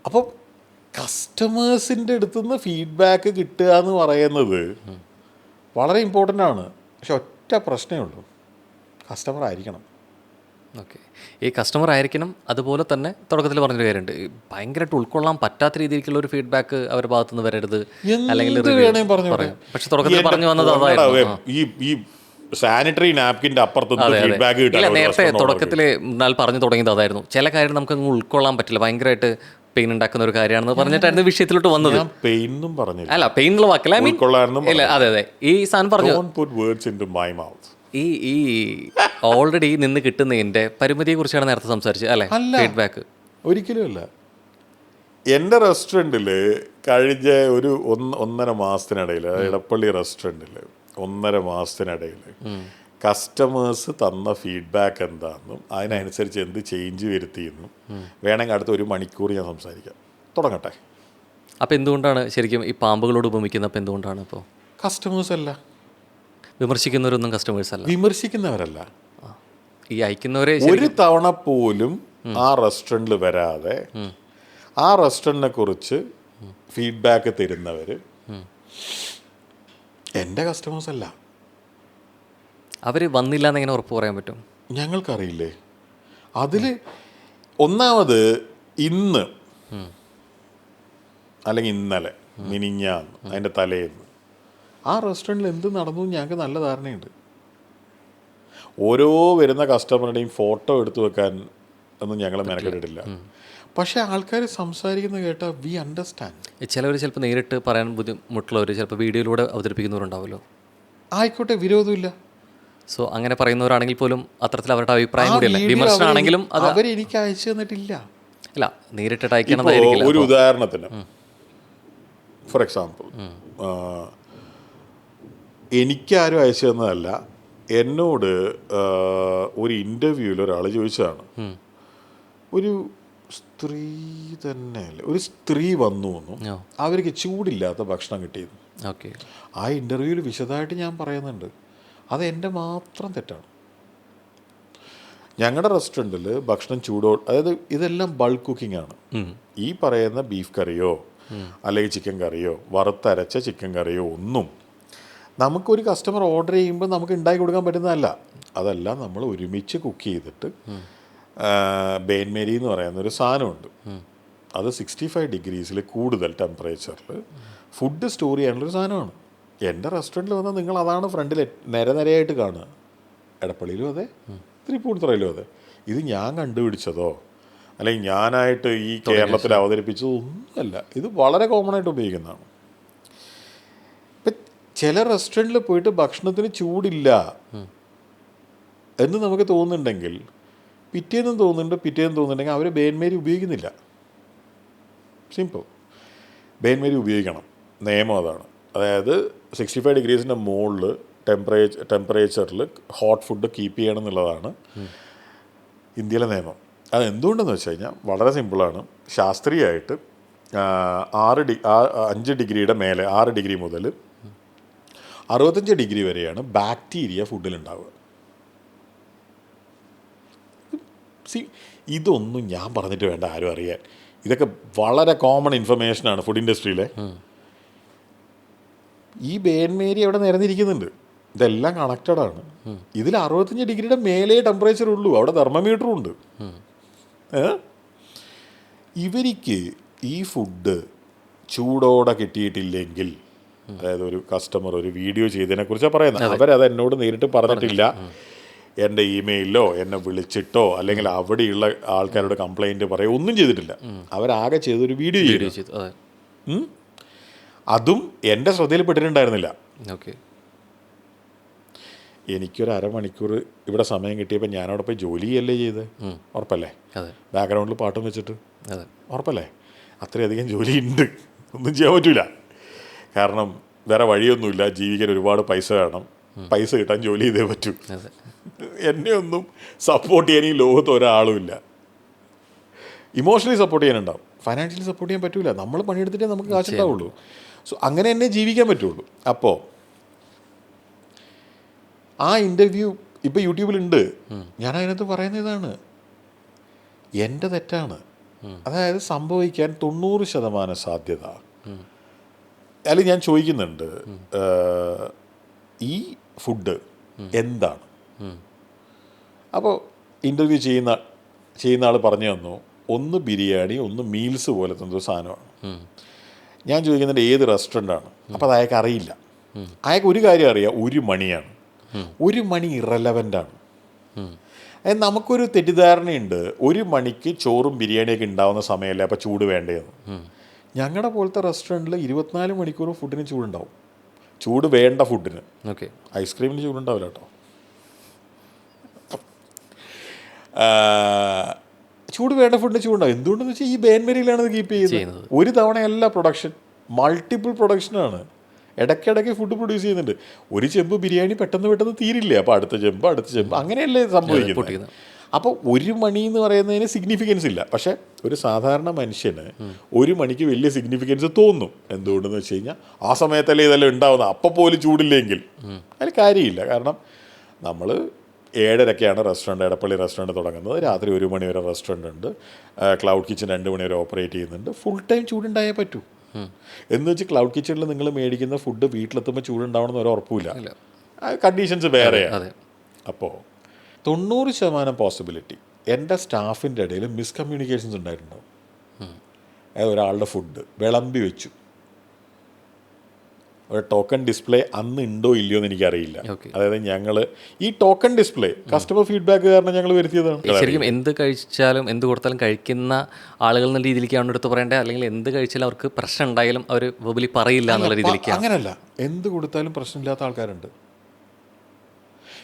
അപ്പോൾ കസ്റ്റമേഴ്സിൻ്റെ അടുത്തുനിന്ന് ഫീഡ്ബാക്ക് കിട്ടുക എന്ന് പറയുന്നത് വളരെ ഇമ്പോർട്ടൻ്റ് ആണ്. പക്ഷെ ഒറ്റ പ്രശ്നമേ ഉള്ളൂ, കസ്റ്റമർ ആയിരിക്കണം. ഓക്കെ. ഈ കസ്റ്റമർ ആയിരിക്കണം. അതുപോലെ തന്നെ തുടക്കത്തിൽ പറഞ്ഞൊരു കാര്യമുണ്ട്, ഭയങ്കരമായിട്ട് ഉൾക്കൊള്ളാൻ പറ്റാത്ത രീതിയിലുള്ള ഒരു ഫീഡ്ബാക്ക് അവരുടെ ഭാഗത്തുനിന്ന് വരരുത്, അല്ലെങ്കിൽ പക്ഷെ തുടക്കത്തിൽ പറഞ്ഞു വന്നത് അതായിരുന്നു. ഈ സാനിറ്ററി നാപ്കിൻ്റെ അപ്പുറത്ത് ഫീഡ്ബാക്ക് കിട്ടില്ല. നേരത്തെ തുടക്കത്തിൽ പറഞ്ഞു തുടങ്ങിയത് അതായിരുന്നു. ചില കാര്യം നമുക്ക് അങ്ങ് ഉൾക്കൊള്ളാൻ പറ്റില്ല, ഭയങ്കരമായിട്ട് പെയിൻ ഉണ്ടാക്കുന്ന ഒരു കാര്യമാണെന്ന് പറഞ്ഞിട്ടായിരുന്നു വിഷയത്തിലോട്ട് വന്നത്. പെയിനും പറഞ്ഞില്ല, അല്ല പെയിനുള്ള വാക്കല്ല, അതെ അതെ. ഈ സാധനം പറഞ്ഞു ഈ ഓൾറെഡി നിന്ന് കിട്ടുന്നതിൻ്റെ പരിമിതിയെ കുറിച്ചാണ് നേരത്തെ സംസാരിച്ചത് അല്ലേ? ഫീഡ്ബാക്ക് ഒരിക്കലും അല്ല. എൻ്റെ റെസ്റ്റോറൻറ്റിൽ കഴിഞ്ഞ ഒരു 1.5 മാസത്തിനിടയിൽ, ഇടപ്പള്ളി റെസ്റ്റോറൻറ്റിൽ 1.5 മാസത്തിനിടയിൽ കസ്റ്റമേഴ്സ് തന്ന ഫീഡ്ബാക്ക് എന്താണെന്നും അതിനനുസരിച്ച് എന്ത് ചേഞ്ച് വരുത്തിയെന്നും വേണമെങ്കിൽ അടുത്ത 1 മണിക്കൂർ ഞാൻ സംസാരിക്കാം. തുടങ്ങട്ടെ. അപ്പോൾ എന്തുകൊണ്ടാണ് ശരിക്കും ഈ പാമ്പുകളോട് ഉപമിക്കുന്നത്? അപ്പോൾ എന്തുകൊണ്ടാണ്? അപ്പോൾ കസ്റ്റമേഴ്സ് അല്ല വിമർശിക്കുന്നവരൊന്നും കസ്റ്റമേഴ്സ് അല്ല, വിമർശിക്കുന്നവരല്ല. ഈ അയക്കുന്നവരെ ഒരു തവണ പോലും ആ റെസ്റ്റോറൻറ്റിൽ വരാതെ ആ റെസ്റ്റോറൻറ്റിനെ കുറിച്ച് ഫീഡ്ബാക്ക് തരുന്നവർ എൻ്റെ കസ്റ്റമേഴ്സ് അല്ല. അവർ വന്നില്ല എന്ന് എങ്ങനെ ഉറപ്പ് പറയാൻ പറ്റും? ഞങ്ങൾക്കറിയില്ലേ. അതിൽ ഒന്നാമത് ഇന്ന് അല്ലെങ്കിൽ ഇന്നലെ, മിനിഞ്ഞാന്ന്, അതിൻ്റെ തലേന്ന് ആ റെസ്റ്റോറൻറ്റിൽ എന്ത് നടന്നു ഞങ്ങൾക്ക് നല്ല ധാരണയുണ്ട്. ഓരോ വരുന്ന കസ്റ്റമറുടെയും ഫോട്ടോ എടുത്തു വെക്കാൻ ഒന്നും ഞങ്ങൾ മെനക്കെട്ടിട്ടില്ല. പക്ഷേ ആൾക്കാർ സംസാരിക്കുന്നത് കേട്ടാൽ വി അണ്ടർസ്റ്റാൻഡ്. ചിലവർ ചിലപ്പോൾ നേരിട്ട് പറയാൻ ബുദ്ധിമുട്ടുള്ളവർ ചിലപ്പോൾ വീഡിയോയിലൂടെ അവതരിപ്പിക്കുന്നവരുണ്ടാവുമല്ലോ. ആയിക്കോട്ടെ, വിരോധമില്ല. സോ അങ്ങനെ പറയുന്നവരാണെങ്കിൽ പോലും അത്തരത്തിൽ അവരുടെ അഭിപ്രായം കൂടിയല്ല, വിമർശനമാണെങ്കിലും അത് അവരെനിക്ക് അയച്ചു തന്നിട്ടില്ല. അല്ല, നേരിട്ട് അയക്കണമെന്നായിരിക്കില്ല. ഒരു ഉദാഹരണത്തിന്, ഫോർ എക്സാമ്പിൾ, എനിക്കാരും അയച്ചു തന്നതല്ല, എന്നോട് ഒരു ഇൻ്റർവ്യൂവിൽ ഒരാൾ ചോദിച്ചതാണ്. ഒരു സ്ത്രീ തന്നെയല്ലേ, ഒരു സ്ത്രീ വന്നു എന്നും അവർക്ക് ചൂടില്ലാത്ത ഭക്ഷണം കിട്ടിയിരുന്നു. ഓക്കെ. ആ ഇൻ്റർവ്യൂവിൽ വിശദമായിട്ട് ഞാൻ പറയുന്നുണ്ട്, അത് എൻ്റെ മാത്രം തെറ്റാണ്. ഞങ്ങളുടെ റെസ്റ്റോറൻറ്റിൽ ഭക്ഷണം അതായത് ഇതെല്ലാം ബൾക്ക് കുക്കിംഗ് ആണ്. ഈ പറയുന്ന ബീഫ് കറിയോ അല്ലെങ്കിൽ ചിക്കൻ കറിയോ വറുത്തരച്ച ചിക്കൻ കറിയോ ഒന്നും നമുക്കൊരു കസ്റ്റമർ ഓർഡർ ചെയ്യുമ്പോൾ നമുക്ക് ഉണ്ടാക്കി കൊടുക്കാൻ പറ്റുന്നതല്ല. അതെല്ലാം നമ്മൾ ഒരുമിച്ച് കുക്ക് ചെയ്തിട്ട് ബേൻ മേരി എന്ന് പറയുന്ന ഒരു സാധനമുണ്ട്. അത് 65 ഡിഗ്രീസിൽ കൂടുതൽ ടെമ്പറേച്ചറിൽ ഫുഡ് സ്റ്റോർ ചെയ്യാനുള്ളൊരു സാധനമാണ്. എൻ്റെ റെസ്റ്റോറൻറ്റിൽ വന്നാൽ നിങ്ങൾ അതാണ് ഫ്രണ്ടിൽ നിരയായിട്ട് കാണുക. എടപ്പള്ളിയിലും അതെ, തൃപ്പൂണിത്തുറയിലും അതെ. ഇത് ഞാൻ കണ്ടുപിടിച്ചതോ അല്ലെങ്കിൽ ഞാനായിട്ട് ഈ കേരളത്തിൽ അവതരിപ്പിച്ചതോ ഒന്നുമല്ല. ഇത് വളരെ കോമൺ ആയിട്ട് ഉപയോഗിക്കുന്നതാണ്. ഇപ്പം ചില റെസ്റ്റോറൻറ്റിൽ പോയിട്ട് ഭക്ഷണത്തിന് ചൂടില്ല എന്ന് നമുക്ക് തോന്നുന്നുണ്ടെങ്കിൽ പിറ്റേന്നും തോന്നുന്നുണ്ടെങ്കിൽ അവർ ബേൻമേരി ഉപയോഗിക്കുന്നില്ല. സിമ്പിൾ. ബേൻമേരി ഉപയോഗിക്കണം, നിയമം അതാണ്. അതായത് 65 ഡിഗ്രീസിൻ്റെ മുകളിൽ ടെമ്പറേച്ചറിൽ ഹോട്ട് ഫുഡ് കീപ്പ് ചെയ്യണം എന്നുള്ളതാണ് ഇന്ത്യയിലെ നിയമം. അത് എന്തുകൊണ്ടെന്ന് വെച്ച് കഴിഞ്ഞാൽ വളരെ സിമ്പിളാണ്. ശാസ്ത്രീയമായിട്ട് 5 ഡിഗ്രിയുടെ മേലെ 6 ഡിഗ്രി മുതൽ 65 ഡിഗ്രി വരെയാണ് ബാക്ടീരിയ ഫുഡിലുണ്ടാവുക. ഇതൊന്നും ഞാൻ പറഞ്ഞിട്ട് വേണ്ട ആരും അറിയാൻ. ഇതൊക്കെ വളരെ കോമൺ ഇൻഫർമേഷനാണ് ഫുഡ് ഇൻഡസ്ട്രിയിലെ. ഈ ബേൻമേരി അവിടെ നിരന്നിരിക്കുന്നുണ്ട്. ഇതെല്ലാം കണക്റ്റഡാണ്. ഇതിൽ 65 ഡിഗ്രിയുടെ മേലേ ടെമ്പറേച്ചർ ഉള്ളൂ. അവിടെ തെർമോമീറ്ററും ഉണ്ട്. ഇവർക്ക് ഈ ഫുഡ് ചൂടോടെ കിട്ടിയിട്ടില്ലെങ്കിൽ, അതായത് ഒരു കസ്റ്റമർ ഒരു വീഡിയോ ചെയ്തതിനെക്കുറിച്ചാണ് പറയുന്നത്, അവരത് എന്നോട് നേരിട്ട് പറഞ്ഞിട്ടില്ല. എൻ്റെ ഇമെയിലിലോ എന്നെ വിളിച്ചിട്ടോ അല്ലെങ്കിൽ അവിടെയുള്ള ആൾക്കാരോട് കംപ്ലൈൻറ്റ് പറയുകയോ ഒന്നും ചെയ്തിട്ടില്ല. അവരാകെ ചെയ്തൊരു വീഡിയോ ചെയ്തു. അതും എൻ്റെ ശ്രദ്ധയിൽപ്പെട്ടിട്ടുണ്ടായിരുന്നില്ല. എനിക്കൊരു അരമണിക്കൂർ ഇവിടെ സമയം കിട്ടിയപ്പോൾ ഞാനവിടെ പോയി ജോലി ചെയ്യല്ലേ ചെയ്ത്, ഉറപ്പല്ലേ? ബാക്ക്ഗ്രൗണ്ടിൽ പാട്ടും വെച്ചിട്ട്, ഉറപ്പല്ലേ? അത്രയധികം ജോലി ഉണ്ട്, ഒന്നും ചെയ്യാൻ പറ്റില്ല. കാരണം വേറെ വഴിയൊന്നുമില്ല. ജീവിക്കാൻ ഒരുപാട് പൈസ വേണം. പൈസ കിട്ടാൻ ജോലി ചെയ്തേ പറ്റൂ. എന്നെ ഒന്നും സപ്പോർട്ട് ചെയ്യാൻ ഈ ലോകത്ത് ഒരാളുമില്ല. ഇമോഷണലി സപ്പോർട്ട് ചെയ്യാനുണ്ടാവും, ഫൈനാൻഷ്യലി സപ്പോർട്ട് ചെയ്യാൻ പറ്റില്ല. നമ്മൾ പണിയെടുത്തിട്ടേ നമുക്ക് കാശുണ്ടാവുള്ളൂ. സോ അങ്ങനെ എന്നെ ജീവിക്കാൻ പറ്റുള്ളൂ. അപ്പോൾ ആ ഇൻ്റർവ്യൂ ഇപ്പോൾ യൂട്യൂബിലുണ്ട്. ഞാൻ അതിനകത്ത് പറയുന്ന ഇതാണ്, എൻ്റെ തെറ്റാണ്. അതായത് സംഭവിക്കാൻ 90% സാധ്യത. അതിൽ ഞാൻ ചോദിക്കുന്നുണ്ട്, ഈ ഫുഡ് എന്താണ്? അപ്പോൾ ഇൻ്റർവ്യൂ ചെയ്യുന്ന ആൾ പറഞ്ഞു തന്നു, ഒന്ന് ബിരിയാണി, ഒന്ന് മീൽസ് പോലത്തെ എന്തോ സാധനമാണ്. ഞാൻ ചോദിക്കുന്നുണ്ട് ഏത് റെസ്റ്റോറൻ്റാണ്. അപ്പോൾ അത് അയാൾക്ക് അറിയില്ല. അയാൾക്ക് ഒരു കാര്യം അറിയാം, 1 മണിയാണ്. 1 മണി ഇറലവൻ്റാണ്. അതായത് നമുക്കൊരു തെറ്റിദ്ധാരണയുണ്ട്, 1 മണിക്ക് ചോറും ബിരിയാണിയൊക്കെ ഉണ്ടാവുന്ന സമയമല്ലേ അപ്പോൾ ചൂട് വേണ്ടതെന്ന്. ഞങ്ങളുടെ പോലത്തെ റെസ്റ്റോറൻറ്റിൽ 24 മണിക്കൂറും ഫുഡിന് ചൂടുണ്ടാവും. ചൂട് വേണ്ട ഫുഡിന്. ഐസ്ക്രീമിന് ചൂടുണ്ടാവില്ല കേട്ടോ. ചൂട് വേണ്ട ഫുഡിന് ചൂടുണ്ടാവും. എന്തുകൊണ്ടെന്ന് വെച്ചാൽ ഈ ബേൻമേരിയിലാണ് ഇത് കീപ്പ് ചെയ്യുന്നത്. ഒരു തവണയല്ല പ്രൊഡക്ഷൻ, മൾട്ടിപ്പിൾ പ്രൊഡക്ഷനാണ്. ഇടയ്ക്കിടയ്ക്ക് ഫുഡ് പ്രൊഡ്യൂസ് ചെയ്യുന്നുണ്ട്. ഒരു ചെമ്പ് ബിരിയാണി പെട്ടെന്ന് തീരില്ല. അപ്പോൾ അടുത്ത ചെമ്പ് അങ്ങനെയല്ലേ സംഭവിക്കുന്നത്. അപ്പോൾ 1 മണി എന്ന് പറയുന്നതിന് സിഗ്നിഫിക്കൻസ് ഇല്ല. പക്ഷേ ഒരു സാധാരണ മനുഷ്യന് 1 മണിക്ക് വലിയ സിഗ്നിഫിക്കൻസ് തോന്നും. എന്തുകൊണ്ടെന്ന് വെച്ച് കഴിഞ്ഞാൽ ആ സമയത്തല്ലേ ഇതെല്ലാം ഉണ്ടാവുന്നത്. അപ്പം പോലും ചൂടില്ലെങ്കിൽ അതിന് കാര്യമില്ല. കാരണം നമ്മൾ 7:30-ക്കാണ് റെസ്റ്റോറൻറ്റ്, എടപ്പള്ളി റെസ്റ്റോറൻറ്റ് തുടങ്ങുന്നത്. രാത്രി 1 മണി വരെ റെസ്റ്റോറൻറ്റ് ഉണ്ട്. ക്ലൗഡ് കിച്ചൺ 2 മണി വരെ ഓപ്പറേറ്റ് ചെയ്യുന്നുണ്ട്. ഫുൾ ടൈം ചൂടുണ്ടായേ പറ്റൂ. എന്ന് വെച്ച് ക്ലൗഡ് കിച്ചണിൽ നിങ്ങൾ മേടിക്കുന്ന ഫുഡ് വീട്ടിലെത്തുമ്പോൾ ചൂടുണ്ടാവണമെന്ന് ഒരു ഉറപ്പില്ല. കണ്ടീഷൻസ് വേറെയാണ്. അപ്പോൾ 90% പോസിബിലിറ്റി എൻ്റെ സ്റ്റാഫിൻ്റെ ഇടയിൽ മിസ്കമ്മ്യൂണിക്കേഷൻസ് ഉണ്ടായിട്ടുണ്ടാവും. അതായത് ഒരാളുടെ ഫുഡ് വിളമ്പി വെച്ചു, ഒരു ടോക്കൺ ഡിസ്പ്ലേ അന്ന് ഉണ്ടോ ഇല്ലയോ എന്ന് എനിക്കറിയില്ല. അതായത് ഞങ്ങൾ ഈ ടോക്കൺ ഡിസ്പ്ലേ കസ്റ്റമർ ഫീഡ്ബാക്ക് കാരണം ഞങ്ങൾ വരുത്തിയതാണ്. ശരിക്കും എന്ത് കഴിച്ചാലും എന്ത് കൊടുത്താലും കഴിക്കുന്ന ആളുകൾ എന്ന രീതിയിലേക്കാണ് എടുത്ത് പറയേണ്ടത്, അല്ലെങ്കിൽ എന്ത് കഴിച്ചാലും അവർക്ക് പ്രശ്നം ഉണ്ടായാലും അവർ വെബിലി പറയില്ല എന്നുള്ള രീതിയിലേക്ക്. അങ്ങനല്ല, എന്ത് കൊടുത്താലും പ്രശ്നമില്ലാത്ത ആൾക്കാരുണ്ട്.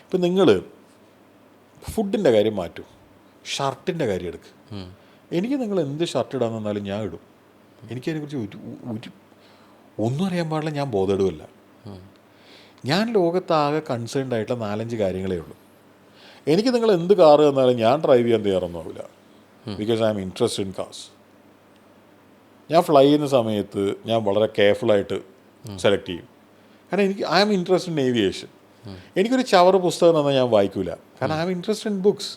ഇപ്പം നിങ്ങൾ ഫുഡിൻ്റെ കാര്യം മാറ്റൂ, ഷർട്ടിൻ്റെ കാര്യം എടുക്കുക. എനിക്ക് നിങ്ങൾ എന്ത് ഷർട്ട് ഇടാൻ തന്നാലും ഞാൻ ഇടും. എനിക്കതിനെക്കുറിച്ച് ഒരു ഒന്നും അറിയാൻ പാടില്ല, ഞാൻ ബോധേടുമല്ല. ഞാൻ ലോകത്താകെ കൺസേൺഡ് ആയിട്ടുള്ള 4-5 കാര്യങ്ങളേ ഉള്ളൂ. എനിക്ക് നിങ്ങൾ എന്ത് കാറ് തന്നാലും ഞാൻ ഡ്രൈവ് ചെയ്യാൻ തയ്യാറൊന്നുമാവില്ല. Because I am interested in cars. ഞാൻ ഫ്ലൈ ചെയ്യുന്ന സമയത്ത് ഞാൻ വളരെ കെയർഫുള്ളായിട്ട് സെലക്ട് ചെയ്യും. കാരണം I am interested in aviation. എനിക്കൊരു ചവറ് പുസ്തകം തന്നാൽ ഞാൻ വായിക്കില്ല. കാരണം I am interested in books.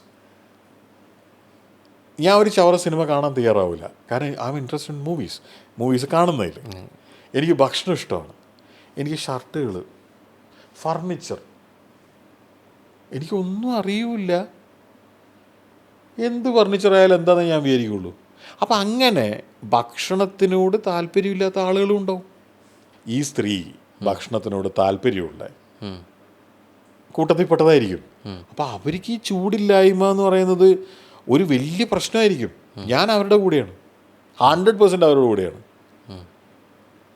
ഞാൻ ഒരു ചവറ സിനിമ കാണാൻ തയ്യാറാവില്ല. കാരണം I am interested in movies കാണുന്നതിൽ. എനിക്ക് ഭക്ഷണം ഇഷ്ടമാണ്. എനിക്ക് ഷർട്ടുകൾ, ഫർണിച്ചർ, എനിക്കൊന്നും അറിയൂല, എന്ത് ഫർണിച്ചറായാലും എന്താണെന്ന് ഞാൻ വിചാരിക്കുള്ളൂ. അപ്പം അങ്ങനെ ഭക്ഷണത്തിനോട് താല്പര്യമില്ലാത്ത ആളുകളും ഉണ്ടാവും. ഈ സ്ത്രീ ഭക്ഷണത്തിനോട് താല്പര്യമുള്ള കൂട്ടത്തിൽപ്പെട്ടതായിരിക്കും. അപ്പം അവർക്ക് ഈ ചൂടില്ലായ്മ എന്ന് പറയുന്നത് ഒരു വലിയ പ്രശ്നമായിരിക്കും. ഞാൻ അവരുടെ കൂടെയാണ്, 100% അവരുടെ കൂടെയാണ്.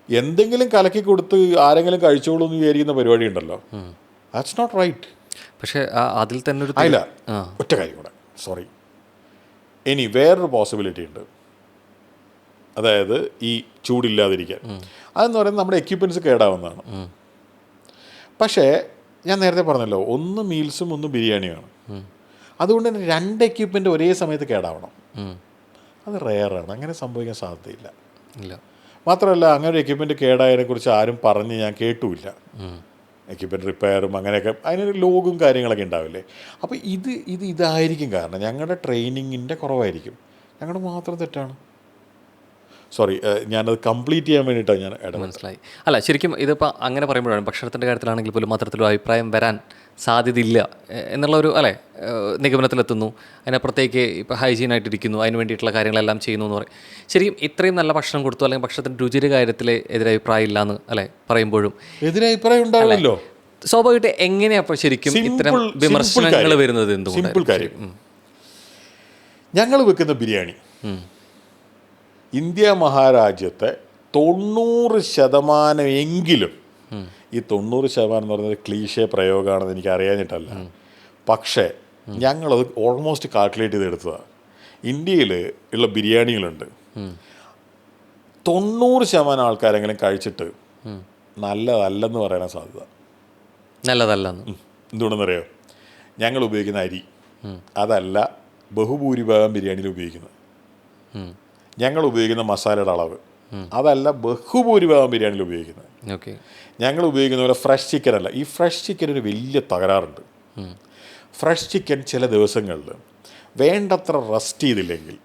എന്തെങ്കിലും കലക്കി കൊടുത്ത് ആരെങ്കിലും കഴിച്ചോളൂ എന്ന് വിചാരിക്കുന്ന പരിപാടി ഉണ്ടല്ലോ, ദാറ്റ്സ് നോട്ട് റൈറ്റ്. പക്ഷേ അതിൽ തന്നെ ഒരു അല്ല, ഒറ്റ കാര്യം കൂടെ, സോറി, ഇനി വേറൊരു പോസിബിലിറ്റി ഉണ്ട്. അതായത് ഈ ചൂടില്ലാതിരിക്കാൻ, അതെന്ന് പറയുന്നത് നമ്മുടെ എക്യുപ്മെൻറ്റ്സ് കേടാവുന്നതാണ്. പക്ഷേ ഞാൻ നേരത്തെ പറഞ്ഞല്ലോ, ഒന്ന് മീൽസും ഒന്ന് ബിരിയാണിയാണ്. അതുകൊണ്ട് തന്നെ 2 എക്യുപ്മെൻറ്റ് ഒരേ സമയത്ത് കേടാവണം. അത് റെയറാണ്, അങ്ങനെ സംഭവിക്കാൻ സാധ്യതയില്ല. ഇല്ല. മാത്രമല്ല അങ്ങനെ ഒരു എക്യുപ്മെൻറ്റ് കേടായതിനെക്കുറിച്ച് ആരും പറഞ്ഞ് ഞാൻ കേട്ടുമില്ല. എക്യുപ്മെൻറ്റ് റിപ്പയറും അങ്ങനെയൊക്കെ അതിനൊരു ലോഗും കാര്യങ്ങളൊക്കെ ഉണ്ടാവില്ലേ. അപ്പോൾ ഇതായിരിക്കും കാരണം. ഞങ്ങളുടെ ട്രെയിനിങ്ങിൻ്റെ കുറവായിരിക്കും, ഞങ്ങളുടെ മാത്രം തെറ്റാണ്. സോറി, ഞാനത് കംപ്ലീറ്റ് ചെയ്യാൻ വേണ്ടിയിട്ടാണ് ഞാൻ മനസ്സിലായി. അല്ല, ശരിക്കും ഇതിപ്പോൾ അങ്ങനെ പറയുമ്പോഴാണ് ഭക്ഷണത്തിൻ്റെ കാര്യത്തിലാണെങ്കിൽ പോലും അത്തരത്തിലൊരു അഭിപ്രായം വരാൻ സാധ്യതയില്ല എന്നുള്ളൊരു നിഗമനത്തിലെത്തുന്നു. അതിനപ്പുറത്തേക്ക് ഇപ്പോൾ ഹൈജീനായിട്ടിരിക്കുന്നു, അതിന് വേണ്ടിയിട്ടുള്ള കാര്യങ്ങളെല്ലാം ചെയ്യുന്നു എന്ന് പറയും. ശരിക്കും ഇത്രയും നല്ല ഭക്ഷണം കൊടുത്തു, അല്ലെങ്കിൽ ഭക്ഷണത്തിൻ്റെ രുചിയുടെ കാര്യത്തിൽ എതിരഭിപ്രായം ഇല്ലാന്ന് പറയുമ്പോഴും എതിരഭിപ്രായം ഉണ്ടാവില്ലല്ലോ. സ്വാഭാവികമായിട്ട് എങ്ങനെയാണ് അപ്പോൾ ശരിക്കും ഇത്തരം വിമർശനങ്ങൾ വരുന്നത്? എന്തുകൊണ്ട്? സിമ്പിൾ കാര്യം, ഞങ്ങൾ വെക്കുന്ന ബിരിയാണി ഇന്ത്യ മഹാരാജ്യത്തെ 90% എങ്കിലും, ഈ 90% എന്ന് പറയുന്നത് ക്ലീഷേ പ്രയോഗമാണെന്ന് എനിക്ക് അറിയാഞ്ഞിട്ടല്ല, പക്ഷേ ഞങ്ങളത് ഓൾമോസ്റ്റ് കാൽക്കുലേറ്റ് ചെയ്തെടുത്തതാണ്. ഇന്ത്യയിൽ ഉള്ള ബിരിയാണികളുണ്ട്, 90% ആൾക്കാരെങ്കിലും കഴിച്ചിട്ട് നല്ലതല്ലെന്ന് പറയാനാണ് സാധ്യത. നല്ലതല്ലെന്ന് എന്തുകൊണ്ടെന്നറിയോ? ഞങ്ങൾ ഉപയോഗിക്കുന്ന അരി അതല്ല ബഹുഭൂരിഭാഗം ബിരിയാണിയിൽ ഉപയോഗിക്കുന്നത്. ഞങ്ങൾ ഉപയോഗിക്കുന്ന മസാലയുടെ അളവ് അതല്ല ബഹുഭൂരിഭാഗം ബിരിയാണിയിൽ ഉപയോഗിക്കുന്നത്. ഞങ്ങൾ ഉപയോഗിക്കുന്ന പോലെ ഫ്രഷ് ചിക്കൻ അല്ല. ഈ ഫ്രഷ് ചിക്കനൊരു വലിയ തകരാറുണ്ട്. ഫ്രഷ് ചിക്കൻ ചില ദിവസങ്ങളിൽ വേണ്ടത്ര റെസ്റ്റ് ചെയ്തില്ലെങ്കിൽ,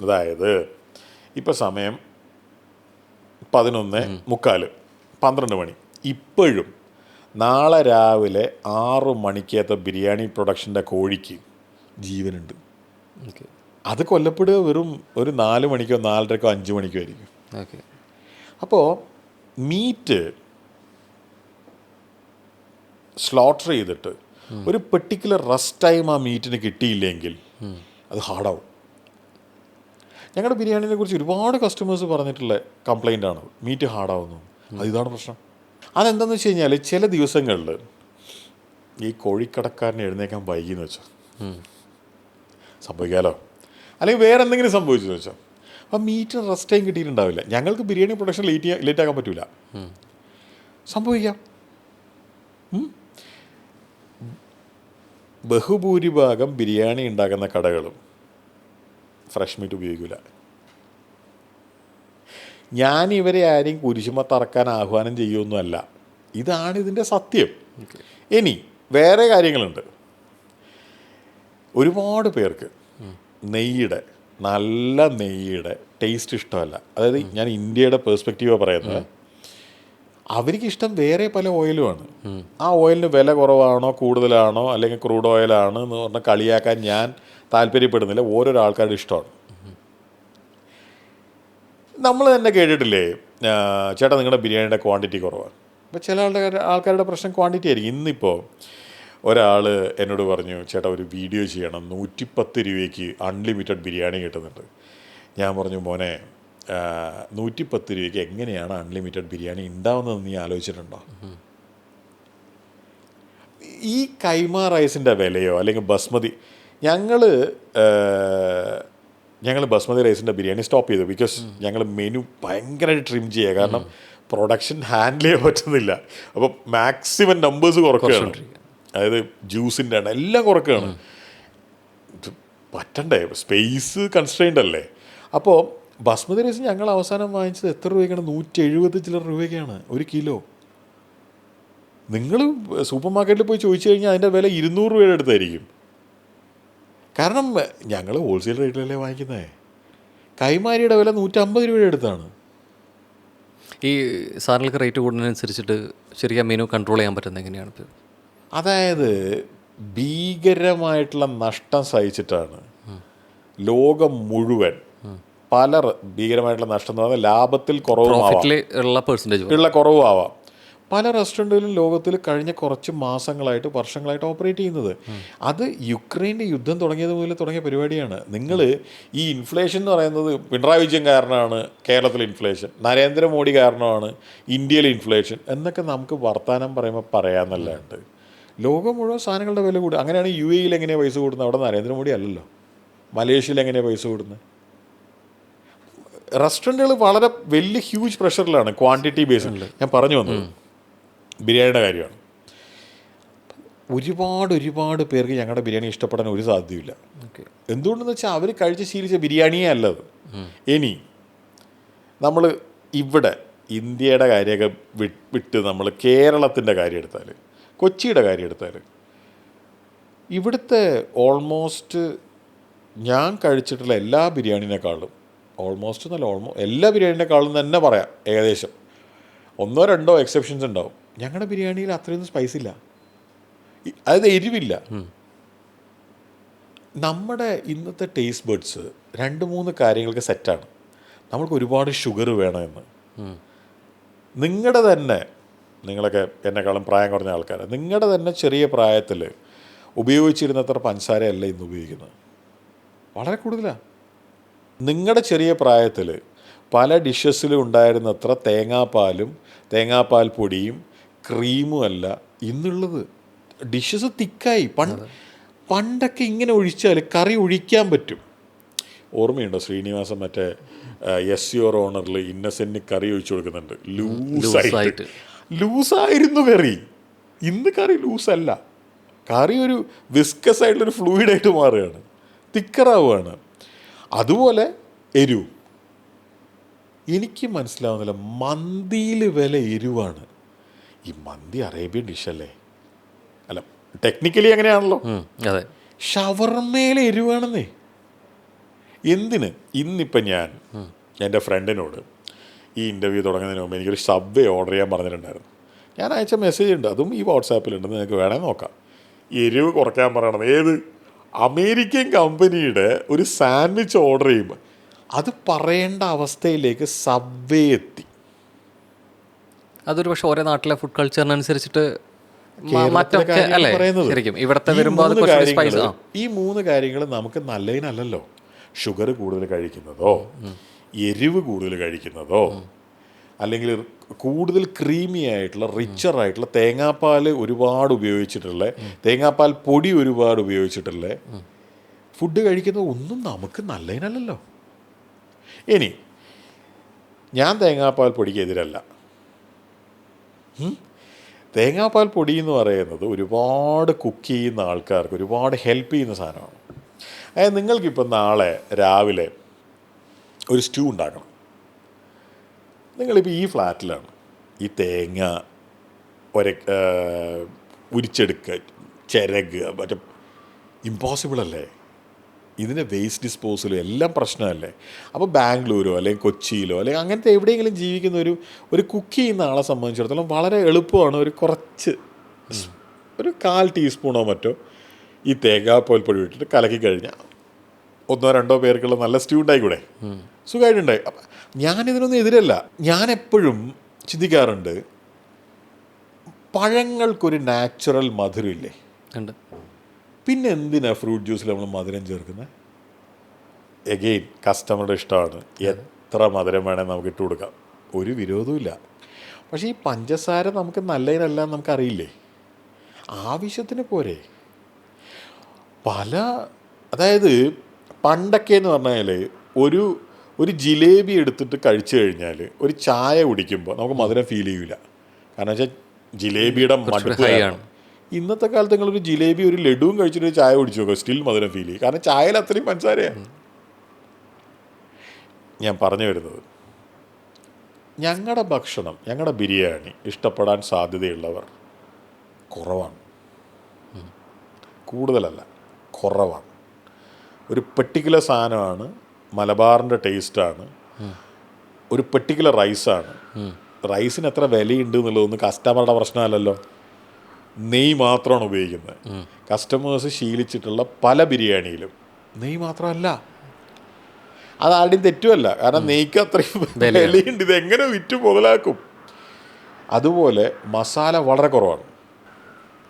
അതായത് ഇപ്പോൾ സമയം 11:45, 12 മണി, ഇപ്പോഴും നാളെ രാവിലെ 6 മണിക്കകത്തെ ബിരിയാണി പ്രൊഡക്ഷൻ്റെ കോഴിക്ക് ജീവനുണ്ട്. അത് കൊല്ലപ്പെടുക വെറും ഒരു 4 മണിക്കോ 4:30കോ 5 മണിക്കോ ആയിരിക്കും. അപ്പോൾ മീറ്റ് സ്ലോട്ടർ ചെയ്തിട്ട് ഒരു പെർട്ടിക്കുലർ റെസ്റ്റ് ടൈം ആ മീറ്റിന് കിട്ടിയില്ലെങ്കിൽ അത് ഹാർഡാവും. ഞങ്ങളുടെ ബിരിയാണിനെ കുറിച്ച് ഒരുപാട് കസ്റ്റമേഴ്സ് പറഞ്ഞിട്ടുള്ള കംപ്ലൈൻ്റാണ് മീറ്റ് ഹാർഡാവുന്നു. ഇതാണ് പ്രശ്നം. അതെന്താണെന്ന് വെച്ച് കഴിഞ്ഞാൽ ചില ദിവസങ്ങളിൽ ഈ കോഴിക്കടക്കാരനെ എഴുന്നേക്കാൻ വൈകിയെന്ന് വെച്ചാൽ സംഭവിക്കാമല്ലോ, അല്ലെങ്കിൽ വേറെ എന്തെങ്കിലും സംഭവിച്ചെന്ന് വെച്ചാൽ അപ്പം മീറ്റിന് റെസ്റ്റ് ടൈം കിട്ടിയിട്ടുണ്ടാവില്ല. ഞങ്ങൾക്ക് ബിരിയാണി പ്രൊഡക്ഷൻ ലേറ്റ് ആക്കാൻ പറ്റില്ല, സംഭവിക്കാം. ബഹുഭൂരിഭാഗം ബിരിയാണി ഉണ്ടാക്കുന്ന കടകളും ഫ്രഷ് മീറ്റ് ഉപയോഗിക്കില്ല. ഞാൻ ഇവരെ ആരെയും കുരിശുമ തറക്കാൻ ആഹ്വാനം ചെയ്യുമൊന്നുമല്ല, ഇതാണ് ഇതിൻ്റെ സത്യം. ഇനി വേറെ കാര്യങ്ങളുണ്ട്. ഒരുപാട് പേർക്ക് നല്ല നെയ്യുടെ ടേസ്റ്റ് ഇഷ്ടമല്ല. അതായത് ഞാൻ ഇന്ത്യയുടെ പേഴ്സ്പെക്റ്റീവാണ് പറയുന്നത്. അവർക്ക് ഇഷ്ടം വേറെ പല ഓയിലുമാണ്. ആ ഓയിലിന് വില കുറവാണോ കൂടുതലാണോ അല്ലെങ്കിൽ ക്രൂഡ് ഓയിലാണ് എന്ന് പറഞ്ഞാൽ കളിയാക്കാൻ ഞാൻ താല്പര്യപ്പെടുന്നില്ല. ഓരോരോ ആൾക്കാരുടെ ഇഷ്ടമാണ്. നമ്മൾ തന്നെ കേട്ടിട്ടില്ലേ, ചേട്ടാ നിങ്ങളുടെ ബിരിയാണിയുടെ ക്വാണ്ടിറ്റി കുറവാണ്. അപ്പോൾ ചില ആൾക്കാരുടെ പ്രശ്നം ക്വാണ്ടിറ്റി ആയിരിക്കും. ഇന്നിപ്പോൾ ഒരാൾ എന്നോട് പറഞ്ഞു, ചേട്ടാ ഒരു വീഡിയോ ചെയ്യണം, 110 രൂപയ്ക്ക് അൺലിമിറ്റഡ് ബിരിയാണി കിട്ടുന്നുണ്ട്. ഞാൻ പറഞ്ഞു, മോനെ 110 രൂപയ്ക്ക് എങ്ങനെയാണ് അൺലിമിറ്റഡ് ബിരിയാണി ഉണ്ടാവുന്നതെന്ന് നീ ആലോചിച്ചിട്ടുണ്ടോ? ഈ കൈമ റൈസിൻ്റെ വിലയോ അല്ലെങ്കിൽ ബസ്മതി, ഞങ്ങൾ ബസ്മതി റൈസിൻ്റെ ബിരിയാണി സ്റ്റോപ്പ് ചെയ്തു. ബിക്കോസ് ഞങ്ങൾ മെനു ഭയങ്കരമായിട്ട് ട്രിം ചെയ്യുക, കാരണം പ്രൊഡക്ഷൻ ഹാൻഡിൽ ചെയ്യാൻ പറ്റുന്നില്ല. അപ്പോൾ മാക്സിമം നമ്പേഴ്സ് കുറയ്ക്കുകയാണ്. അതായത് ജ്യൂസിൻ്റെ എണ്ണം എല്ലാം കുറയ്ക്കുകയാണ്. പറ്റണ്ടേ, സ്പേസ് കൺസ്ട്രെയിൻഡ് അല്ലേ. അപ്പോൾ ബസ്മതി റൈസ് ഞങ്ങൾ അവസാനം വാങ്ങിച്ചത് എത്ര രൂപയ്ക്കാണ്? 170 ചില രൂപയ്ക്കാണ് ഒരു കിലോ. നിങ്ങൾ സൂപ്പർ മാർക്കറ്റിൽ പോയി ചോദിച്ചു കഴിഞ്ഞാൽ അതിൻ്റെ വില 200 രൂപയുടെ അടുത്തായിരിക്കും. കാരണം ഞങ്ങൾ ഹോൾസെയിൽ റേറ്റിലല്ലേ വാങ്ങിക്കുന്നത്. കൈമാരിയുടെ വില 150 രൂപയുടെ അടുത്താണ്. ഈ സാധനങ്ങൾക്ക് റേറ്റ് കൂടുന്നതിനനുസരിച്ചിട്ട് ശരിക്കും മെനു കൺട്രോൾ ചെയ്യാൻ പറ്റുന്നത് എങ്ങനെയാണ്? അതായത് ഭീകരമായിട്ടുള്ള നഷ്ടം സഹിച്ചിട്ടാണ് ലോകം മുഴുവൻ ഭീകരമായിട്ടുള്ള നഷ്ടം എന്ന് പറഞ്ഞാൽ ലാഭത്തിൽ ഉള്ള കുറവാവാം പല റെസ്റ്റോറൻറ്റുകളും ലോകത്തിൽ കഴിഞ്ഞ കുറച്ച് മാസങ്ങളായിട്ട് വർഷങ്ങളായിട്ട് ഓപ്പറേറ്റ് ചെയ്യുന്നത്. അത് യുക്രൈൻ്റെ യുദ്ധം തുടങ്ങിയത് മുതൽ തുടങ്ങിയ പരിപാടിയാണ്. നിങ്ങൾ ഈ ഇൻഫ്ലേഷൻ എന്ന് പറയുന്നത് പിണറായി വിജയൻ കാരണമാണ് കേരളത്തിൽ ഇൻഫ്ലേഷൻ, നരേന്ദ്രമോദി കാരണമാണ് ഇന്ത്യയിൽ ഇൻഫ്ലേഷൻ എന്നൊക്കെ നമുക്ക് വർത്തമാനം പറയുമ്പോൾ പറയാമെന്നല്ലാണ്ട് ലോകം മുഴുവൻ സാധനങ്ങളുടെ വില കൂടുക. അങ്ങനെയാണ് UAE എങ്ങനെയാണ് പൈസ കൂടുന്നത്? അവിടെ നരേന്ദ്രമോദി അല്ലല്ലോ. മലേഷ്യയിൽ എങ്ങനെയാണ് പൈസ കൂടുന്നത്? റെസ്റ്റോറൻറ്റുകൾ വളരെ വലിയ ഹ്യൂജ് പ്രഷറിലാണ് ക്വാണ്ടിറ്റി ബേസിൽ. ഞാൻ പറഞ്ഞു വന്നത് ബിരിയാണിയുടെ കാര്യമാണ്. ഒരുപാട് പേർക്ക് ഞങ്ങളുടെ ബിരിയാണി ഇഷ്ടപ്പെടാൻ ഒരു സാധ്യതയില്ല. എന്തുകൊണ്ടെന്ന് വെച്ചാൽ അവർ കഴിച്ച് ശീലിച്ച ബിരിയാണിയേ അല്ലത്. ഇനി നമ്മൾ ഇവിടെ ഇന്ത്യയുടെ കാര്യമൊക്കെ വിട്ട് നമ്മൾ കേരളത്തിൻ്റെ കാര്യം എടുത്താൽ, കൊച്ചിയുടെ കാര്യം എടുത്താൽ, ഇവിടുത്തെ ഓൾമോസ്റ്റ് ഞാൻ കഴിച്ചിട്ടുള്ള എല്ലാ ബിരിയാണിനേക്കാളും എല്ലാ ബിരിയാണിനേക്കാളും തന്നെ പറയാം, ഏകദേശം 1-2 എക്സെപ്ഷൻസ് ഉണ്ടാവും. ഞങ്ങളുടെ ബിരിയാണിയിൽ അത്രയൊന്നും സ്പൈസ് ഇല്ല, അതായത് എരിവില്ല. നമ്മുടെ ഇന്നത്തെ ടേസ്റ്റ് ബഡ്സ് 2-3 കാര്യങ്ങൾക്ക് സെറ്റാണ്. നമ്മൾക്ക് ഒരുപാട് ഷുഗർ വേണമെന്ന് നിങ്ങളൊക്കെ എന്നെക്കാളും പ്രായം കുറഞ്ഞ ആൾക്കാരാണ്. നിങ്ങളുടെ തന്നെ ചെറിയ പ്രായത്തിൽ ഉപയോഗിച്ചിരുന്നത്ര പഞ്ചസാരയല്ല ഇന്ന് ഉപയോഗിക്കുന്നത്, വളരെ കൂടുതലാണ്. നിങ്ങളുടെ ചെറിയ പ്രായത്തിൽ പല ഡിഷസിലും ഉണ്ടായിരുന്നത്ര തേങ്ങാപ്പാൽ പൊടിയും ക്രീമും അല്ല ഇന്നുള്ളത്. ഡിഷസ് തിക്കായി. പണ്ടൊക്കെ ഇങ്ങനെ ഒഴിച്ചാൽ കറി ഒഴിക്കാൻ പറ്റും. ഓർമ്മയുണ്ടോ ശ്രീനിവാസൻ മറ്റേ യെസ് യുവർ ഓണറിൽ ഇന്നസെന്റിന് കറി ഒഴിച്ചു കൊടുക്കുന്നുണ്ട്, ലൂസായിരുന്നു കറി. ഇന്ന് കറി ലൂസല്ല, കറി ഒരു വിസ്കസ് ആയിട്ടുള്ളൊരു ഫ്ലൂയിഡായിട്ട് മാറുകയാണ്, തിക്കറാവുകയാണ്. അതുപോലെ എരിവ് എനിക്ക് മനസ്സിലാവുന്നില്ല. മന്തിയിൽ വില എരിവാണ്. ഈ മന്തി അറേബ്യൻ ഡിഷല്ലേ? അല്ല, ടെക്നിക്കലി അങ്ങനെയാണല്ലോ. അതെ, ഷവർമയിലെ എരിവാണെന്നേ. എന്തിന്? ഇന്നിപ്പം ഞാൻ എൻ്റെ ഫ്രണ്ടിനോട് ഈ ഇൻ്റർവ്യൂ തുടങ്ങുന്നതിന് മുമ്പ് എനിക്കൊരു സബ്വേ ഓർഡർ ചെയ്യാൻ പറഞ്ഞിട്ടുണ്ടായിരുന്നു. ഞാൻ അയച്ച മെസ്സേജ് ഉണ്ട്, അതും ഈ വാട്സാപ്പിലുണ്ട്, നിങ്ങൾക്ക് വേണമെങ്കിൽ നോക്കാം. എരിവ് കുറയ്ക്കാൻ പറയണം. ഏത് അമേരിക്കൻ കമ്പനിയുടെ ഒരു സാൻഡ്വിച്ച് ഓർഡർ ചെയ്യുമ്പോൾ അത് പറയേണ്ട അവസ്ഥയിലേക്ക് സബ്വേ എത്തി. അതൊരു പക്ഷേ ഓരോ നാട്ടിലെ ഫുഡ് കൾച്ചറിനനുസരിച്ചിട്ട് ഈ 3 കാര്യങ്ങൾ നമുക്ക് നല്ലതിനല്ലല്ലോ. ഷുഗർ കൂടുതൽ കഴിക്കുന്നതോ, എരിവ് കൂടുതൽ കഴിക്കുന്നതോ, അല്ലെങ്കിൽ കൂടുതൽ ക്രീമി ആയിട്ടുള്ള റിച്ചറായിട്ടുള്ള തേങ്ങാപ്പാൽ ഒരുപാട് ഉപയോഗിച്ചിട്ടുള്ള, തേങ്ങാപ്പാൽ പൊടി ഒരുപാട് ഉപയോഗിച്ചിട്ടുള്ള ഫുഡ് കഴിക്കുന്നത് ഒന്നും നമുക്ക് നല്ലതിനല്ലല്ലോ. ഇനി ഞാൻ തേങ്ങാപ്പാൽ പൊടിക്ക് എതിരല്ല. തേങ്ങാപ്പാൽ പൊടി എന്ന് പറയുന്നത് ഒരുപാട് കുക്ക് ചെയ്യുന്ന ആൾക്കാർക്ക് ഒരുപാട് ഹെൽപ്പ് ചെയ്യുന്ന സാധനമാണ്. അതായത് നിങ്ങൾക്കിപ്പോൾ നാളെ രാവിലെ ഒരു സ്റ്റൂ ഉണ്ടാക്കണം. നിങ്ങളിപ്പോൾ ഈ ഫ്ലാറ്റിലാണ്. ഈ തേങ്ങ ഉരിച്ചെടുക്കുക, ചിരകുക, മറ്റേ ഇമ്പോസിബിളല്ലേ? ഇതിൻ്റെ വേസ്റ്റ് ഡിസ്പോസലും എല്ലാം പ്രശ്നമല്ലേ? അപ്പോൾ ബാംഗ്ലൂരോ അല്ലെങ്കിൽ കൊച്ചിയിലോ അല്ലെങ്കിൽ അങ്ങനത്തെ എവിടെയെങ്കിലും ജീവിക്കുന്ന ഒരു കുക്ക് ചെയ്യുന്ന ആളെ സംബന്ധിച്ചിടത്തോളം വളരെ എളുപ്പമാണ്. ഒരു 1/4 ടീസ്പൂണോ മറ്റോ ഈ തേങ്ങാപ്പാൽ പൊടി ഇട്ടിട്ട് കലക്കി കഴിഞ്ഞാൽ 1-2 പേർക്കുള്ള നല്ല സ്റ്റൂ ഉണ്ടായിക്കൂടെ? സുഖമായിട്ടുണ്ടായി. ഞാനിതിനൊന്നും എതിരല്ല. ഞാനെപ്പോഴും ചിന്തിക്കാറുണ്ട്, പഴങ്ങൾക്കൊരു നാച്ചുറൽ മധുരമില്ലേ? പിന്നെ എന്തിനാ ഫ്രൂട്ട് ജ്യൂസിൽ നമ്മൾ മധുരം ചേർക്കുന്നത്? എഗെയിൻ കസ്റ്റമറുടെ ഇഷ്ടമാണ്. എത്ര മധുരം വേണമെങ്കിൽ നമുക്ക് ഇട്ട് കൊടുക്കാം, ഒരു വിരോധമില്ല. പക്ഷേ ഈ പഞ്ചസാര നമുക്ക് നല്ലതിനല്ല നമുക്കറിയില്ലേ? ആവശ്യത്തിന് പോരെ. അതായത് പണ്ടൊക്കെ എന്ന് പറഞ്ഞാൽ ഒരു ജിലേബി എടുത്തിട്ട് കഴിച്ചു കഴിഞ്ഞാൽ ഒരു ചായ കുടിക്കുമ്പോൾ നമുക്ക് മധുരം ഫീൽ ചെയ്യില്ല. കാരണം വെച്ചാൽ ജിലേബിയുടെ മടുപ്പാണ്. ഇന്നത്തെ കാലത്ത് നിങ്ങളൊരു ജിലേബി ഒരു ലഡുവും കഴിച്ചിട്ട് ചായ കുടിച്ചു നോക്കുക, സ്റ്റിൽ മധുരം ഫീൽ ചെയ്യും. കാരണം ചായയിൽ അത്രയും പഞ്ചസാരയാണ്. ഞാൻ പറഞ്ഞു വരുന്നത്, ഞങ്ങളുടെ ഭക്ഷണം, ഞങ്ങളുടെ ബിരിയാണി ഇഷ്ടപ്പെടാൻ സാധ്യതയുള്ളവർ കുറവാണ്. കൂടുതലല്ല, കുറവാണ്. ഒരു പെർട്ടിക്കുലർ സാധനമാണ്, മലബാറിൻ്റെ ടേസ്റ്റാണ്, ഒരു പെർട്ടിക്കുലർ റൈസാണ്. റൈസിന് എത്ര വിലയുണ്ട് എന്നുള്ളതൊന്നും കസ്റ്റമറുടെ പ്രശ്നമല്ലല്ലോ. നെയ്യ് മാത്രമാണ് ഉപയോഗിക്കുന്നത്. കസ്റ്റമേഴ്സ് ശീലിച്ചിട്ടുള്ള പല ബിരിയാണിയിലും നെയ്യ് മാത്രമല്ല. അത് ആരുടെയും തെറ്റുമല്ല, കാരണം നെയ്ക്ക് അത്രയും വിലയുണ്ട്. ഇതെങ്ങനെ വിറ്റ് മുതലാക്കും? അതുപോലെ മസാല വളരെ കുറവാണ്.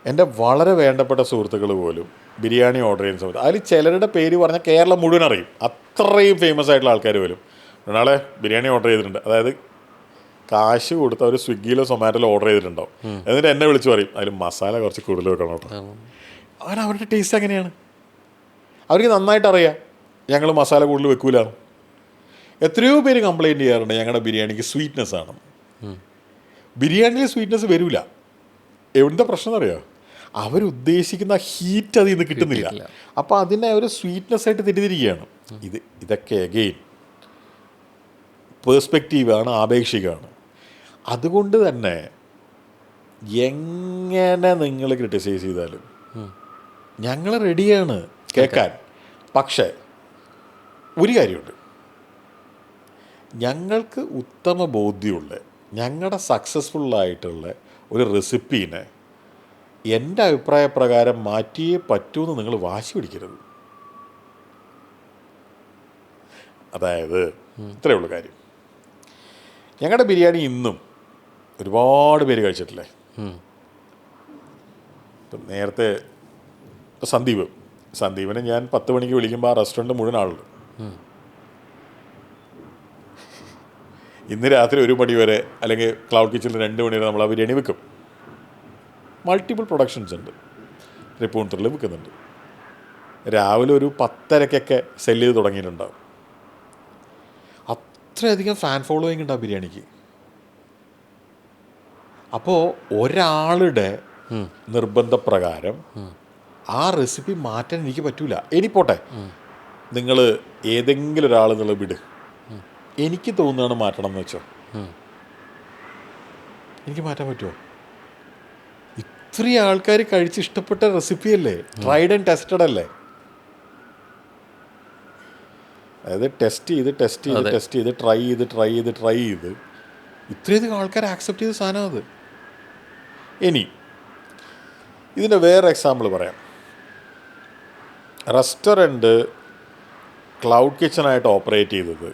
എൻ്റെ വളരെ വേണ്ടപ്പെട്ട സുഹൃത്തുക്കൾ പോലും ബിരിയാണി ഓർഡർ ചെയ്യുന്ന സമയത്ത് അതിൽ ചിലരുടെ പേര് പറഞ്ഞാൽ കേരളം മുഴുവൻ അറിയും. അത്രയും ഫേമസ് ആയിട്ടുള്ള ആൾക്കാർ പോലും ഒരാളെ ബിരിയാണി ഓർഡർ ചെയ്തിട്ടുണ്ട്. അതായത് കാശ് കൊടുത്ത് അവർ സ്വിഗ്ഗിയിലോ സൊമാറ്റോയിലോ ഓർഡർ ചെയ്തിട്ടുണ്ടാവും. എന്നിട്ട് എന്നെ വിളിച്ച് പറയും അതിൽ മസാല കുറച്ച് കൂടുതൽ വെക്കണം കേട്ടോ. അങ്ങനെ അവരുടെ ടേസ്റ്റ് അങ്ങനെയാണ്. അവർക്ക് നന്നായിട്ട് അറിയാം ഞങ്ങൾ മസാല കൂടുതൽ വെക്കൂല. എത്രയോ പേര് കംപ്ലയിൻറ്റ് ചെയ്യാറുണ്ട് ഞങ്ങളുടെ ബിരിയാണിക്ക് സ്വീറ്റ്നെസ് ആണ്. ബിരിയാണിയിൽ സ്വീറ്റ്നെസ് വരില്ല. എന്താ പ്രശ്നം എന്നറിയോ? അവരുദ്ദേശിക്കുന്ന ഹീറ്റ് അതിൽ നിന്ന് കിട്ടുന്നില്ല. അപ്പോൾ അതിനെ ഒരു സ്വീറ്റ്നെസ് ആയിട്ട് തെറ്റിദ്ധരിക്കുകയാണ്. ഇതൊക്കെ അഗെയിൻ പേഴ്സ്പെക്റ്റീവാണ്, ആപേക്ഷികമാണ്. അതുകൊണ്ട് തന്നെ എങ്ങനെ നിങ്ങൾ ക്രിട്ടിസൈസ് ചെയ്താലും ഞങ്ങൾ റെഡിയാണ് കേൾക്കാൻ. പക്ഷേ ഒരു കാര്യമുണ്ട്, ഞങ്ങൾക്ക് ഉത്തമ ബോധ്യമുള്ള ഞങ്ങളുടെ സക്സസ്ഫുള്ളായിട്ടുള്ള ഒരു റെസിപ്പീനെ എൻ്റെ അഭിപ്രായ പ്രകാരം മാറ്റിയേ പറ്റൂന്ന് നിങ്ങൾ വാശി പിടിക്കരുത്. അതായത് ഇത്രയേ ഉള്ളൂ കാര്യം. ഞങ്ങളുടെ ബിരിയാണി ഇന്നും ഒരുപാട് പേര് കഴിച്ചിട്ടില്ലേ. ഇപ്പം നേരത്തെ സന്ദീപിനെ ഞാൻ 10 മണിക്ക് വിളിക്കുമ്പോൾ ആ റെസ്റ്റോറൻറ്റ് മുഴുവൻ ആളുണ്ട്. ഇന്ന് രാത്രി 1 മണി വരെ അല്ലെങ്കിൽ ക്ലൗഡ് കിച്ചണിൽ 2 മണി വരെ നമ്മൾ ആ ബിരിയാണി വെക്കും. മൾട്ടിപ്പിൾ പ്രൊഡക്ഷൻസ് ഉണ്ട്. തൃപ്പൂണിത്തുറയിൽ വിൽക്കുന്നുണ്ട്. രാവിലെ ഒരു 10:30-ക്കൊക്കെ സെല്ല് ചെയ്ത് തുടങ്ങിയിട്ടുണ്ടാവും. അത്രയധികം ഫാൻ ഫോളോയിങ് ഉണ്ട് ആ ബിരിയാണിക്ക്. അപ്പോൾ ഒരാളുടെ നിർബന്ധപ്രകാരം ആ റെസിപ്പി മാറ്റാൻ എനിക്ക് പറ്റൂല. പോട്ടെ, നിങ്ങൾ ഏതെങ്കിലും ഒരാൾ നിങ്ങൾ വിട്, എനിക്ക് തോന്നുകയാണ് മാറ്റണം എന്ന് വെച്ചോ, എനിക്ക് മാറ്റാൻ പറ്റുമോ? ഇത്രയും ആൾക്കാർ കഴിച്ച് ഇഷ്ടപ്പെട്ട റെസിപ്പിയല്ലേ, ട്രൈഡ് ആൻഡ് ടെസ്റ്റഡ് അല്ലേ. അതായത് ടെസ്റ്റ് ചെയ്ത് ട്രൈ ചെയ്ത് ഇത്രയധികം ആൾക്കാർ ആക്സെപ്റ്റ് ചെയ്ത സാധനം അത്. ഇനി ഇതിൻ്റെ വേറെ എക്സാമ്പിൾ പറയാം. റെസ്റ്റോറൻറ്റ് ക്ലൗഡ് കിച്ചണായിട്ട് ഓപ്പറേറ്റ് ചെയ്തത്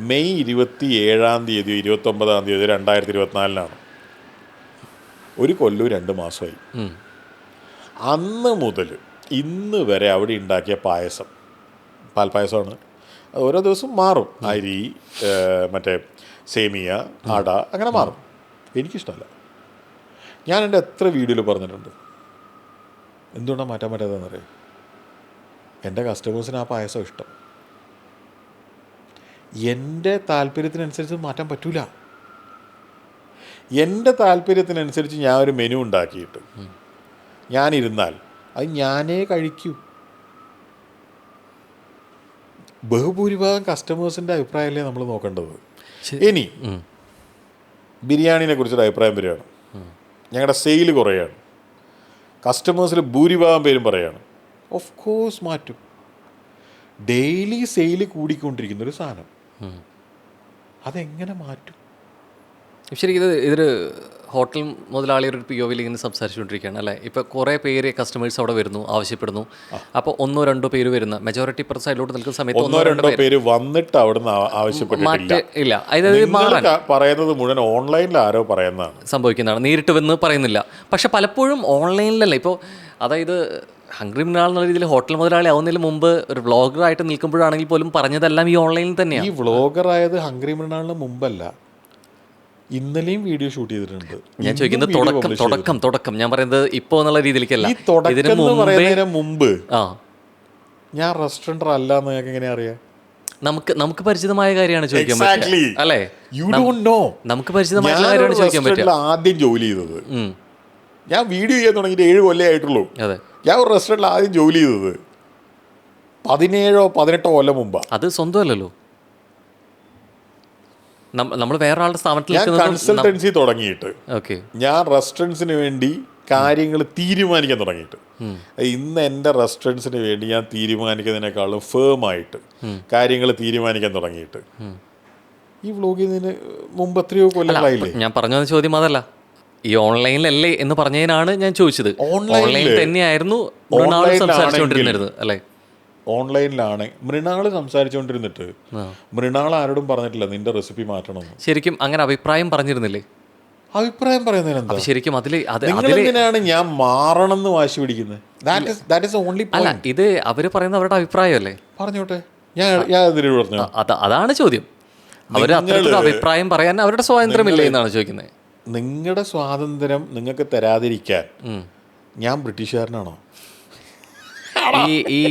മെയ് 27-ാം തീയതി 29-ാം തീയതി 2024 1 കൊല്ലവും 2 മാസമായി. അന്ന് മുതൽ ഇന്ന് വരെ അവിടെ ഉണ്ടാക്കിയ പായസം, പാൽപ്പായസമാണ്. അത് ഓരോ ദിവസം മാറും. അരി, മറ്റേ സേമിയ, അട, അങ്ങനെ മാറും. എനിക്കിഷ്ടമല്ല. ഞാൻ എൻ്റെ എത്ര വീഡിയോയിൽ പറഞ്ഞിട്ടുണ്ട് എന്തുകൊണ്ടാണ് മാറ്റാൻ പറ്റാത്തതെന്നറിയാം. എൻ്റെ കസ്റ്റമേഴ്സിന് ആ പായസം ഇഷ്ടം. എൻ്റെ താല്പര്യത്തിനനുസരിച്ച് മാറ്റാൻ പറ്റൂല. എൻ്റെ താല്പര്യത്തിനനുസരിച്ച് ഞാൻ ഒരു മെനു ഉണ്ടാക്കിയിട്ട് ഞാനിരുന്നാൽ അത് ഞാനേ കഴിക്കൂ. ബഹുഭൂരിഭാഗം കസ്റ്റമേഴ്സിൻ്റെ അഭിപ്രായമല്ലേ നമ്മൾ നോക്കേണ്ടത്. ഇനി ബിരിയാണിനെ കുറിച്ചൊരു അഭിപ്രായം വരികയാണ്, ഞങ്ങളുടെ സെയിൽ കുറയാണ്, കസ്റ്റമേഴ്സിൽ ഭൂരിഭാഗം പേരും പറയാണ്, ഓഫ് കോഴ്സ് മാറ്റും. ഡെയിലി സെയിൽ കൂടിക്കൊണ്ടിരിക്കുന്നൊരു സാധനം അതെങ്ങനെ മാറ്റും? ശരിക്കും ഇതൊരു ഹോട്ടൽ മുതലാളിയുടെ ഒരു POV ഇങ്ങനെ സംസാരിച്ചുകൊണ്ടിരിക്കുകയാണ് അല്ലേ. ഇപ്പോൾ കുറേ പേര് കസ്റ്റമേഴ്സ് അവിടെ വരുന്നു, ആവശ്യപ്പെടുന്നു. അപ്പോൾ 1-2 പേര് വരുന്ന മെജോറിറ്റി സൈഡിലോട്ട് നിൽക്കുന്ന സമയത്ത് 1-2 പേര് വന്നിട്ട് അവിടുന്ന് ആവശ്യപ്പെട്ടിട്ടില്ല. ഇല്ല, അതായത് പറയുന്നത് മുഴുവൻ ഓൺലൈനിൽ ആരോ പറയുന്നതാണ്, സംഭവിക്കുന്നതാണ്, നേരിട്ട് വന്ന് പറയുന്നില്ല. പക്ഷെ പലപ്പോഴും ഓൺലൈനിലല്ലേ. ഇപ്പോൾ അതായത് ഹംഗ്രി മൃണാൾ എന്നുള്ള രീതിയിൽ ഹോട്ടൽ മുതലാളി ആവുന്നതിന് മുമ്പ് ഒരു വ്ളോഗറായിട്ട് നിൽക്കുമ്പോഴാണെങ്കിൽ പോലും പറഞ്ഞതെല്ലാം ഈ ഓൺലൈനിൽ തന്നെയാണ്. ഈ വ്ളോഗറായത് ഹംഗ്രി മൃണാളിന് മുമ്പല്ല, ഇന്നലെയും വീഡിയോ ഷൂട്ട് ചെയ്തിട്ടുണ്ട്. ഞാൻ ചോദിക്കുന്നത് തുടക്കം ഞാൻ പറയുന്നത് ഇപ്പോൾ എന്നുള്ള രീതിയിലേക്കല്ല. ഇതിന് മുമ്പ് ഞാൻ റെസ്റ്റോറൻറ്റ് അല്ല എന്ന് ഞങ്ങൾക്ക് എങ്ങനെ അറിയാം? നമുക്ക് പരിചിതമായ കാര്യമാണ് ചോദിക്കാൻ പറ്റുക അല്ലേ. നമുക്ക് പരിചിതമായിട്ടുള്ള കാര്യമാണ് ചോദിക്കാൻ പറ്റുക. ആദ്യം ജോലി ചെയ്തത് ഞാൻ വീഡിയോ ചെയ്യാൻ തുടങ്ങിയിട്ട് 7 കൊല്ലമേ ആയിട്ടുള്ളൂ. അതെ, ഞാൻ ഒരു റെസ്റ്റോറൻറ്റിൽ ആദ്യം ജോലി ചെയ്തത് 17-18 കൊല്ലം മുമ്പാണ്. അത് സ്വന്തമല്ലല്ലോ, നമ്മൾ വേറെ ആളുടെ സ്ഥാപനത്തിൽ കൺസൾട്ടൻസി തുടങ്ങിയിട്ട് ഞാൻ റെസ്റ്റോറൻറ്റ്സിന് വേണ്ടി കാര്യങ്ങൾ തീരുമാനിക്കാൻ തുടങ്ങിയിട്ട്. ഇന്ന് എൻ്റെ റെസ്റ്റോറൻറ്റ്സിന് വേണ്ടി ഞാൻ തീരുമാനിക്കുന്നതിനേക്കാളും ഫേമായിട്ട് കാര്യങ്ങൾ തീരുമാനിക്കാൻ തുടങ്ങിയിട്ട് ഈ വ്ലോഗ് ചെയ്യുന്നതിന് മുമ്പ് എത്രയോ കൊല്ലങ്ങളായില്ലേ. ഞാൻ പറഞ്ഞ ചോദ്യം അതല്ല, ഈ ഓൺലൈനിലല്ലേ എന്ന് പറഞ്ഞതിനാണ് ഞാൻ ചോദിച്ചത്. ഓൺലൈൻ തന്നെയായിരുന്നു മൃണാൾ ഓൺലൈനിലാണെങ്കിൽ- സംസാരിച്ചുകൊണ്ടിരുന്നത് അല്ലേ? ഓൺലൈനിലാണ് മൃണാൾ സംസാരിച്ചുകൊണ്ടിരുന്നിട്ട് മൃണാൾ ആരോടും പറഞ്ഞിട്ടില്ല നിന്റെ റെസിപ്പി മാറ്റണമെന്ന്. ശരിക്കും അങ്ങനെ അഭിപ്രായം പറഞ്ഞിരുന്നില്ലേ? അഭിപ്രായം പറയുന്നതിന് എന്താ? അപ്പൊ ശരിക്കും അതില് നിങ്ങൾ എന്തിനാണ് ഞാൻ മാറണം എന്ന് വാശി പിടിക്കുന്നത്? ദാറ്റ് ഇസ് ഓൺലി അല്ല, ഇത് അവര് പറയുന്ന അവരുടെ അഭിപ്രായമല്ലേ? പറഞ്ഞോട്ടെ, ഞാൻ എതിരെ പറഞ്ഞു. അതാണ് ചോദ്യം. അവര് അത്തരത്തിലുള്ള അഭിപ്രായം പറയാൻ അവരുടെ സ്വാതന്ത്ര്യമില്ലേ എന്നാണ് ചോദിക്കുന്നത്. നിങ്ങളുടെ സ്വാതന്ത്ര്യം നിങ്ങൾക്ക് തരാതിരിക്കാൻ ഞാൻ ബ്രിട്ടീഷുകാരനാണോ? ഈ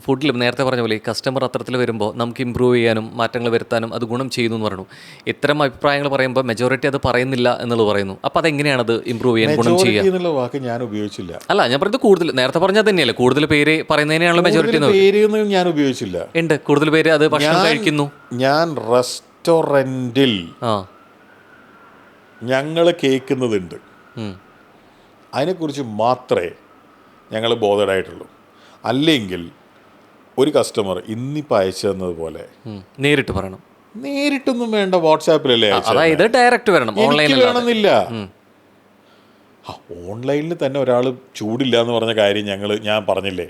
ഫുഡിൽ നേരത്തെ പറഞ്ഞ പോലെ ഈ കസ്റ്റമർ അത്തരത്തിൽ വരുമ്പോൾ നമുക്ക് ഇമ്പ്രൂവ് ചെയ്യാനും മാറ്റങ്ങൾ വരുത്താനും അത് ഗുണം ചെയ്യുന്നു എന്ന് പറഞ്ഞു. ഇത്തരം അഭിപ്രായങ്ങൾ പറയുമ്പോൾ മെജോറിറ്റി അത് പറയുന്നില്ല എന്നുള്ളത് പറയുന്നു. അപ്പോൾ അതെങ്ങനെയാണ് അത് ഇമ്പ്രൂവ് ചെയ്യാൻ ഗുണം ചെയ്യുക എന്നുള്ള വാക്ക് ഞാൻ ഉപയോഗിച്ചില്ല. അല്ല, ഞാൻ പറയുന്നത് കൂടുതൽ നേരത്തെ പറഞ്ഞത് തന്നെയല്ലേ, കൂടുതൽ പേര് പറയുന്നതിനെയാണല്ലോ മെജോറിറ്റി പേര് ഞാൻ ഉപയോഗിച്ചില്ല. ഉണ്ട്, കൂടുതൽ പേര് അത് ഭക്ഷണം കഴിക്കുന്നു. ഞാൻ റെസ്റ്റോറൻറ്റിൽ ഞങ്ങൾ കേൾക്കുന്നതുണ്ട്, അതിനെക്കുറിച്ച് മാത്രമേ ഞങ്ങൾ ബോധേഡായിട്ടുള്ളൂ. അല്ലെങ്കിൽ ഒരു കസ്റ്റമർ ഇന്നിപ്പോൾ അയച്ചു തന്നതുപോലെ നേരിട്ട് പറയണം. നേരിട്ടൊന്നും വേണ്ട, വാട്സാപ്പിലല്ലേ അതായത് ഡയറക്റ്റ് വരണം. ഓൺലൈനിൽ വേണമെന്നില്ല. ഓൺലൈനിൽ തന്നെ ഒരാൾ ചൂടില്ല എന്ന് പറഞ്ഞ കാര്യം ഞാൻ പറഞ്ഞില്ലേ?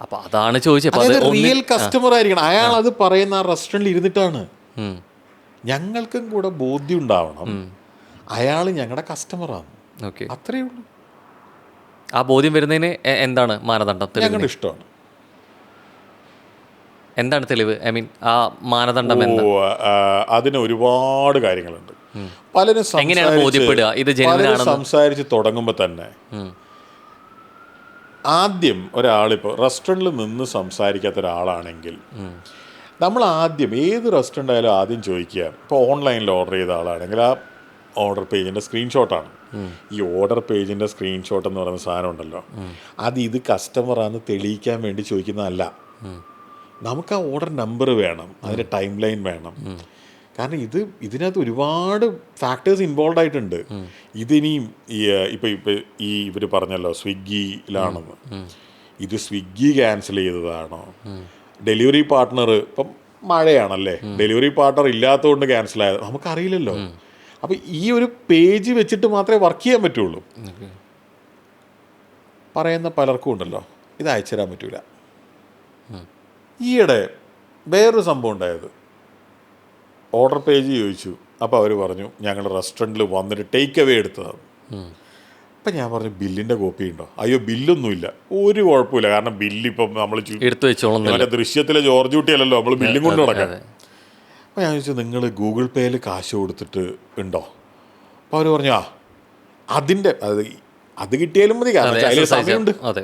അപ്പൊ അതാണ് ചോദിച്ചത്. റിയൽ കസ്റ്റമർ ആയിരിക്കണം അയാൾ. അത് പറയുന്ന ആ റെസ്റ്റോറൻറ്റിൽ ഇരുന്നിട്ടാണ്. ഞങ്ങൾക്കും കൂടെ ബോധ്യം ഉണ്ടാവണം അയാൾ ഞങ്ങളുടെ കസ്റ്റമറാണ്. ഓക്കെ, അത്രയേ ഉള്ളൂ. ആ ബോധ്യം വരുന്നതിന് എന്താണ് മാനദണ്ഡം? ഞങ്ങളുടെ ഇഷ്ടമാണ്. എന്താണ് തെളിവ്? ഐ മീൻ ആ മാനദണ്ഡം അതിന് ഒരുപാട് കാര്യങ്ങളുണ്ട്. പലരും സംസാരിച്ച് തുടങ്ങുമ്പോൾ തന്നെ ആദ്യം ഒരാളിപ്പോൾ റെസ്റ്റോറൻറ്റിൽ നിന്ന് സംസാരിക്കാത്ത ഒരാളാണെങ്കിൽ നമ്മൾ ആദ്യം ഏത് റെസ്റ്റോറൻ്റ് ആയാലും ആദ്യം ചോദിക്കുക. ഇപ്പോൾ ഓൺലൈനിൽ ഓർഡർ ചെയ്ത ആളാണെങ്കിൽ ആ ഓർഡർ പേജിൻ്റെ സ്ക്രീൻഷോട്ടാണ്. ഈ ഓർഡർ പേജിൻ്റെ സ്ക്രീൻഷോട്ട് എന്ന് പറയുന്ന സാധനം ഉണ്ടല്ലോ, ഇത് കസ്റ്റമറാണെന്ന് തെളിയിക്കാൻ വേണ്ടി ചോദിക്കുന്നതല്ല. നമുക്ക് ആ ഓർഡർ നമ്പർ വേണം, അതിൻ്റെ ടൈം ലൈൻ വേണം. കാരണം ഇതിനകത്ത് ഒരുപാട് ഫാക്ടേഴ്സ് ഇൻവോൾവ് ആയിട്ടുണ്ട്. ഇതിനിയും ഇപ്പം ഇവർ പറഞ്ഞല്ലോ സ്വിഗ്ഗിയിലാണെന്ന്, ഇത് സ്വിഗ്ഗി ക്യാൻസൽ ചെയ്തതാണോ, ഡെലിവറി പാർട്ട്ണർ ഇപ്പം മഴയാണല്ലേ, ഡെലിവറി പാർട്ട്ണർ ഇല്ലാത്തതുകൊണ്ട് ക്യാൻസൽ ആയത് നമുക്കറിയില്ലല്ലോ. അപ്പോൾ ഈ ഒരു പേജ് വെച്ചിട്ട് മാത്രമേ വർക്ക് ചെയ്യാൻ പറ്റുള്ളൂ. പറയുന്ന പലർക്കും ഉണ്ടല്ലോ ഇത് അയച്ചു തരാൻ പറ്റൂല. ഈയിടെ വേറൊരു സംഭവം ഉണ്ടായത്, ഓർഡർ പേജ് ചോദിച്ചു. അപ്പോൾ അവർ പറഞ്ഞു ഞങ്ങൾ റെസ്റ്റോറൻറ്റിൽ വന്നിട്ട് ടേക്ക് അവേ എടുത്തതാണ്. അപ്പം ഞാൻ പറഞ്ഞു ബില്ലിൻ്റെ കോപ്പി ഉണ്ടോ? അയ്യോ ബില്ലൊന്നുമില്ല. ഒരു കുഴപ്പമില്ല, കാരണം ബില്ലിപ്പം നമ്മൾ എടുത്തു വെച്ചോളാം. മറ്റേ ദൃശ്യത്തിലെ ജോർജ് കുട്ടിയല്ലല്ലോ നമ്മൾ ബില്ലും കൊണ്ട് നടക്കാം. അപ്പോൾ ഞാൻ ചോദിച്ചു നിങ്ങൾ ഗൂഗിൾ പേയിൽ കാശ് കൊടുത്തിട്ട് ഉണ്ടോ? അപ്പോൾ അവർ പറഞ്ഞു അതിൻ്റെ അത് കിട്ടിയാലും മതി, കാരണം അതിൽ സമയമുണ്ട്. അതെ,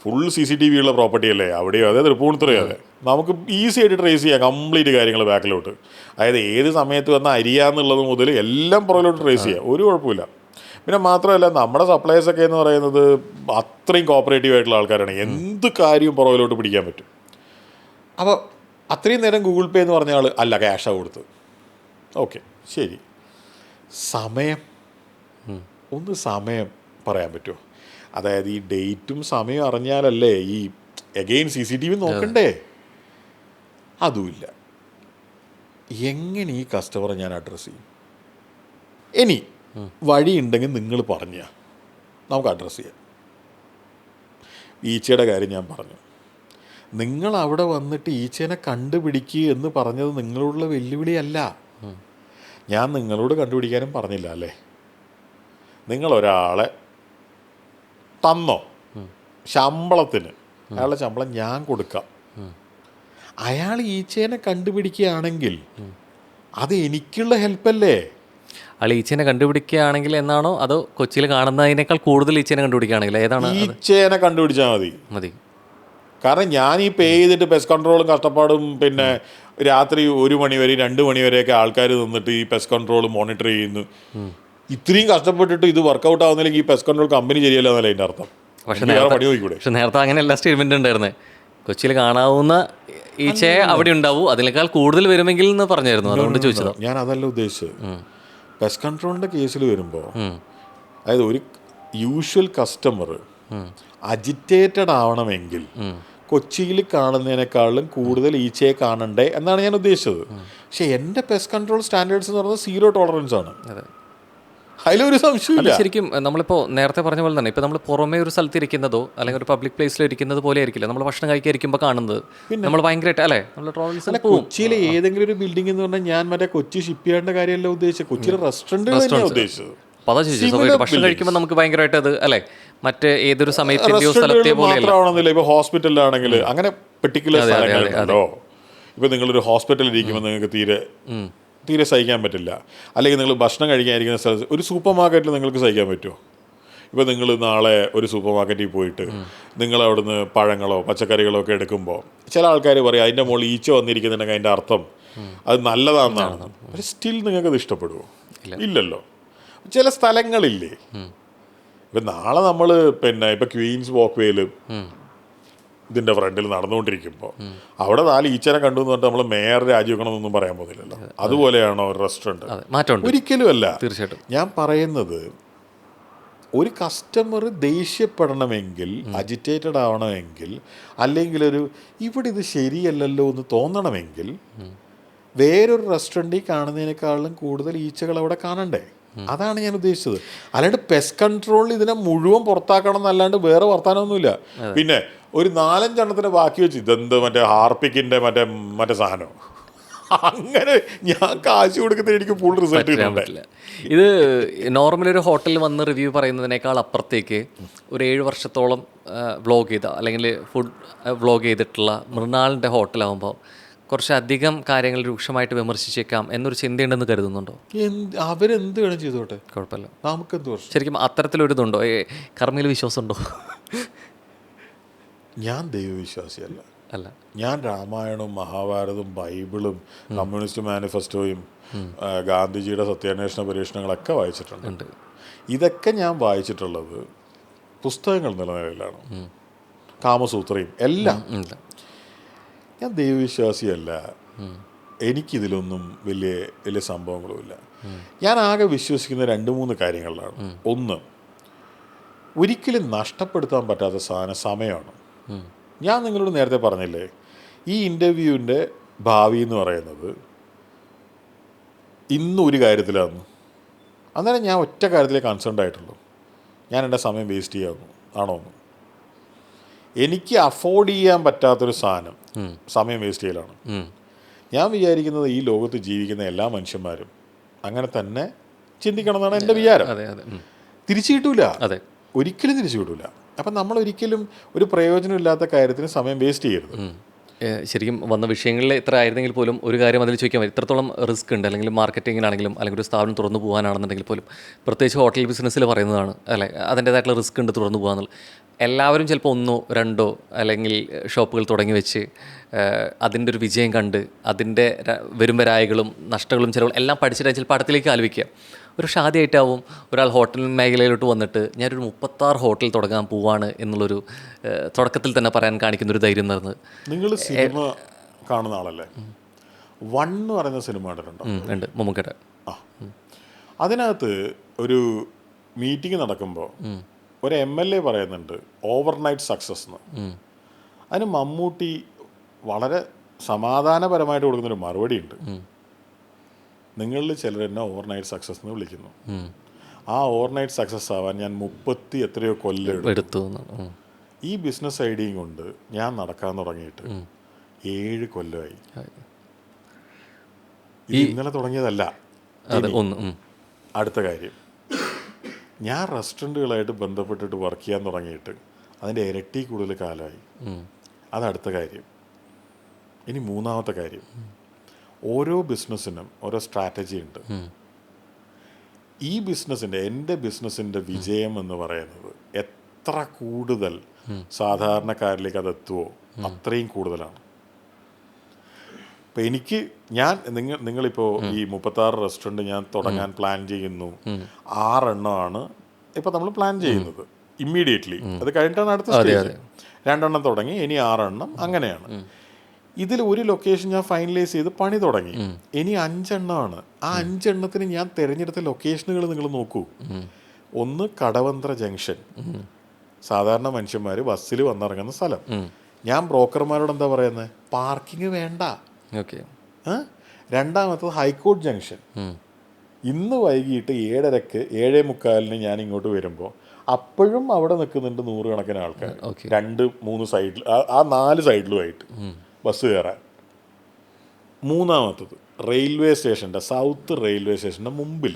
ഫുൾ CCTV ഉള്ള പ്രോപ്പർട്ടി അല്ലേ അവിടെയോ, അതെ തൃപ്പൂണിത്തുറയോ, അതെ നമുക്ക് ഈസി ആയിട്ട് ട്രേസ് ചെയ്യാം കംപ്ലീറ്റ് കാര്യങ്ങൾ ബാക്കിലോട്ട്. അതായത് ഏത് സമയത്ത് വന്നാൽ അരിയാന്നുള്ളത് മുതൽ എല്ലാം പുറകിലോട്ട് ട്രേസ് ചെയ്യാം, ഒരു കുഴപ്പമില്ല. പിന്നെ മാത്രമല്ല നമ്മുടെ സപ്ലയേഴ്സൊക്കെ എന്ന് പറയുന്നത് അത്രയും കോപ്പറേറ്റീവ് ആയിട്ടുള്ള ആൾക്കാരാണ്, എന്ത് കാര്യവും പുറകിലോട്ട് പിടിക്കാൻ പറ്റും. അപ്പോൾ അത്രയും നേരം ഗൂഗിൾ പേ എന്ന് പറഞ്ഞ ആൾ അല്ല ക്യാഷാണ് കൊടുത്തത്. ഓക്കെ ശരി, സമയം സമയം പറയാൻ പറ്റുമോ? അതായത് ഈ ഡേറ്റും സമയം അറിഞ്ഞാലല്ലേ ഈ അഗെയിൻ CCTV നോക്കണ്ടേ? അതുമില്ല. എങ്ങനെ ഈ കസ്റ്റമറെ ഞാൻ അഡ്രസ്സ് ചെയ്യും? ഇനി വഴിയുണ്ടെങ്കിൽ നിങ്ങൾ പറഞ്ഞ നമുക്ക് അഡ്രസ്സ് ചെയ്യാം. ഈച്ചയുടെ കാര്യം ഞാൻ പറഞ്ഞു. നിങ്ങൾ അവിടെ വന്നിട്ട് ഈച്ചേനെ കണ്ടുപിടിക്കുക എന്ന് പറഞ്ഞത് നിങ്ങളോടുള്ള വെല്ലുവിളിയല്ല. ഞാൻ നിങ്ങളോട് കണ്ടുപിടിക്കാനും പറഞ്ഞില്ല അല്ലേ. നിങ്ങളൊരാളെ തന്നോ ശമ്പളത്തിന്, അയാളുടെ ശമ്പളം ഞാൻ കൊടുക്കാം. അയാൾ ഈച്ചേനെ കണ്ടുപിടിക്കുകയാണെങ്കിൽ അത് എനിക്കുള്ള ഹെൽപ്പല്ലേ? അയാൾ ഈച്ചേനെ കണ്ടുപിടിക്കുകയാണെങ്കിൽ എന്നാണോ അതോ കൊച്ചിയിൽ കാണുന്നതിനേക്കാൾ കൂടുതൽ ഈച്ചേനെ കണ്ടുപിടിക്കുകയാണെങ്കിൽ ഏതാണ്? ഈച്ചേനെ കണ്ടുപിടിച്ചാൽ മതി. കാരണം ഞാൻ ഈ പേ ചെയ്തിട്ട് പെസ്റ്റ് കൺട്രോളും കഷ്ടപ്പാടും പിന്നെ രാത്രി 1 മണി വരെ 2 മണി വരെയൊക്കെ ആൾക്കാർ നിന്നിട്ട് ഈ പെസ്റ്റ് കൺട്രോൾ മോണിറ്റർ ചെയ്യുന്നു. ഇത്രയും കഷ്ടപ്പെട്ടിട്ട് ഇത് വർക്കൗട്ട് ആവുന്നില്ലെങ്കിൽ ഈ പെസ്റ്റ് കൺട്രോൾ കമ്പനി ശരിയല്ല എന്നല്ല അതിൻ്റെ അർത്ഥം. പക്ഷെ നേരത്തെ അങ്ങനെ എല്ലാ സ്റ്റേറ്റ്മെന്റ് ഉണ്ടായിരുന്നേ, കൊച്ചിയിൽ കാണാവുന്ന ഈച്ചയെ അവിടെ ഉണ്ടാവൂ, അതിനേക്കാൾ കൂടുതൽ വരുമെങ്കിൽ എന്ന് പറഞ്ഞായിരുന്നു. അതുകൊണ്ട് ചോദിച്ചത്. ഞാൻ അതല്ല ഉദ്ദേശിച്ചത്. പെസ്റ്റ് കൺട്രോളിൻ്റെ കേസിൽ വരുമ്പോൾ അതായത് ഒരു യൂഷ്വൽ കസ്റ്റമർ അജിറ്റേറ്റഡ് ആവണമെങ്കിൽ കൊച്ചിയിൽ കാണുന്നതിനേക്കാളും കൂടുതൽ ഈച്ചയെ കാണണ്ടേ എന്നാണ് ഞാൻ ഉദ്ദേശിച്ചത്. പക്ഷെ എൻ്റെ പെസ്റ്റ് കൺട്രോൾ സ്റ്റാൻഡേർഡ്സ് എന്ന് പറയുന്നത് 0 ടോളറൻസ് ആണ്. അതിലൊരു സംശയമില്ല. ശരിക്കും നമ്മളിപ്പോൾ നേരത്തെ പറഞ്ഞ പോലെ തന്നെ ഇപ്പോൾ നമ്മൾ പുറമേ ഒരു സ്ഥലത്ത് ഇരിക്കുന്നതോ അല്ലെങ്കിൽ ഒരു പബ്ലിക് പ്ലേസിൽ ഇരിക്കുന്നത് പോലെ ആയിരിക്കില്ല നമ്മൾ ഭക്ഷണം കഴിക്കാതിരിക്കുമ്പോൾ കാണുന്നത്. നമ്മൾ ഭയങ്കരമായിട്ട് അല്ലേ നമ്മൾ ട്രാവൽസിൽ പോകും. കൊച്ചിയിലെ ഏതെങ്കിലും ഒരു ബിൽഡിംഗ് എന്ന് പറഞ്ഞാൽ ഞാൻ മറ്റേ കൊച്ചി ഷിപ്പ് യാർഡിന്റെ കാര്യമല്ല ഉദ്ദേശിച്ചത്, കൊച്ചിയിലെ റെസ്റ്റോറൻറ്റുകൾ തന്നെയാണ് ഉദ്ദേശിച്ചത്. അപ്പോൾ അതാ ചോദിച്ചത്, ഭക്ഷണം കഴിക്കുമ്പോൾ നമുക്ക് ഭയങ്കരമായിട്ട് അത് അല്ലേ മറ്റേ ഏതൊരു സമയത്തിൻ്റെയോ സ്ഥലത്തെ മാത്രമാണെന്നില്ല. ഇപ്പോൾ ഹോസ്പിറ്റലിലാണെങ്കിൽ അങ്ങനെ പെർട്ടിക്കുലർ സ്ഥലങ്ങളുണ്ടോ? ഇപ്പോൾ നിങ്ങളൊരു ഹോസ്പിറ്റലിൽ ഇരിക്കുമ്പോൾ നിങ്ങൾക്ക് തീരെ സഹിക്കാൻ പറ്റില്ല. അല്ലെങ്കിൽ നിങ്ങൾ ഭക്ഷണം കഴിക്കാനിരിക്കുന്ന സ്ഥലത്ത് ഒരു സൂപ്പർ മാർക്കറ്റിൽ നിങ്ങൾക്ക് സഹിക്കാൻ പറ്റുമോ? ഇപ്പോൾ നിങ്ങൾ നാളെ ഒരു സൂപ്പർ മാർക്കറ്റിൽ പോയിട്ട് നിങ്ങൾ അവിടുന്ന് പഴങ്ങളോ പച്ചക്കറികളോ ഒക്കെ എടുക്കുമ്പോൾ ചില ആൾക്കാർ പറയും അതിൻ്റെ മുകളിൽ ഈച്ച വന്നിരിക്കുന്നുണ്ടെങ്കിൽ അതിൻ്റെ അർത്ഥം അത് നല്ലതാണെന്നാണ്. പക്ഷെ സ്റ്റിൽ നിങ്ങൾക്കത് ഇഷ്ടപ്പെടുമോ? ഇല്ലല്ലോ. ചില സ്ഥലങ്ങളില്ലേ. ഇപ്പം നാളെ നമ്മൾ ഇപ്പം ക്വീൻസ് വാക്ക് വേയിൽ ഇതിൻ്റെ ഫ്രണ്ടിൽ നടന്നുകൊണ്ടിരിക്കുമ്പോൾ അവിടെ 4 ഈച്ചനെ കണ്ടു എന്ന് പറഞ്ഞിട്ട് നമ്മൾ മേയർ രാജിവെക്കണമെന്നൊന്നും പറയാൻ പോകുന്നില്ലല്ലോ. അതുപോലെയാണോ ഒരു റെസ്റ്റോറൻറ്റ്? ഒരിക്കലും അല്ല. തീർച്ചയായിട്ടും ഞാൻ പറയുന്നത് ഒരു കസ്റ്റമർ ദേഷ്യപ്പെടണമെങ്കിൽ, അജിറ്റേറ്റഡ് ആവണമെങ്കിൽ, അല്ലെങ്കിൽ ഇവിടെ ഇത് ശരിയല്ലല്ലോ എന്ന് തോന്നണമെങ്കിൽ വേറൊരു റെസ്റ്റോറൻറ്റിൽ കാണുന്നതിനേക്കാളും കൂടുതൽ ഈച്ചകൾ അവിടെ കാണണ്ടേ? അതാണ് ഞാൻ ഉദ്ദേശിച്ചത്. അല്ലാണ്ട് പെസ്റ്റ് കൺട്രോളിൽ ഇതിനെ മുഴുവൻ പുറത്താക്കണം എന്നല്ലാണ്ട് വേറെ വർത്താനമൊന്നുമില്ല. പിന്നെ ഒരു 4-5 എണ്ണത്തിന് ബാക്കി വെച്ച് ഇതെന്ത് മറ്റേ ഹാർപ്പിക്കിൻ്റെ മറ്റേ സാധനം അങ്ങനെ ഞാൻ കാശ് കൊടുക്കുന്ന എനിക്ക് ഫുൾ റിസൾട്ട് കിട്ടാൻ പറ്റില്ല. ഇത് നോർമലി ഒരു ഹോട്ടലിൽ വന്ന് റിവ്യൂ പറയുന്നതിനേക്കാൾ അപ്പുറത്തേക്ക് ഒരു 7 വർഷത്തോളം വ്ളോഗ് ചെയ്ത അല്ലെങ്കിൽ ഫുഡ് വ്ളോഗ് ചെയ്തിട്ടുള്ള മൃണാളിൻ്റെ ഹോട്ടലാകുമ്പോൾ കുറച്ചധികം കാര്യങ്ങൾ രൂക്ഷമായിട്ട് വിമർശിച്ചേക്കാം എന്നൊരു ചിന്തയുണ്ടെന്ന് കരുതുന്നുണ്ടോ? അവരെന്ത് വേണം ചെയ്തോട്ടെ, കുഴപ്പമില്ല. നമുക്കെന്ത് വർഷം. ശരിക്കും അത്തരത്തിലൊരിതുണ്ടോ? കർമ്മയിൽ വിശ്വാസമുണ്ടോ? ഞാൻ ദൈവവിശ്വാസിയല്ല. അല്ല, ഞാൻ രാമായണവും മഹാഭാരതവും ബൈബിളും കമ്മ്യൂണിസ്റ്റ് മാനിഫെസ്റ്റോയും ഗാന്ധിജിയുടെ സത്യാന്വേഷണ പരീക്ഷണങ്ങളൊക്കെ വായിച്ചിട്ടുണ്ട്. ഇതൊക്കെ ഞാൻ വായിച്ചിട്ടുള്ളത് പുസ്തകങ്ങൾ എന്നുള്ള നിലയിലാണ്. കാമസൂത്രയും എല്ലാം. ഞാൻ ദൈവവിശ്വാസിയല്ല. എനിക്കിതിലൊന്നും വലിയ സംഭവങ്ങളുമില്ല. ഞാൻ ആകെ വിശ്വസിക്കുന്ന 2-3 കാര്യങ്ങളിലാണ്. ഒന്ന്, ഒരിക്കലും നഷ്ടപ്പെടുത്താൻ പറ്റാത്ത സാധനം സമയമാണ്. ഞാൻ നിങ്ങളോട് നേരത്തെ പറഞ്ഞില്ലേ, ഈ ഇൻ്റർവ്യൂവിൻ്റെ ഭാവി എന്ന് പറയുന്നത് ഇന്നും ഒരു കാര്യത്തിലാണ്. അന്നേരം ഞാൻ ഒറ്റ കാര്യത്തിലേ കൺസേൺഡ് ആയിട്ടുള്ളൂ. ഞാൻ എൻ്റെ സമയം വേസ്റ്റ് ചെയ്യാമെന്നു ആണോ എന്ന്. എനിക്ക് അഫോർഡ് ചെയ്യാൻ പറ്റാത്തൊരു സാധനം സമയം വേസ്റ്റ് ചെയ്യലാണ്. ഞാൻ വിചാരിക്കുന്നത് ഈ ലോകത്ത് ജീവിക്കുന്ന എല്ലാ മനുഷ്യന്മാരും അങ്ങനെ തന്നെ ചിന്തിക്കണം എന്നാണ് എൻ്റെ വിചാരം. തിരിച്ചു കിട്ടൂല, ഒരിക്കലും തിരിച്ചു കിട്ടൂല. അപ്പം നമ്മൾ ഒരിക്കലും ഒരു പ്രയോജനമില്ലാത്ത കാര്യത്തിന് സമയം വേസ്റ്റ് ചെയ്യരുത്. ശരിക്കും വന്ന വിഷയങ്ങളിൽ ഇത്ര ആയിരുന്നെങ്കിൽ പോലും ഒരു കാര്യം അതിൽ ചോദിക്കാൻ പറ്റും, ഇത്രത്തോളം റിസ്ക് ഉണ്ട് അല്ലെങ്കിൽ മാർക്കറ്റിങ്ങിനാണെങ്കിലും അല്ലെങ്കിൽ ഒരു സ്ഥാപനം തുറന്നു പോകാനാണെന്നുണ്ടെങ്കിൽ പോലും, പ്രത്യേകിച്ച് ഹോട്ടൽ ബിസിനസ്സിൽ പറയുന്നതാണ് അല്ലേ, അതിൻ്റേതായിട്ടുള്ള റിസ്ക് ഉണ്ട് തുറന്നു പോകാന്നുള്ളത്. എല്ലാവരും ചിലപ്പോൾ 1-2 അല്ലെങ്കിൽ ഷോപ്പുകൾ തുടങ്ങി വെച്ച് അതിൻ്റെ ഒരു വിജയം കണ്ട് അതിൻ്റെ വരുംവരായകളും നഷ്ടങ്ങളും ചിലവും എല്ലാം പഠിച്ചിട്ട് ചിലപ്പോൾ അടുത്തിലേക്ക് ആലോചിക്കുക. ഒരു ഷാദിയായിട്ടാവും ഒരാൾ ഹോട്ടൽ മേഖലയിലോട്ട് വന്നിട്ട് ഞാനൊരു 36 ഹോട്ടൽ തുടങ്ങാൻ പോവാണ് എന്നുള്ളൊരു തുടക്കത്തിൽ തന്നെ പറയാൻ കാണിക്കുന്നൊരു ധൈര്യം നടന്നത്. നിങ്ങൾ സിനിമ കാണുന്ന ആളല്ലേ? 1 എന്ന് പറയുന്ന സിനിമ കണ്ടിട്ടുണ്ടോ? ഉണ്ട്, മമ്മൂക്കയുടെ. അതിനകത്ത് ഒരു മീറ്റിംഗ് നടക്കുമ്പോൾ ഒരു MLA പറയുന്നുണ്ട് ഓവർനൈറ്റ് സക്സസ് എന്ന്. അതിന് മമ്മൂട്ടി വളരെ സമാധാനപരമായിട്ട് കൊടുക്കുന്നൊരു മറുപടി ഉണ്ട്. നിങ്ങളിൽ ചിലർ എന്നെ ഓവർനൈറ്റ് സക്സസ് എന്ന് വിളിക്കുന്നു. ആ ഓവർനൈറ്റ് സക്സസ് ആവാൻ ഞാൻ 30 എത്രയോ കൊല്ലം എടുത്തു. ഈ ബിസിനസ് ഐഡിയയും കൊണ്ട് ഞാൻ നടക്കാൻ തുടങ്ങിയിട്ട് 7 കൊല്ലമായി. ഇന്നലെ തുടങ്ങിയതല്ല. അടുത്ത കാര്യം, ഞാൻ റെസ്റ്റോറൻറ്റുകളായിട്ട് ബന്ധപ്പെട്ടിട്ട് വർക്ക് ചെയ്യാൻ തുടങ്ങിയിട്ട് അതിൻ്റെ ഇരട്ടി കൂടുതൽ കാലമായി. അതടുത്ത കാര്യം. ഇനി 3ാമത്തെ കാര്യം, ഓരോ ബിസിനസ്സിനും ഓരോ സ്ട്രാറ്റജി ഉണ്ട്. ഈ ബിസിനസ്സിൻ്റെ എൻ്റെ ബിസിനസ്സിൻ്റെ വിജയം എന്ന് പറയുന്നത് എത്ര കൂടുതൽ സാധാരണക്കാരിലേക്ക് അതെത്തുമോ അത്രയും കൂടുതലാണ്. ഇപ്പം നിങ്ങളിപ്പോൾ ഈ 36 റെസ്റ്റോറൻറ്റ് ഞാൻ തുടങ്ങാൻ പ്ലാൻ ചെയ്യുന്നു. 6 എണ്ണമാണ് ഇപ്പം നമ്മൾ പ്ലാൻ ചെയ്യുന്നത് ഇമ്മീഡിയറ്റ്ലി. അത് കഴിഞ്ഞിട്ടാണ് അടുത്ത സ്റ്റേജ്. 2 എണ്ണം തുടങ്ങി, ഇനി 6 എണ്ണം, അങ്ങനെയാണ്. ഇതിൽ ഒരു ലൊക്കേഷൻ ഞാൻ ഫൈനലൈസ് ചെയ്ത് പണി തുടങ്ങി. ഇനി 5 എണ്ണമാണ്. ആ 5 എണ്ണത്തിന് ഞാൻ തിരഞ്ഞെടുത്ത ലൊക്കേഷനുകൾ നിങ്ങൾ നോക്കൂ. ഒന്ന് കടവന്ത്ര ജംഗ്ഷൻ, സാധാരണ മനുഷ്യന്മാർ ബസ്സിൽ വന്നിറങ്ങുന്ന സ്ഥലം. ഞാൻ ബ്രോക്കർമാരോട് എന്താ പറയുന്നത്, പാർക്കിംഗ് വേണ്ട. 2ാമത്തത് ഹൈക്കോർട്ട് ജംഗ്ഷൻ, ഇന്ന് വൈകിട്ട് 7:30 7:45 ഞാൻ ഇങ്ങോട്ട് വരുമ്പോൾ അപ്പോഴും അവിടെ നിൽക്കുന്നുണ്ട് നൂറുകണക്കിന് ആൾക്കാർ. 2-3 സൈഡിൽ, ആ 4 സൈഡിലുമായിട്ട് ബസ് കയറാൻ. മൂന്നാമത്തത് റെയിൽവേ സ്റ്റേഷൻ്റെ, സൗത്ത് റെയിൽവേ സ്റ്റേഷൻ്റെ മുമ്പിൽ,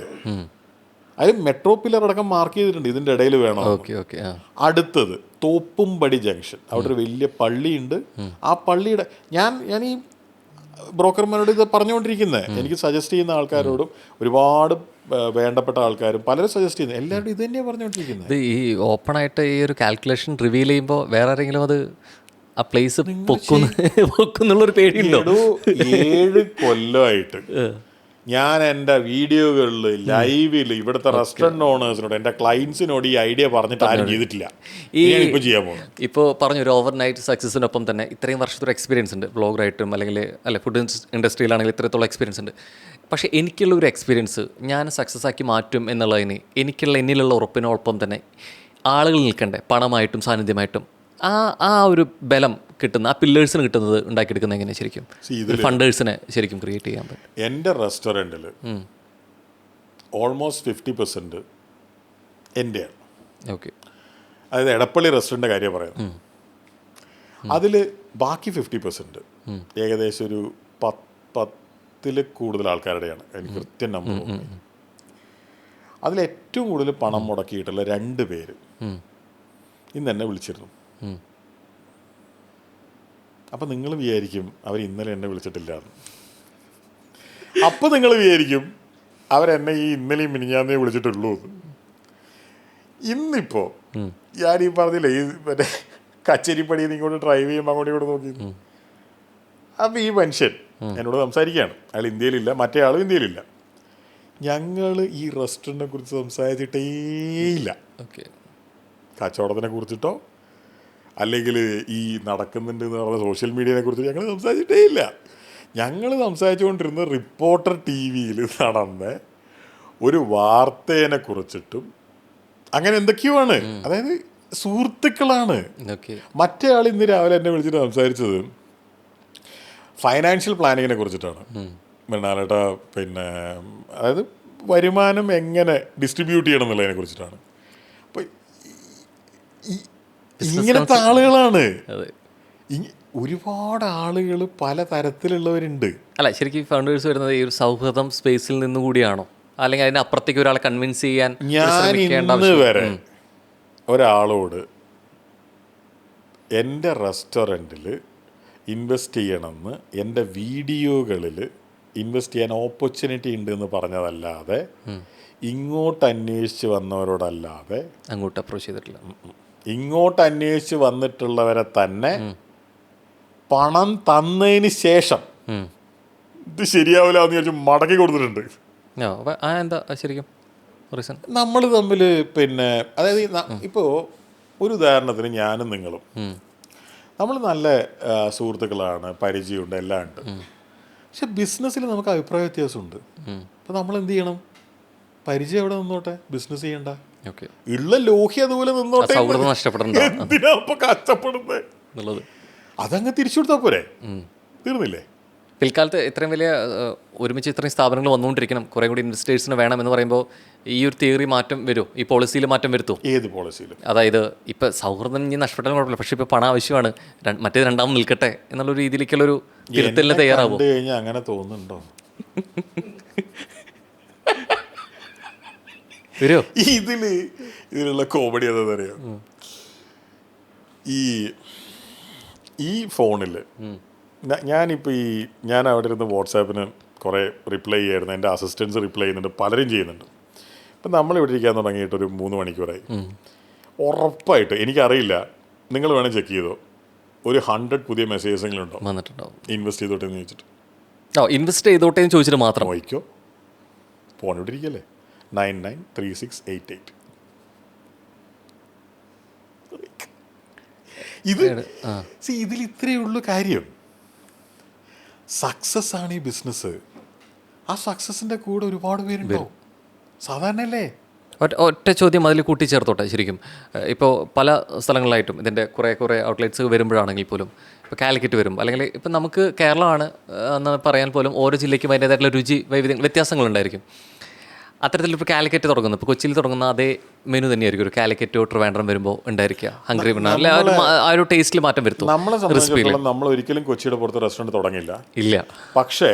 അത് മെട്രോ പില്ലർ അടക്കം മാർക്ക് ചെയ്തിട്ടുണ്ട് ഇതിൻ്റെ ഇടയിൽ വേണം. അടുത്തത് തോപ്പുംപടി ജംഗ്ഷൻ, അവിടെ ഒരു വലിയ പള്ളിയുണ്ട്. ആ പള്ളിയുടെ ഞാൻ ഈ ബ്രോക്കർമാരോട് ഇത് പറഞ്ഞുകൊണ്ടിരിക്കുന്നത്, എനിക്ക് സജസ്റ്റ് ചെയ്യുന്ന ആൾക്കാരോടും ഒരുപാട് വേണ്ടപ്പെട്ട ആൾക്കാരും പലരും സജസ്റ്റ് ചെയ്യുന്നത്, എല്ലാവരും ഇത് തന്നെയാണ് പറഞ്ഞുകൊണ്ടിരിക്കുന്നത്. ഈ ഓപ്പൺ ആയിട്ട് ഈ ഒരു കാൽക്കുലേഷൻ റിവീൽ ചെയ്യുമ്പോൾ വേറെ ആരെങ്കിലും അത് ആ പ്ലേസ് പൊക്കുന്നുള്ളൊരു പേടിയുണ്ടോ? 7 കൊല്ലമായിട്ട് ഞാൻ എൻ്റെ വീഡിയോകളിൽ ലൈവിൽ ഇവിടുത്തെ റെസ്റ്റോറൻറ്റ് ഓണേഴ്സിനോട് എൻ്റെ ക്ലയൻസിനോട് ഈ ഐഡിയ പറഞ്ഞിട്ട് ആരും ചെയ്തിട്ടില്ല. ഇപ്പോൾ ചെയ്യാൻ പോകും. ഇപ്പോൾ പറഞ്ഞു ഒരു ഓവർ നൈറ്റ് സക്സസിനൊപ്പം തന്നെ ഇത്രയും വർഷത്തൊരു എക്സ്പീരിയൻസ് ഉണ്ട് വ്ളോഗറായിട്ടും, അല്ലെങ്കിൽ ഫുഡ് ഇൻഡസ്ട്രിയിലാണെങ്കിൽ ഇത്രത്തോളം എക്സ്പീരിയൻസ് ഉണ്ട്. പക്ഷേ എനിക്കുള്ള ഒരു എക്സ്പീരിയൻസ് ഞാൻ സക്സസ് ആക്കി മാറ്റും എന്നുള്ളതിന് എന്നിലുള്ള ഉറപ്പിനോടൊപ്പം തന്നെ ആളുകൾ നിൽക്കണ്ടേ, പണമായിട്ടും സാന്നിധ്യമായിട്ടും. ആ ഒരു ബലം കിട്ടുന്ന, ആ പില്ലേഴ്സിന് കിട്ടുന്നത് ഉണ്ടാക്കിയെടുക്കുന്നത് എങ്ങനെ ശരിക്കും ഫണ്ടേഴ്സിനെ ശരിക്കും ക്രിയേറ്റ് ചെയ്യാൻ പറ്റും? എൻ്റെ റെസ്റ്റോറൻറ്റിൽ ഓൾമോസ്റ്റ് 50% എൻ്റെയാണ്. ഓക്കെ, അതായത് എടപ്പള്ളി റെസ്റ്റോറൻറ്റിൻ്റെ കാര്യം പറയുന്നത്. അതിൽ ബാക്കി 50% ഏകദേശം ഒരു 10 കൂടുതൽ ആൾക്കാരുടെയാണ്. എനിക്ക് കൃത്യം നമ്പർ. അതിലേറ്റവും കൂടുതൽ പണം മുടക്കിയിട്ടുള്ള 2 പേര് ഇന്ന് എന്നെ വിളിച്ചിരുന്നു. അപ്പം നിങ്ങൾ വിചാരിക്കും അവർ ഇന്നലെ എന്നെ വിളിച്ചിട്ടില്ല. അപ്പം നിങ്ങൾ വിചാരിക്കും അവരെന്നെ ഈ ഇന്നലെയും മിനിഞ്ഞാന്നേ വിളിച്ചിട്ടുള്ളൂ. ഇന്നിപ്പോൾ ഞാൻ ഈ പറഞ്ഞില്ലേ, ഈ മറ്റേ കച്ചേരിപ്പടി ഇങ്ങോട്ട് ഡ്രൈവ് ചെയ്യുമ്പോൾ അങ്ങോട്ട് ഇങ്ങോട്ട് നോക്കി. അപ്പം ഈ മനുഷ്യൻ എന്നോട് സംസാരിക്കുകയാണ്. അയാൾ ഇന്ത്യയിലില്ല, മറ്റേ ആളും ഇന്ത്യയിലില്ല. ഞങ്ങൾ ഈ റെസ്റ്റോറൻറ്റിനെ കുറിച്ച് സംസാരിച്ചിട്ടേയില്ല. ഓക്കെ, കച്ചവടത്തിനെ കുറിച്ചിട്ടോ അല്ലെങ്കിൽ ഈ നടക്കുന്നുണ്ട് എന്ന് പറഞ്ഞ സോഷ്യൽ മീഡിയനെ കുറിച്ച് ഞങ്ങൾ സംസാരിച്ചിട്ടേ ഇല്ല. ഞങ്ങൾ സംസാരിച്ചുകൊണ്ടിരുന്ന റിപ്പോർട്ടർ TV-യിൽ നടന്ന ഒരു വാർത്തേനെ കുറിച്ചിട്ടും അങ്ങനെ എന്തൊക്കെയോ ആണ്. അതായത് സുഹൃത്തുക്കളാണ്. മറ്റേ ആൾ ഇന്ന് രാവിലെ എന്നെ വിളിച്ചിട്ട് സംസാരിച്ചത് ഫൈനാൻഷ്യൽ പ്ലാനിങ്ങിനെ കുറിച്ചിട്ടാണ്. മൃണാലേട്ട, പിന്നെ അതായത് വരുമാനം എങ്ങനെ ഡിസ്ട്രിബ്യൂട്ട് ചെയ്യണം എന്നുള്ളതിനെ കുറിച്ചിട്ടാണ്. അപ്പോൾ ഇങ്ങനത്തെ ആളുകളാണ്. ഒരുപാട് ആളുകൾ പല തരത്തിലുള്ളവരുണ്ട്. അല്ല, ശരിക്കും ഫൗണ്ടേഴ്സ് വരുന്നത് ഈ ഒരു സൗഹൃദം സ്പേസിൽ നിന്ന് കൂടിയാണോ, അല്ലെങ്കിൽ അതിന് അപ്പുറത്തേക്ക് ഒരാളെ കൺവിൻസ് ചെയ്യാൻ? ഞാൻ ഇന്ന് വരെ ഒരാളോട് എൻ്റെ റെസ്റ്റോറൻറ്റിൽ ഇൻവെസ്റ്റ് ചെയ്യണമെന്ന് എൻ്റെ വീഡിയോകളിൽ ഇൻവെസ്റ്റ് ചെയ്യാൻ ഓപ്പർച്യൂണിറ്റി ഉണ്ട് എന്ന് പറഞ്ഞതല്ലാതെ, ഇങ്ങോട്ട് അന്വേഷിച്ച് വന്നവരോടല്ലാതെ അങ്ങോട്ട് അപ്രോച്ച് ചെയ്തിട്ടില്ല. ഇങ്ങോട്ട് അന്വേഷിച്ച് വന്നിട്ടുള്ളവരെ തന്നെ പണം തന്നതിന് ശേഷം ഇത് ശരിയാവില്ല എന്ന് ചോദിച്ചു മടക്കി കൊടുത്തിട്ടുണ്ട്. എന്താ ശരിക്കും റീസൺ? നമ്മൾ തമ്മിൽ പിന്നെ അതായത് ഇപ്പോൾ ഒരു ഉദാഹരണത്തിന് ഞാനും നിങ്ങളും നമ്മൾ നല്ല സുഹൃത്തുക്കളാണ്, പരിചയമുണ്ട്, എല്ലാം ഉണ്ട്. പക്ഷെ ബിസിനസ്സിൽ നമുക്ക് അഭിപ്രായ വ്യത്യാസമുണ്ട്. അപ്പം നമ്മൾ എന്ത് ചെയ്യണം? പരിചയം എവിടെ നിന്നോട്ടെ, ബിസിനസ് ചെയ്യണ്ട. ഉള്ള ലോഹി അതുപോലെ നിന്നോട്ടെ. എന്തിനാ ഇപ്പൊ കഷ്ടപ്പെടുന്നത്? അതങ്ങ് തിരിച്ചു കൊടുത്താൽ പോരെ, തീർന്നില്ലേ? പിൽക്കാലത്ത് ഇത്രയും വലിയ ഒരുമിച്ച് ഇത്രയും സ്ഥാപനങ്ങൾ വന്നുകൊണ്ടിരിക്കണം, കുറേ കൂടി ഇൻവെസ്റ്റേഴ്സിന് വേണമെന്ന് പറയുമ്പോൾ ഈ ഒരു തിയറി മാറ്റം വരുമോ? ഈ പോളിസിയിൽ മാറ്റം വരുത്തോ? ഏത് പോളിസിയിലും? അതായത് ഇപ്പം സൗഹൃദം ഇനി നഷ്ടപ്പെട്ടാലും കുഴപ്പമില്ല, പക്ഷേ ഇപ്പോൾ പണം ആവശ്യമാണ്, മറ്റേത് രണ്ടാമത് നിൽക്കട്ടെ എന്നുള്ള രീതിയിലേക്കുള്ളൊരു തിരുത്തലിന് തയ്യാറാവും. കഴിഞ്ഞാൽ അങ്ങനെ തോന്നുന്നുണ്ടോ? ഇതിലുള്ള കോമഡി എന്താണെന്നറിയാം? ഈ ഫോണിൽ ഞാനിപ്പോൾ ഞാൻ അവിടെ ഇരുന്ന് വാട്സാപ്പിന് കുറേ റിപ്ലൈ ചെയ്യായിരുന്നു, എൻ്റെ അസിസ്റ്റൻസ് റിപ്ലൈ ചെയ്യുന്നുണ്ട്, പലരും ചെയ്യുന്നുണ്ട്. ഇപ്പം നമ്മളിവിടെ ഇരിക്കാൻ തുടങ്ങിയിട്ടൊരു 3 മണിക്കൂറായി. ഉറപ്പായിട്ട് എനിക്കറിയില്ല, നിങ്ങൾ വേണേൽ ചെക്ക് ചെയ്തോ, ഒരു 100 പുതിയ മെസ്സേജസെങ്കിലും ഉണ്ടോ വന്നിട്ടുണ്ടാവും. ഇൻവെസ്റ്റ് ചെയ്തോട്ടെ എന്ന് ചോദിച്ചിട്ട്. ഇൻവെസ്റ്റ് ചെയ്തോട്ടെ എന്ന് ചോദിച്ചിട്ട് മാത്രം നോക്കിക്കോ, ഫോൺ ഇവിടെ ഇരിക്കല്ലേ. 993688. ഇതിൽ ഇത്രയേ ഉള്ളൂ കാര്യം. സക്സസ് ആണ് ഈ ബിസിനസ്. ആ സക്സസിൻ്റെ കൂടെ ഒരുപാട് പേരുണ്ടാവും. സാധാരണയല്ലേ? ഒറ്റ ചോദ്യം അതിൽ കൂട്ടിച്ചേർത്തോട്ടെ. ശരിക്കും ഇപ്പോൾ പല സ്ഥലങ്ങളിലായിട്ടും ഇതിൻ്റെ കുറേ ഔട്ട്ലെറ്റ്സ് വരുമ്പോഴാണെങ്കിൽ പോലും, ഇപ്പോൾ കാലിക്കറ്റ് വരും, അല്ലെങ്കിൽ ഇപ്പം നമുക്ക് കേരളമാണ് എന്ന് പറയാൻ പോലും ഓരോ ജില്ലയ്ക്കും അതിൻ്റേതായിട്ടുള്ള രുചി വ്യത്യാസങ്ങളുണ്ടായിരിക്കും. അത്തരത്തിലൊരു കാലിക്കറ്റ് തുടങ്ങുന്നു, ഇപ്പോൾ കൊച്ചിയിൽ തുടങ്ങുന്ന അതേ മെനു തന്നെയായിരിക്കും ഒരു കാലിക്കറ്റോ ട്രിവാൻഡ്രം വരുമ്പോൾ ഉണ്ടായിരിക്കുക. ഹംഗ്രി ബണ്ണ അല്ലെ ആ ഒരു ടേസ്റ്റിൽ മാറ്റം വരുത്തും. നമ്മളെ സംബന്ധിച്ചിടത്തോളം നമ്മൾ ഒരിക്കലും കൊച്ചിയുടെ പുറത്ത് റെസ്റ്റോറൻറ്റ് തുടങ്ങില്ല. ഇല്ല. പക്ഷേ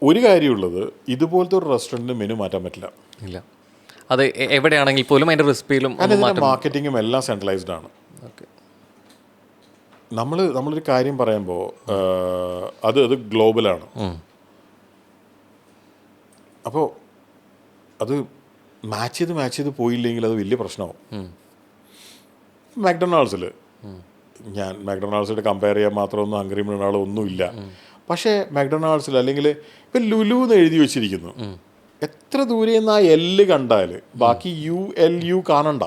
ഒരു കാര്യമുള്ളത്, ഇതുപോലത്തെ ഒരു റെസ്റ്റോറൻറ്റിന് മെനു മാറ്റാൻ പറ്റില്ല. ഇല്ല. അത് എവിടെയാണെങ്കിൽ പോലും അതിൻ്റെ റെസിപ്പിയിലും മാർക്കറ്റിങ്ങും എല്ലാം സെൻട്രലൈസ്ഡ് ആണ്. ഓക്കെ. നമ്മളൊരു കാര്യം പറയുമ്പോൾ അത് ഗ്ലോബലാണ്. അപ്പോൾ അത് മാച്ച് ചെയ്ത് പോയില്ലെങ്കിൽ അത് വലിയ പ്രശ്നമാവും. മാക്ഡൊണാൾഡ്സിൽ ഞാൻ മാക്ഡൊണാൾഡ്സിൽ കമ്പയർ ചെയ്യാൻ മാത്രമൊന്നും ഹംഗ്രി ബണ്ണ ഒന്നുമില്ല. പക്ഷേ മാക്ഡൊണാൾഡ്സിൽ അല്ലെങ്കിൽ ഇപ്പം ലുലു എന്ന് എഴുതി വെച്ചിരിക്കുന്നു, എത്ര ദൂരെ നിന്ന് ആ എല്ല് കണ്ടാൽ ബാക്കി ULU കാണണ്ട.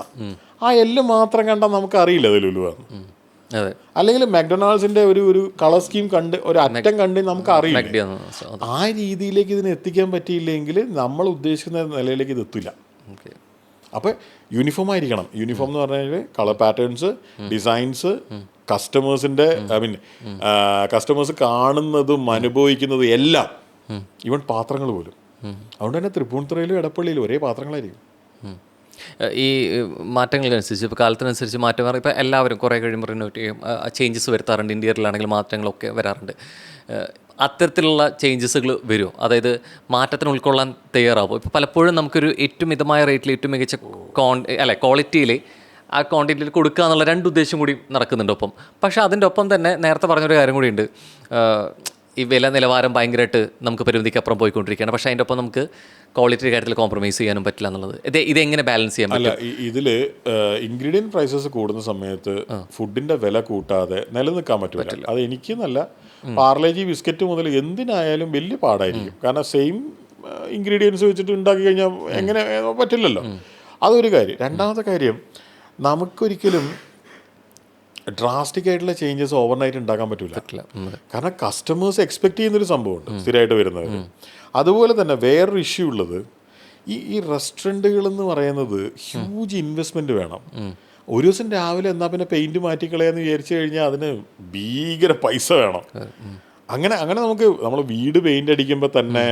ആ എല്ല് മാത്രം കണ്ടാൽ നമുക്കറിയില്ല അത് ലുലു ആണ്. അല്ലെങ്കിൽ മാക്ഡൊണാൾഡ്സിന്റെ ഒരു കളർ സ്കീം കണ്ട് ഒരു അറ്റം കണ്ട് നമുക്ക് അറിയില്ല. ആ രീതിയിലേക്ക് ഇതിനെ എത്തിക്കാൻ പറ്റിയില്ലെങ്കിൽ നമ്മൾ ഉദ്ദേശിക്കുന്ന നിലയിലേക്ക് ഇത് എത്തില്ല. അപ്പോൾ യൂണിഫോം ആയിരിക്കണം. യൂണിഫോം എന്ന് പറഞ്ഞാൽ കളർ പാറ്റേൺസ്, ഡിസൈൻസ്, കസ്റ്റമേഴ്സ് കാണുന്നതും അനുഭവിക്കുന്നതും എല്ലാം, ഈവൻ പാത്രങ്ങൾ പോലും. അതുകൊണ്ട് തന്നെ തൃപ്പൂണിത്തുറയിലും എടപ്പള്ളിയിലും ഒരേ പാത്രങ്ങളായിരിക്കും. ഈ മാറ്റങ്ങൾക്കനുസരിച്ച് ഇപ്പോൾ കാലത്തിനനുസരിച്ച് മാറ്റം മാറി ഇപ്പോൾ എല്ലാവരും കുറേ കഴിയുമ്പോൾ റിനോവേറ്റ് ചെയ്യും, ചേഞ്ചസ് വരുത്താറുണ്ട്. ഇൻറ്റീരിയറിലാണെങ്കിൽ മാറ്റങ്ങളൊക്കെ വരാറുണ്ട്. അത്തരത്തിലുള്ള ചേഞ്ചസുകൾ വരുമോ? അതായത് മാറ്റത്തിന് ഉൾക്കൊള്ളാൻ തയ്യാറാവും? ഇപ്പോൾ പലപ്പോഴും നമുക്കൊരു ഏറ്റവും മിതമായ റേറ്റിൽ ഏറ്റവും മികച്ച ക്വാളിറ്റിയിൽ ആ ക്വാണ്ടിറ്റിയിൽ കൊടുക്കുക എന്നുള്ള രണ്ട് ഉദ്ദേശം കൂടി നടക്കുന്നുണ്ട് ഒപ്പം. പക്ഷേ അതിൻ്റെ ഒപ്പം തന്നെ നേരത്തെ പറഞ്ഞൊരു കാര്യം കൂടിയുണ്ട്, ഈ വില നിലവാരം ഭയങ്കരമായിട്ട് നമുക്ക് പരിമിതിക്കപ്പുറം പോയിക്കൊണ്ടിരിക്കുകയാണ്. പക്ഷേ അതിൻ്റെ ഒപ്പം നമുക്ക് ക്വാളിറ്റി കാര്യത്തിൽ കോംപ്രമൈസ് ചെയ്യാനും പറ്റില്ല എന്നുള്ളത്. ഇതെങ്ങനെ ബാലൻസ് ചെയ്യാൻ പറ്റില്ല? ഇതിൽ ഇൻഗ്രീഡിയൻറ്റ് പ്രൈസസ് കൂടുന്ന സമയത്ത് ഫുഡിൻ്റെ വില കൂട്ടാതെ നിലനിൽക്കാൻ പറ്റില്ല. അത് എനിക്ക് നല്ല പാർലേജി ബിസ്ക്കറ്റ് മുതൽ എന്തിനായാലും വലിയ പാടായിരിക്കും. കാരണം സെയിം ഇൻഗ്രീഡിയൻസ് വെച്ചിട്ട് ഉണ്ടാക്കി കഴിഞ്ഞാൽ എങ്ങനെ പറ്റില്ലല്ലോ. അതൊരു കാര്യം. രണ്ടാമത്തെ കാര്യം, നമുക്കൊരിക്കലും ഡ്രാസ്റ്റിക് ആയിട്ടുള്ള ചേഞ്ചസ് ഓവർനൈറ്റ് ഉണ്ടാക്കാൻ പറ്റില്ല. കാരണം കസ്റ്റമേഴ്സ് എക്സ്പെക്ട് ചെയ്യുന്നൊരു സംഭവമുണ്ട് സ്ഥിരമായിട്ട് വരുന്നവർ. അതുപോലെ തന്നെ വേറൊരു ഇഷ്യൂ ഉള്ളത്, ഈ റെസ്റ്റോറൻറ്റുകൾ എന്ന് പറയുന്നത് ഹ്യൂജ് ഇൻവെസ്റ്റ്മെൻറ്റ് വേണം. ഒരു ദിവസം രാവിലെ എന്നാൽ പിന്നെ പെയിൻറ്റ് മാറ്റിക്കളയാന്ന് വിചാരിച്ചു കഴിഞ്ഞാൽ അതിന് ഭീകര പൈസ വേണം. അങ്ങനെ നമ്മൾ വീട് പെയിൻ്റ് അടിക്കുമ്പോൾ തന്നെ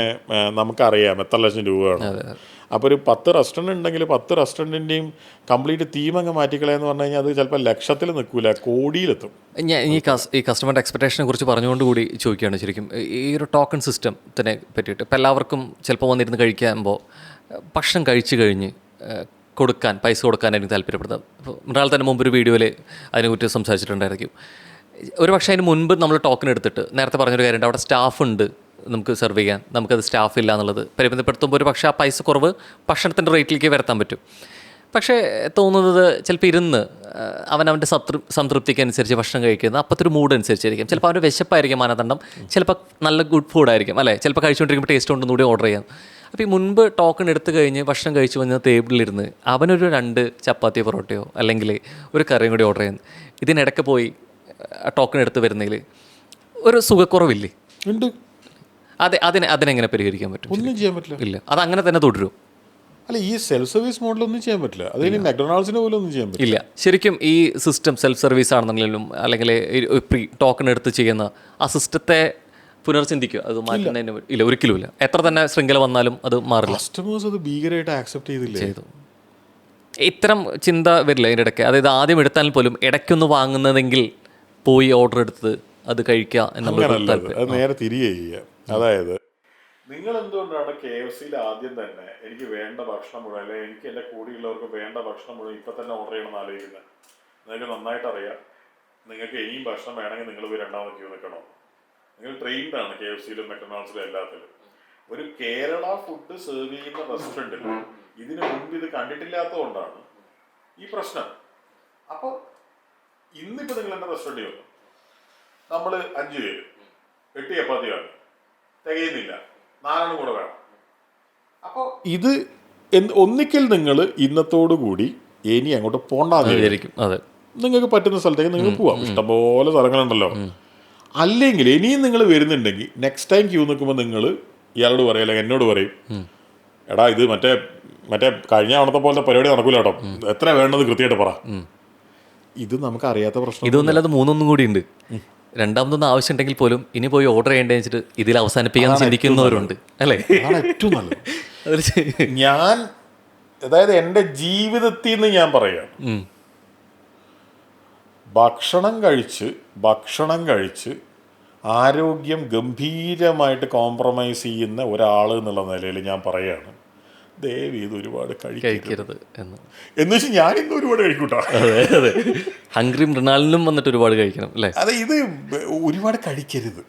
നമുക്കറിയാം എത്ര ലക്ഷം രൂപ വേണം. അപ്പോൾ ഒരു 10 റെസ്റ്റോറൻറ്റ് ഉണ്ടെങ്കിൽ 10 റെസ്റ്റോറൻറ്റിൻ്റെയും കംപ്ലീറ്റ് തീം അങ്ങ് മാറ്റിക്കളയെന്ന് പറഞ്ഞു കഴിഞ്ഞാൽ അത് ചിലപ്പോൾ ലക്ഷത്തിൽ നിൽക്കില്ല, കോടിയിലെത്തും. ഞാൻ ഈ കസ്റ്റമറുടെ എക്സ്പെക്ടേഷനെ കുറിച്ച് പറഞ്ഞുകൊണ്ട് കൂടി ചോദിക്കുകയാണ് ശരിക്കും ഈ ഒരു ടോക്കൺ സിസ്റ്റത്തിനെ പറ്റിയിട്ട്. ഇപ്പോൾ എല്ലാവർക്കും ചിലപ്പോൾ വന്നിരുന്ന് കഴിക്കുമ്പോൾ ഭക്ഷണം കഴിച്ചു കഴിഞ്ഞ് കൊടുക്കാൻ പൈസ കൊടുക്കാൻ എനിക്ക് താല്പര്യപ്പെടുന്നത്. ഇപ്പോൾ ഒരാൾ തന്നെ മുമ്പ് ഒരു വീഡിയോയിൽ അതിനെക്കുറിച്ച് സംസാരിച്ചിട്ടുണ്ടായിരിക്കും. ഒരു പക്ഷേ അതിന് മുൻപ് നമ്മൾ ടോക്കൺ എടുത്തിട്ട് നേരത്തെ പറഞ്ഞൊരു കാര്യമുണ്ട്, അവിടെ സ്റ്റാഫ് ഉണ്ട് നമുക്ക് സെർവ് ചെയ്യാൻ, നമുക്കത് സ്റ്റാഫ് ഇല്ല എന്നുള്ളത് പരിമിതപ്പെടുത്തുമ്പോൾ ഒരു പക്ഷേ ആ പൈസ കുറവ് ഭക്ഷണത്തിൻ്റെ റേറ്റിലേക്ക് വരുത്താൻ പറ്റും. പക്ഷേ തോന്നുന്നത് ചിലപ്പോൾ ഇരുന്ന് അവനവൻ്റെ സംതൃപ്തിക്ക് അനുസരിച്ച് ഭക്ഷണം കഴിക്കുന്നത് അപ്പോഴത്തെ ഒരു മൂഡ് അനുസരിച്ചായിരിക്കും. ചിലപ്പോൾ അവൻ്റെ വിശപ്പായിരിക്കും മാനദണ്ഡം, ചിലപ്പോൾ നല്ല ഗുഡ് ഫുഡായിരിക്കും അല്ലേ, ചിലപ്പോൾ കഴിച്ചുകൊണ്ടിരിക്കുമ്പോൾ ടേസ്റ്റ് ഉണ്ടെന്ന് കൂടി ഓർഡർ ചെയ്യാം. അപ്പോൾ ഈ മുൻപ് ടോക്കൺ എടുത്തു കഴിഞ്ഞ് ഭക്ഷണം കഴിച്ചു വന്ന ടേബിളിലിരുന്ന് അവനൊരു 2 ചപ്പാത്തിയോ പൊറോട്ടയോ അല്ലെങ്കിൽ ഒരു കറിയും കൂടി ഓർഡർ ചെയ്യുന്നു. ഇതിനിടയ്ക്ക് പോയി ടോക്കൺ എടുത്ത് വരുന്നതിൽ ഒരു സുഖക്കുറവില്ലേ? ഉണ്ട്. അതിനെങ്ങനെ പരിഹരിക്കാൻ പറ്റും? ഒന്നും ചെയ്യാൻ പറ്റില്ല. ഇല്ല, അത് അങ്ങനെ തന്നെ തുടരും. അല്ല, ഈ സെൽഫ് സർവീസ് മോഡലൊന്നും ചെയ്യാൻ പറ്റില്ല. അതിന് മാക്ഡൊണാൾഡ്സിന് പോലും ഒന്നും ചെയ്യാൻ പറ്റില്ല. ഇല്ല, ശരിക്കും ഈ സിസ്റ്റം സെൽഫ് സർവീസ് ആണെന്നുണ്ടെങ്കിലും അല്ലെങ്കിൽ പ്രീ ടോക്കൺ എടുത്ത് ചെയ്യുന്ന ആ സിസ്റ്റത്തെ പുനർചിന്തിക്കുക, അത് മാറ്റുന്നതിന് ഇല്ല, ഒരിക്കലുമില്ല. എത്ര തന്നെ ശൃംഖല വന്നാലും അത് മാറില്ല. കസ്റ്റമേഴ്സ് അത് ഭീകരമായിട്ട് ആക്സെപ്റ്റ് ചെയ്തു. ഇത്തരം ചിന്ത വരില്ല അതിൻ്റെ ഇടയ്ക്ക്. അതായത് ആദ്യം എടുത്താൽ പോലും ഇടയ്ക്കൊന്ന് വാങ്ങുന്നതെങ്കിൽ പോയി ഓർഡർ എടുത്ത് അത് കഴിക്കുക എന്നുള്ള നേരെ തിരികെ ചെയ്യുക. അതായത് നിങ്ങൾ എന്തുകൊണ്ടാണ് KFCയിൽ ആദ്യം തന്നെ എനിക്ക് വേണ്ട ഭക്ഷണം മുഴുവൻ, അല്ലെങ്കിൽ എനിക്ക് എൻ്റെ കൂടെയുള്ളവർക്ക് വേണ്ട ഭക്ഷണം മുഴുവൻ ഇപ്പം തന്നെ ഓർഡർ ചെയ്യണമെന്ന് ആലോചിക്കുന്നത്? നിങ്ങൾക്ക് നന്നായിട്ട് അറിയാം, നിങ്ങൾക്ക് ഇനിയും ഭക്ഷണം വേണമെങ്കിൽ നിങ്ങൾ പോയി രണ്ടാമത് ക്യൂ നിൽക്കണം. നിങ്ങൾ ട്രെയിൻഡാണ് KFCയിലും മെക്ഡൊണാൾഡ്സിലും എല്ലാത്തിലും. ഒരു കേരള ഫുഡ് സെർവ് ചെയ്യുന്ന റെസ്റ്റോറൻറ്റിൽ ഇതിനു മുൻപ് ഇത് കണ്ടിട്ടില്ലാത്തതുകൊണ്ടാണ് ഈ പ്രശ്നം. അപ്പോൾ ഇന്നിപ്പോൾ നിങ്ങൾ എൻ്റെ റെസ്റ്റോറൻറ്റിൽ വന്നു, നമ്മൾ 5 പേര് 8 ചപ്പാത്തി വാങ്ങി, തികയുന്നില്ല, 4 കൂടെ വേണം. അപ്പോൾ ഇത് ഒന്നിക്കൽ നിങ്ങൾ ഇന്നത്തോടുകൂടി ഇനി അങ്ങോട്ട് പോണ്ടാന്നിരിക്കും. അതെ, നിങ്ങൾക്ക് പറ്റുന്ന സ്ഥലത്തേക്ക് നിങ്ങൾക്ക് പോവാം, ഇഷ്ടംപോലെ സ്ഥലങ്ങളുണ്ടല്ലോ. അല്ലെങ്കിൽ ഇനിയും നിങ്ങൾ വരുന്നുണ്ടെങ്കിൽ നെക്സ്റ്റ് ടൈം ക്യൂ നിൽക്കുമ്പോൾ നിങ്ങൾ ഇയാളോട് പറയും, അല്ലെങ്കിൽ എന്നോട് പറയും, എടാ ഇത് മറ്റേ കഴിഞ്ഞ തവണത്തെ പോലത്തെ പരിപാടി നടക്കൂല കേട്ടോ, എത്ര വേണ്ടത് കൃത്യമായിട്ട് പറ. ഇത് നമുക്ക് അറിയാത്ത പ്രശ്നം. ഇതൊന്നല്ലാതെ 3 കൂടി ഉണ്ട്. രണ്ടാമതൊന്നും ആവശ്യമുണ്ടെങ്കിൽ പോലും ഇനി പോയി ഓർഡർ ചെയ്യേണ്ടത് വെച്ചിട്ട് ഇതിൽ അവസാനിപ്പിക്കാൻ ചിന്തിക്കുന്നവരുണ്ട് അല്ലേ? അതാണ് ഏറ്റവും നല്ലത്. അതിൽ ഞാൻ അതായത് എൻ്റെ ജീവിതത്തിൽ നിന്ന് ഞാൻ പറയുകയാണ്, ഭക്ഷണം കഴിച്ച് ആരോഗ്യം ഗംഭീരമായിട്ട് കോംപ്രമൈസ് ചെയ്യുന്ന ഒരാൾ എന്നുള്ള നിലയിൽ ഞാൻ പറയുകയാണ്, ദയവ് ഇത് ഒരുപാട് കഴിക്കരുത് എന്ന് വെച്ചാൽ ഞാൻ ഇന്ന് ഒരുപാട് കഴിക്കൂട്ടോ. അതെ അതെ, ഹംഗ്രി മൃണാളിനും വന്നിട്ട് ഒരുപാട് കഴിക്കണം അല്ലേ? അതെ, ഇത് ഒരുപാട് കഴിക്കരുത്.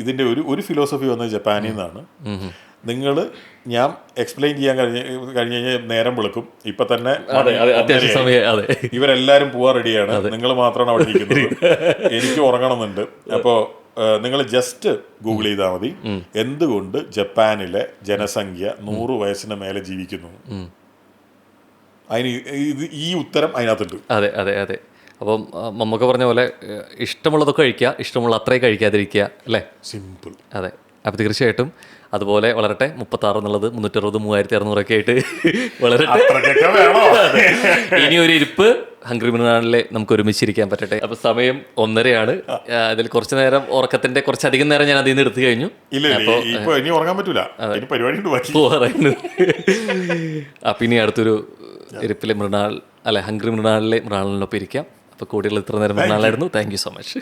ഇതിൻ്റെ ഒരു ഫിലോസഫി വന്നത് ജപ്പാനിൽ നിന്നാണ്. ഞാൻ എക്സ്പ്ലെയിൻ ചെയ്യാൻ കഴിഞ്ഞ് കഴിഞ്ഞാൽ നേരം വെളുക്കും. ഇപ്പം തന്നെ ഇവരെല്ലാവരും പോവാൻ റെഡിയാണ്, നിങ്ങൾ മാത്രമാണ് അവിടെ ഇരിക്കുന്നത്. എനിക്ക് ഉറങ്ങണമെന്നുണ്ട്. അപ്പോൾ നിങ്ങൾ ജസ്റ്റ് ഗൂഗിൾ ചെയ്താൽ മതി, എന്തുകൊണ്ട് ജപ്പാനിലെ ജനസംഖ്യ 100 വയസ്സിന് മേലെ ജീവിക്കുന്നു. അതിന് ഈ ഉത്തരം അതിനകത്തുണ്ട്. അതെ അതെ അതെ. അപ്പം മമ്മൊക്കെ പറഞ്ഞ പോലെ ഇഷ്ടമുള്ളതൊക്കെ കഴിക്കുക, ഇഷ്ടമുള്ള അത്രയും കഴിക്കാതിരിക്കുക അല്ലേ? സിമ്പിൾ. അതെ. അപ്പോൾ തീർച്ചയായിട്ടും അതുപോലെ വളരട്ടെ. 36 എന്നുള്ളത് 360 3600 ആയിട്ട് വളരട്ടെ. ഇനി ഒരു ഇരിപ്പ് ഹംഗ്രി മൃണാളിലെ നമുക്ക് ഒരുമിച്ചിരിക്കാൻ പറ്റട്ടെ. അപ്പോൾ സമയം 1:30 അതിൽ കുറച്ച് നേരം ഉറക്കത്തിന്റെ കുറച്ചധികം നേരം ഞാൻ അതിൽ നിന്ന് എടുത്തു കഴിഞ്ഞു. ഇനി ഉറങ്ങാൻ പറ്റൂല, അപ്പം ഇനി അടുത്തൊരു ഇരിപ്പിലെ മൃണാൾ അല്ലെ ഹംഗ്രി മൃണാളിലെ മൃണാളിനൊപ്പം ഇരിക്കാം. അപ്പോൾ കൂടിയുള്ള ഇത്ര നേരം മൃണാളായിരുന്നു. Thank you so much.